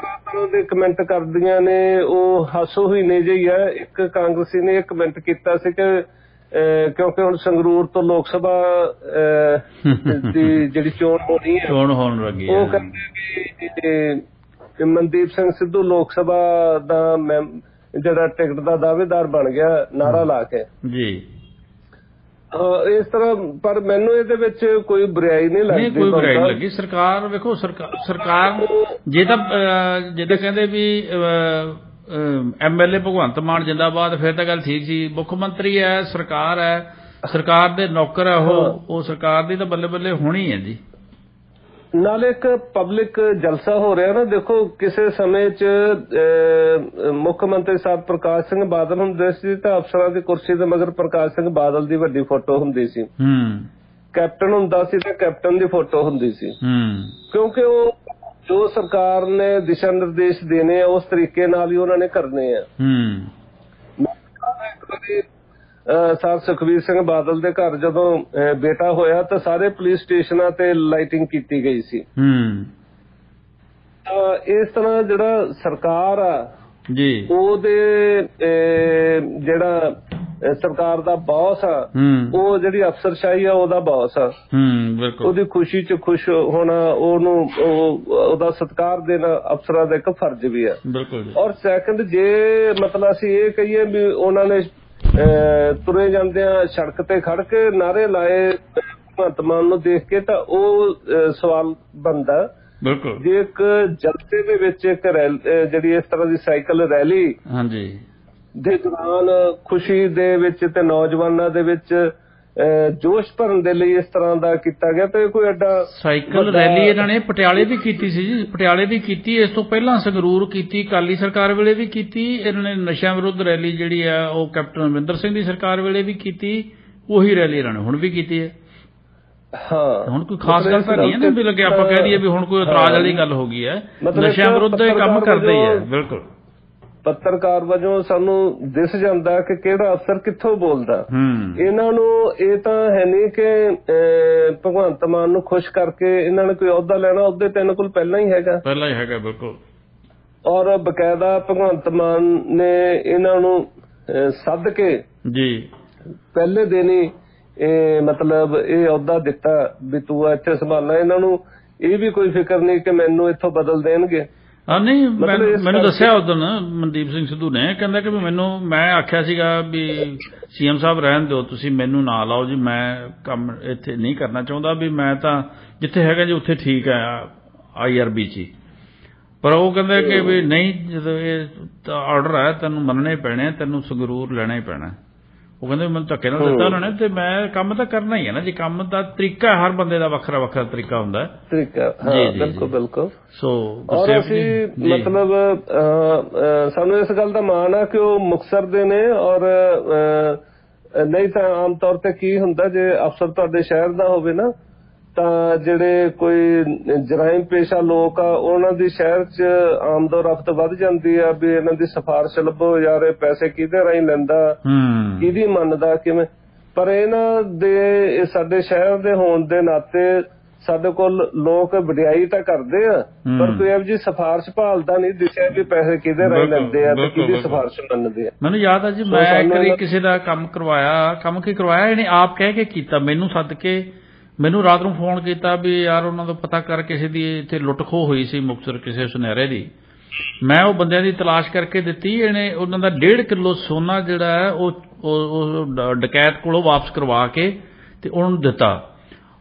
S2: ਤਰ੍ਹਾਂ ਦੇ ਕਮੈਂਟ ਕਰਦੀਆਂ ਨੇ, ਉਹ ਹਾਸੋਹੀਣੇ ਜਿਹੀ ਹੈ। ਇੱਕ ਕਾਂਗਰਸੀ ਨੇ ਕਮੈਂਟ ਕੀਤਾ ਸੀ ਕਿ ਕਿਉਂਕਿ ਹੁਣ ਸੰਗਰੂਰ ਤੋਂ ਲੋਕ ਸਭਾ ਦੀ ਜਿਹੜੀ ਚੋਣ ਹੋਣੀ ਹੈ, ਚੋਣ ਹੋਣ ਲੱਗੀ, ਉਹ ਕਹਿੰਦੇ ਵੀ ਮਨਦੀਪ ਸਿੰਘ ਸਿੱਧੂ ਲੋਕ ਸਭਾ ਦਾ ਜਿਹੜਾ ਟਿਕਟ ਦਾ ਦਾਅਵੇਦਾਰ ਬਣ ਗਿਆ ਨਾਅਰਾ ਲਾ ਕੇ ਜੀ। ਇਸ ਤਰ੍ਹਾਂ ਪਰ ਮੈਨੂੰ ਇਹਦੇ ਵਿੱਚ ਕੋਈ ਬੁਰਾਈ ਨਹੀਂ ਲੱਗਦੀ, ਕੋਈ ਬੁਰਾਈ ਨਹੀਂ ਲੱਗੀ। ਸਰਕਾਰ ਵੇਖੋ, ਸਰਕਾਰ ਜੇ ਤਾਂ ਕਹਿੰਦੇ ਵੀ MLA ਭਗਵੰਤ ਮਾਨ ਜਿੰਦਾਬਾਦ ਫਿਰ ਤਾਂ ਗੱਲ ਠੀਕ ਸੀ। ਮੁੱਖ ਮੰਤਰੀ ਹੈ, ਸਰਕਾਰ ਹੈ, ਸਰਕਾਰ ਦੇ ਨੌਕਰ ਹੈ ਉਹ ਸਰਕਾਰ ਦੀ ਤਾਂ ਬੱਲੇ ਬੱਲੇ ਹੋਣੀ ਹੈ ਜੀ। ਨਾਲੇ ਇੱਕ ਪਬਲਿਕ ਜਲਸਾ ਹੋ ਰਿਹਾ ਨਾ, ਦੇਖੋ ਕਿਸੇ ਸਮੇਂ 'ਚ ਮੁੱਖ ਮੰਤਰੀ ਸਾਹਿਬ ਪ੍ਰਕਾਸ਼ ਸਿੰਘ ਬਾਦਲ ਹੁੰਦੇ ਸੀ ਤਾਂ ਅਫਸਰਾਂ ਦੀ ਕੁਰਸੀ ਦੇ ਮਗਰ ਪ੍ਰਕਾਸ਼ ਸਿੰਘ ਬਾਦਲ ਦੀ ਵੱਡੀ ਫੋਟੋ ਹੁੰਦੀ ਸੀ। ਕੈਪਟਨ ਹੁੰਦਾ ਸੀ ਤਾਂ ਕੈਪਟਨ ਦੀ ਫੋਟੋ ਹੁੰਦੀ ਸੀ, ਕਿਉਂਕਿ ਉਹ ਜੋ ਸਰਕਾਰ ਨੇ ਦਿਸ਼ਾ ਨਿਰਦੇਸ਼ ਦੇਣੇ ਆ ਉਸ ਤਰੀਕੇ ਨਾਲ ਹੀ ਉਹਨਾਂ ਨੇ ਕਰਨੇ ਆ। ਸਰ ਸੁਖਬੀਰ ਸਿੰਘ ਬਾਦਲ ਦੇ ਘਰ ਜਦੋਂ ਬੇਟਾ ਹੋਇਆ ਤਾਂ ਸਾਰੇ ਪੁਲਿਸ ਸਟੇਸ਼ਨਾਂ ਤੇ ਲਾਈਟਿੰਗ ਕੀਤੀ ਗਈ ਸੀ। ਇਸ ਤਰ੍ਹਾਂ ਜਿਹੜਾ ਸਰਕਾਰ ਆ ਜੀ ਉਹਦੇ ਜਿਹੜਾ ਸਰਕਾਰ ਦਾ ਬੌਸ ਆ ਉਹ ਜਿਹੜੀ ਅਫਸਰਸ਼ਾਹੀ ਆ ਉਹਦਾ ਬੌਸ ਆ, ਉਹਦੀ ਖੁਸ਼ੀ 'ਚ ਖੁਸ਼ ਹੋਣਾ, ਉਹਦਾ ਸਤਿਕਾਰ ਦੇਣਾ ਅਫਸਰਾਂ ਦਾ ਇੱਕ ਫਰਜ਼ ਵੀ ਆ। ਔਰ ਸੈਕੰਡ ਜੇ ਮਤਲਬ ਅਸੀਂ ਇਹ ਕਹੀਏ ਵੀ ਉਹਨਾਂ ਨੇ ਤੁਰੇ ਜਾਂਦਿਆਂ ਸੜਕ ਤੇ ਖੜ ਕੇ ਨਾਅਰੇ ਲਾਏ ਭਗਵੰਤ ਮਾਨ ਨੂੰ ਦੇਖ ਕੇ ਤਾਂ ਉਹ ਸਵਾਲ ਬਣਦਾ। ਜੇ ਇੱਕ ਜਲਸੇ ਦੇ ਵਿੱਚ ਇੱਕ ਜਿਹੜੀ ਇਸ ਤਰ੍ਹਾਂ ਦੀ ਸਾਈਕਲ ਰੈਲੀ ਦੇ ਦੌਰਾਨ ਖੁਸ਼ੀ ਦੇ ਵਿੱਚ ਤੇ ਨੌਜਵਾਨਾਂ ਦੇ ਵਿੱਚ ਜੋਸ਼ ਭਰਨ ਦੇ ਲਈ ਇਸ ਤਰ੍ਹਾਂ ਦਾ ਕੀਤਾ ਗਿਆ ਤੇ ਕੋਈ ਐਡਾ ਸਾਈਕਲ ਰੈਲੀ ਇਹਨਾਂ ਨੇ ਪਟਿਆਲੇ ਵੀ ਕੀਤੀ ਸੀ ਜੀ, ਪਟਿਆਲੇ ਵੀ ਕੀਤੀ, ਇਸ ਤੋਂ ਪਹਿਲਾਂ ਸੰਗਰੂਰ ਕੀਤੀ, ਅਕਾਲੀ ਸਰਕਾਰ ਵੇਲੇ ਵੀ ਕੀਤੀ। ਇਹਨਾਂ ਨੇ ਨਸ਼ਿਆਂ ਵਿਰੁੱਧ ਰੈਲੀ ਜਿਹੜੀ ਆ ਉਹ ਕੈਪਟਨ ਅਮਰਿੰਦਰ ਸਿੰਘ ਦੀ ਸਰਕਾਰ ਵੇਲੇ ਵੀ ਕੀਤੀ, ਉਹੀ ਰੈਲੀ ਇਹਨਾਂ ਨੇ ਹੁਣ ਵੀ ਕੀਤੀ ਹੈ। ਹਾਂ, ਹੁਣ ਕੋਈ ਖਾਸ ਗੱਲ ਤਾਂ ਨਹੀਂ ਹੈ ਨਾ ਵੀ ਲੱਗੇ ਆਪਾਂ ਕਹਿ ਦਈਏ ਵੀ ਹੁਣ ਕੋਈ ਇਤਰਾਜ਼ ਵਾਲੀ ਗੱਲ ਹੋ ਗਈ ਹੈ, ਨਸ਼ਿਆਂ ਵਿਰੁੱਧ ਇਹ ਕੰਮ ਕਰਦੇ ਹੀ ਹੈ। ਬਿਲਕੁਲ ਪੱਤਰਕਾਰ ਵਜੋਂ ਸਾਨੂੰ ਦਿਸ ਜਾਂਦਾ ਕਿ ਕਿਹੜਾ ਅਫਸਰ ਕਿੱਥੋਂ ਬੋਲਦਾ। ਇਹਨਾਂ ਨੂੰ ਇਹ ਤਾਂ ਹੈ ਨਹੀਂ ਕਿ ਭਗਵੰਤ ਮਾਨ ਨੂੰ ਖੁਸ਼ ਕਰਕੇ ਇਹਨਾਂ ਨੇ ਕੋਈ ਅਹੁਦਾ ਲੈਣਾ, ਅਹੁਦੇ ਤਾਂ ਇਹਨਾਂ ਕੋਲ ਪਹਿਲਾਂ ਹੀ ਹੈਗਾ। ਬਿਲਕੁਲ। ਔਰ ਬਕਾਇਦਾ ਭਗਵੰਤ ਮਾਨ ਨੇ ਇਹਨਾਂ ਨੂੰ ਸੱਦ ਕੇ ਜੀ ਪਹਿਲੇ ਦਿਨ ਹੀ ਮਤਲਬ ਇਹ ਅਹੁਦਾ ਦਿੱਤਾ ਵੀ ਤੂੰ ਇੱਥੇ ਸੰਭਾਲਣਾ। ਇਹਨਾਂ ਨੂੰ ਇਹ ਵੀ ਕੋਈ ਫਿਕਰ ਨਹੀਂ ਕਿ ਮੈਨੂੰ ਇੱਥੋਂ ਬਦਲ ਦੇਣਗੇ। ਨਹੀਂ, ਮੈਨੂੰ ਦੱਸਿਆ ਉਦੋਂ ਮਨਦੀਪ ਸਿੰਘ ਸਿੱਧੂ ਨੇ, ਕਹਿੰਦਾ ਕਿ ਮੈਂ ਆਖਿਆ ਸੀਗਾ ਵੀ CM ਸਾਹਿਬ ਰਹਿਣ ਦਿਓ, ਤੁਸੀਂ ਮੈਨੂੰ ਨਾ ਲਾਓ ਜੀ, ਮੈਂ ਕੰਮ ਇੱਥੇ ਨਹੀਂ ਕਰਨਾ ਚਾਹੁੰਦਾ, ਵੀ ਮੈਂ ਤਾਂ ਜਿੱਥੇ ਹੈਗਾ ਜੀ ਉੱਥੇ ਠੀਕ ਹੈ IRB 'ਚ। ਪਰ ਉਹ ਕਹਿੰਦੇ ਕਿ ਵੀ ਨਹੀਂ, ਜਦੋਂ ਇਹ ਆਰਡਰ ਹੈ ਤੈਨੂੰ ਮੰਨਣੇ ਪੈਣੇ, ਤੈਨੂੰ ਸੰਗਰੂਰ ਲੈਣਾ ਹੀ ਪੈਣਾ। ਉਹ ਕਹਿੰਦੇ ਮੈਨੂੰ ਧੱਕੇ ਨਾਲ ਦਿੱਤਾ ਉਹਨਾਂ ਨੇ ਤੇ ਮੈਂ ਕੰਮ ਤਾਂ ਕਰਨਾ ਹੀ ਹੈ ਨਾ ਜੀ। ਕੰਮ ਦਾ ਤਰੀਕਾ ਹਰ ਬੰਦੇ ਦਾ ਵੱਖਰਾ ਵੱਖਰਾ ਤਰੀਕਾ ਹੁੰਦਾ ਤਰੀਕਾ। ਬਿਲਕੁਲ। ਸੋ ਅਸੀਂ ਮਤਲਬ ਸਾਨੂੰ ਇਸ ਗੱਲ ਦਾ ਮਾਣ ਆ ਕਿ ਉਹ ਮੁਕਤਸਰ ਦੇ ਨੇ। ਔਰ ਨਹੀਂ ਤਾਂ ਆਮ ਤੌਰ ਤੇ ਕੀ ਹੁੰਦਾ ਜੇ ਅਫਸਰ ਤੁਹਾਡੇ ਸ਼ਹਿਰ ਦਾ ਹੋਵੇ ਨਾ ਤਾਂ ਜਿਹੜੇ ਕੋਈ ਜਰਾਇਮ ਪੇਸ਼ਾ ਲੋਕ ਆ ਉਹਨਾਂ ਦੀ ਸ਼ਹਿਰ 'ਚ ਆਮਦੋ ਰਫਤ ਵੱਧ ਜਾਂਦੀ ਆ ਵੀ ਇਹਨਾਂ ਦੀ ਸਿਫਾਰਿਸ਼ ਲੱਭੋ, ਯਾਰ ਇਹ ਪੈਸੇ ਕਿਹਦੇ ਰਾਹੀਂ ਲੈਂਦਾ, ਕਿਹਦੀ ਮੰਨਦਾ, ਕਿਵੇਂ। ਪਰ ਇਹਨਾਂ ਦੇ ਸਾਡੇ ਸ਼ਹਿਰ ਦੇ ਹੋਣ ਦੇ ਨਾਤੇ ਸਾਡੇ ਕੋਲ ਲੋਕ ਵਡਿਆਈ ਤਾਂ ਕਰਦੇ ਆ ਪਰ ਕੋਈ ਇਹੋ ਜਿਹੀ ਸਿਫਾਰਿਸ਼ ਭਾਲਦਾ ਨਹੀਂ ਦਿਸਿਆ ਵੀ ਪੈਸੇ ਕਿਹਦੇ ਰਾਹੀਂ ਲੈਂਦੇ ਆ ਤੇ ਕਿਹਦੀ ਸਿਫਾਰਿਸ਼ ਮੰਨਦੇ ਆ। ਮੈਨੂੰ ਯਾਦ ਆ ਜੀ, ਮੈਂ ਇੱਕ ਵਾਰੀ ਕਿਸੇ ਦਾ ਕੰਮ ਕੀ ਕਰਵਾਇਆ, ਇਹਨੇ ਆਪ ਕਹਿ ਕੇ ਕੀਤਾ, ਮੈਨੂੰ ਸੱਦ ਕੇ ਮੈਨੂੰ ਰਾਤ ਨੂੰ ਫੋਨ ਕੀਤਾ ਵੀ ਯਾਰ ਉਹਨਾਂ ਦਾ ਪਤਾ ਕਰ, ਕਿਸੇ ਦੀ ਇੱਥੇ ਲੁੱਟ ਖੋਹ ਹੋਈ ਸੀ ਮੁਕਤਸਰ ਕਿਸੇ ਸੁਨਹਿਰੇ ਦੀ,
S1: ਮੈਂ ਉਹ ਬੰਦਿਆਂ ਦੀ ਤਲਾਸ਼ ਕਰਕੇ ਦਿੱਤੀ, ਇਹਨੇ ਉਹਨਾਂ ਦਾ 1.5 ਕਿਲੋ ਸੋਨਾ ਜਿਹੜਾ ਹੈ ਉਹ ਡਕੈਤ ਕੋਲੋਂ ਵਾਪਸ ਕਰਵਾ ਕੇ ਤੇ ਉਹਨਾਂ ਨੂੰ ਦਿੱਤਾ।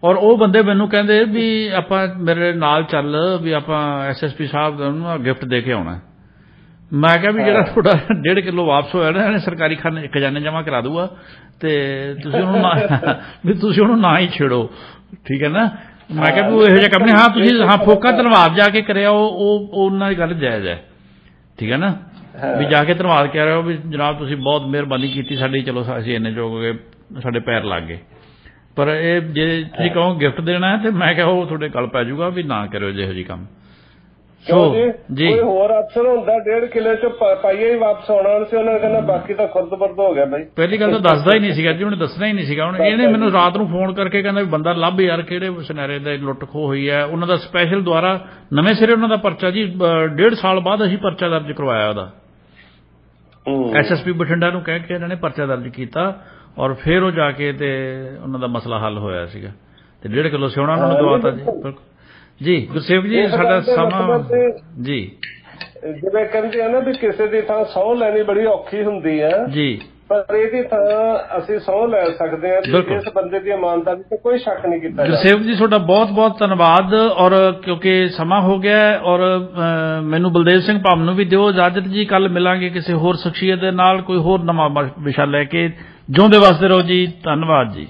S1: ਔਰ ਉਹ ਬੰਦੇ ਮੈਨੂੰ ਕਹਿੰਦੇ ਵੀ ਆਪਾਂ ਮੇਰੇ ਨਾਲ ਚੱਲ ਵੀ ਆਪਾਂ SSP ਸਾਹਿਬ ਨੂੰ ਗਿਫਟ ਦੇ ਕੇ ਆਉਣਾ। ਮੈਂ ਕਿਹਾ ਵੀ ਜਿਹੜਾ ਤੁਹਾਡਾ 1.5 ਕਿਲੋ ਵਾਪਸ ਹੋਇਆ ਨਾ ਇਹਨੇ ਸਰਕਾਰੀ ਖਜ਼ਾਨੇ ਜਮ੍ਹਾਂ ਕਰਾ ਦੂਗਾ ਤੇ ਤੁਸੀਂ ਉਹਨੂੰ ਨਾ ਹੀ ਛੇੜੋ, ਠੀਕ ਹੈ ਨਾ। ਮੈਂ ਕਿਹਾ ਵੀ ਉਹ ਇਹੋ ਜਿਹਾ ਕੰਮ ਨਹੀਂ। ਹਾਂ ਤੁਸੀਂ ਫੋਕਾ ਧੰਨਵਾਦ ਜਾ ਕੇ ਕਰਿਆ, ਉਹ ਉਹਨਾਂ ਦੀ ਗੱਲ ਜਾਇਜ਼ ਹੈ, ਠੀਕ ਹੈ ਨਾ। ਵੀ ਜਾ ਕੇ ਧੰਨਵਾਦ ਕਹਿ ਰਹੇ ਹੋ ਵੀ ਜਨਾਬ ਤੁਸੀਂ ਬਹੁਤ ਮਿਹਰਬਾਨੀ ਕੀਤੀ ਸਾਡੀ, ਚਲੋ ਅਸੀਂ ਇੰਨੇ ਜੋ ਹੋ ਗਏ, ਸਾਡੇ ਪੈਰ ਲੱਗ ਗਏ। ਪਰ ਇਹ ਜੇ ਤੁਸੀਂ ਕਹੋ ਗਿਫਟ ਦੇਣਾ ਤੇ ਮੈਂ ਕਿਹਾ ਉਹ ਤੁਹਾਡੇ ਗੱਲ ਪੈ ਜਾਊਗਾ ਵੀ ਨਾ ਕਰਿਓ ਜਿਹੋ ਜਿਹੀ ਕੰਮ।
S2: ਜੀ ਕੋਈ ਹੋਰ ਅਫਸਰ ਹੁੰਦਾ 1.5 ਕਿਲੋ ਚ ਪਾਈਏ ਹੀ ਵਾਪਸ ਆਉਣਾ ਸੀ, ਉਹਨਾਂ ਨੇ ਕਹਿੰਦਾ ਬਾਕੀ ਤਾਂ ਖੁਰਦ-ਬੁਰਦ ਹੋ ਗਿਆ ਬਾਈ।
S1: ਪਹਿਲੀ ਗੱਲ ਤਾਂ ਦੱਸਦਾ ਹੀ ਨਹੀਂ ਸੀਗਾ ਜੀ, ਉਹਨੇ ਦੱਸਣਾ ਹੀ ਨਹੀਂ ਸੀਗਾ। ਹੁਣ ਇਹਨੇ ਮੈਨੂੰ ਰਾਤ ਨੂੰ ਫੋਨ ਕਰਕੇ ਕਹਿੰਦਾ ਵੀ ਬੰਦਾ ਲੱਭ ਯਾਰ, ਕਿਹੜੇ ਸੁਨਹਿਰੇ ਦਾ ਲੁੱਟ ਖੋਹ ਹੋਈ ਹੈ। ਉਹਨਾਂ ਦਾ ਸਪੈਸ਼ਲ ਦੁਆਰਾ ਨਵੇਂ ਸਿਰੇ ਉਹਨਾਂ ਦਾ ਪਰਚਾ ਜੀ 1.5 ਸਾਲ ਬਾਅਦ ਅਸੀਂ ਪਰਚਾ ਦਰਜ ਕਰਵਾਇਆ ਉਹਦਾ। SSP ਬਠਿੰਡਾ ਨੂੰ ਕਹਿ ਕੇ ਇਹਨਾਂ ਨੇ ਪਰਚਾ ਦਰਜ ਕੀਤਾ ਔਰ ਫਿਰ ਉਹ ਜਾ ਕੇ ਤੇ ਉਹਨਾਂ ਦਾ ਮਸਲਾ ਹੱਲ ਹੋਇਆ ਸੀਗਾ ਤੇ 1.5 ਕਿਲੋ ਸੋਨਾ ਉਹਨਾਂ ਨੂੰ ਦਵਾਤਾ ਜੀ। ਜੀ ਗੁਰਸੇਵਕ ਜੀ ਸਾਡਾ ਸਮਾਂ ਜੀ
S2: ਜਿਵੇਂ ਕਹਿੰਦੇ ਆ ਨਾ ਵੀ ਕਿਸੇ ਦੀ ਥਾਂ ਸਹੁੰ ਲੈਣੀ ਬੜੀ ਔਖੀ ਹੁੰਦੀ ਹੈ ਜੀ, ਪਰ ਇਹਦੀ ਥਾਂ ਅਸੀਂ ਸਹੁੰ ਲੈ ਸਕਦੇ ਹਾਂ। ਇਸ ਬੰਦੇ ਦੀ ਇਮਾਨਦਾਰੀ ਤੇ ਕੋਈ ਸ਼ੱਕ ਨਹੀਂ ਕੀਤਾ।
S1: ਗੁਰਸੇਵਕ ਜੀ ਤੁਹਾਡਾ ਬਹੁਤ ਬਹੁਤ ਧੰਨਵਾਦ। ਔਰ ਕਿਉਂਕਿ ਸਮਾਂ ਹੋ ਗਿਆ ਔਰ ਮੈਨੂੰ ਬਲਦੇਵ ਸਿੰਘ ਭਾਮ ਨੂੰ ਵੀ ਦਿਓ ਇਜਾਜ਼ਤ ਜੀ। ਕੱਲ ਮਿਲਾਂਗੇ ਕਿਸੇ ਹੋਰ ਸ਼ਖਸੀਅਤ ਦੇ ਨਾਲ, ਕੋਈ ਹੋਰ ਨਵਾਂ ਵਿਸ਼ਾ ਲੈ ਕੇ। ਜਿਉਂਦੇ ਵਸਦੇ ਰਹੋ ਜੀ, ਧੰਨਵਾਦ ਜੀ।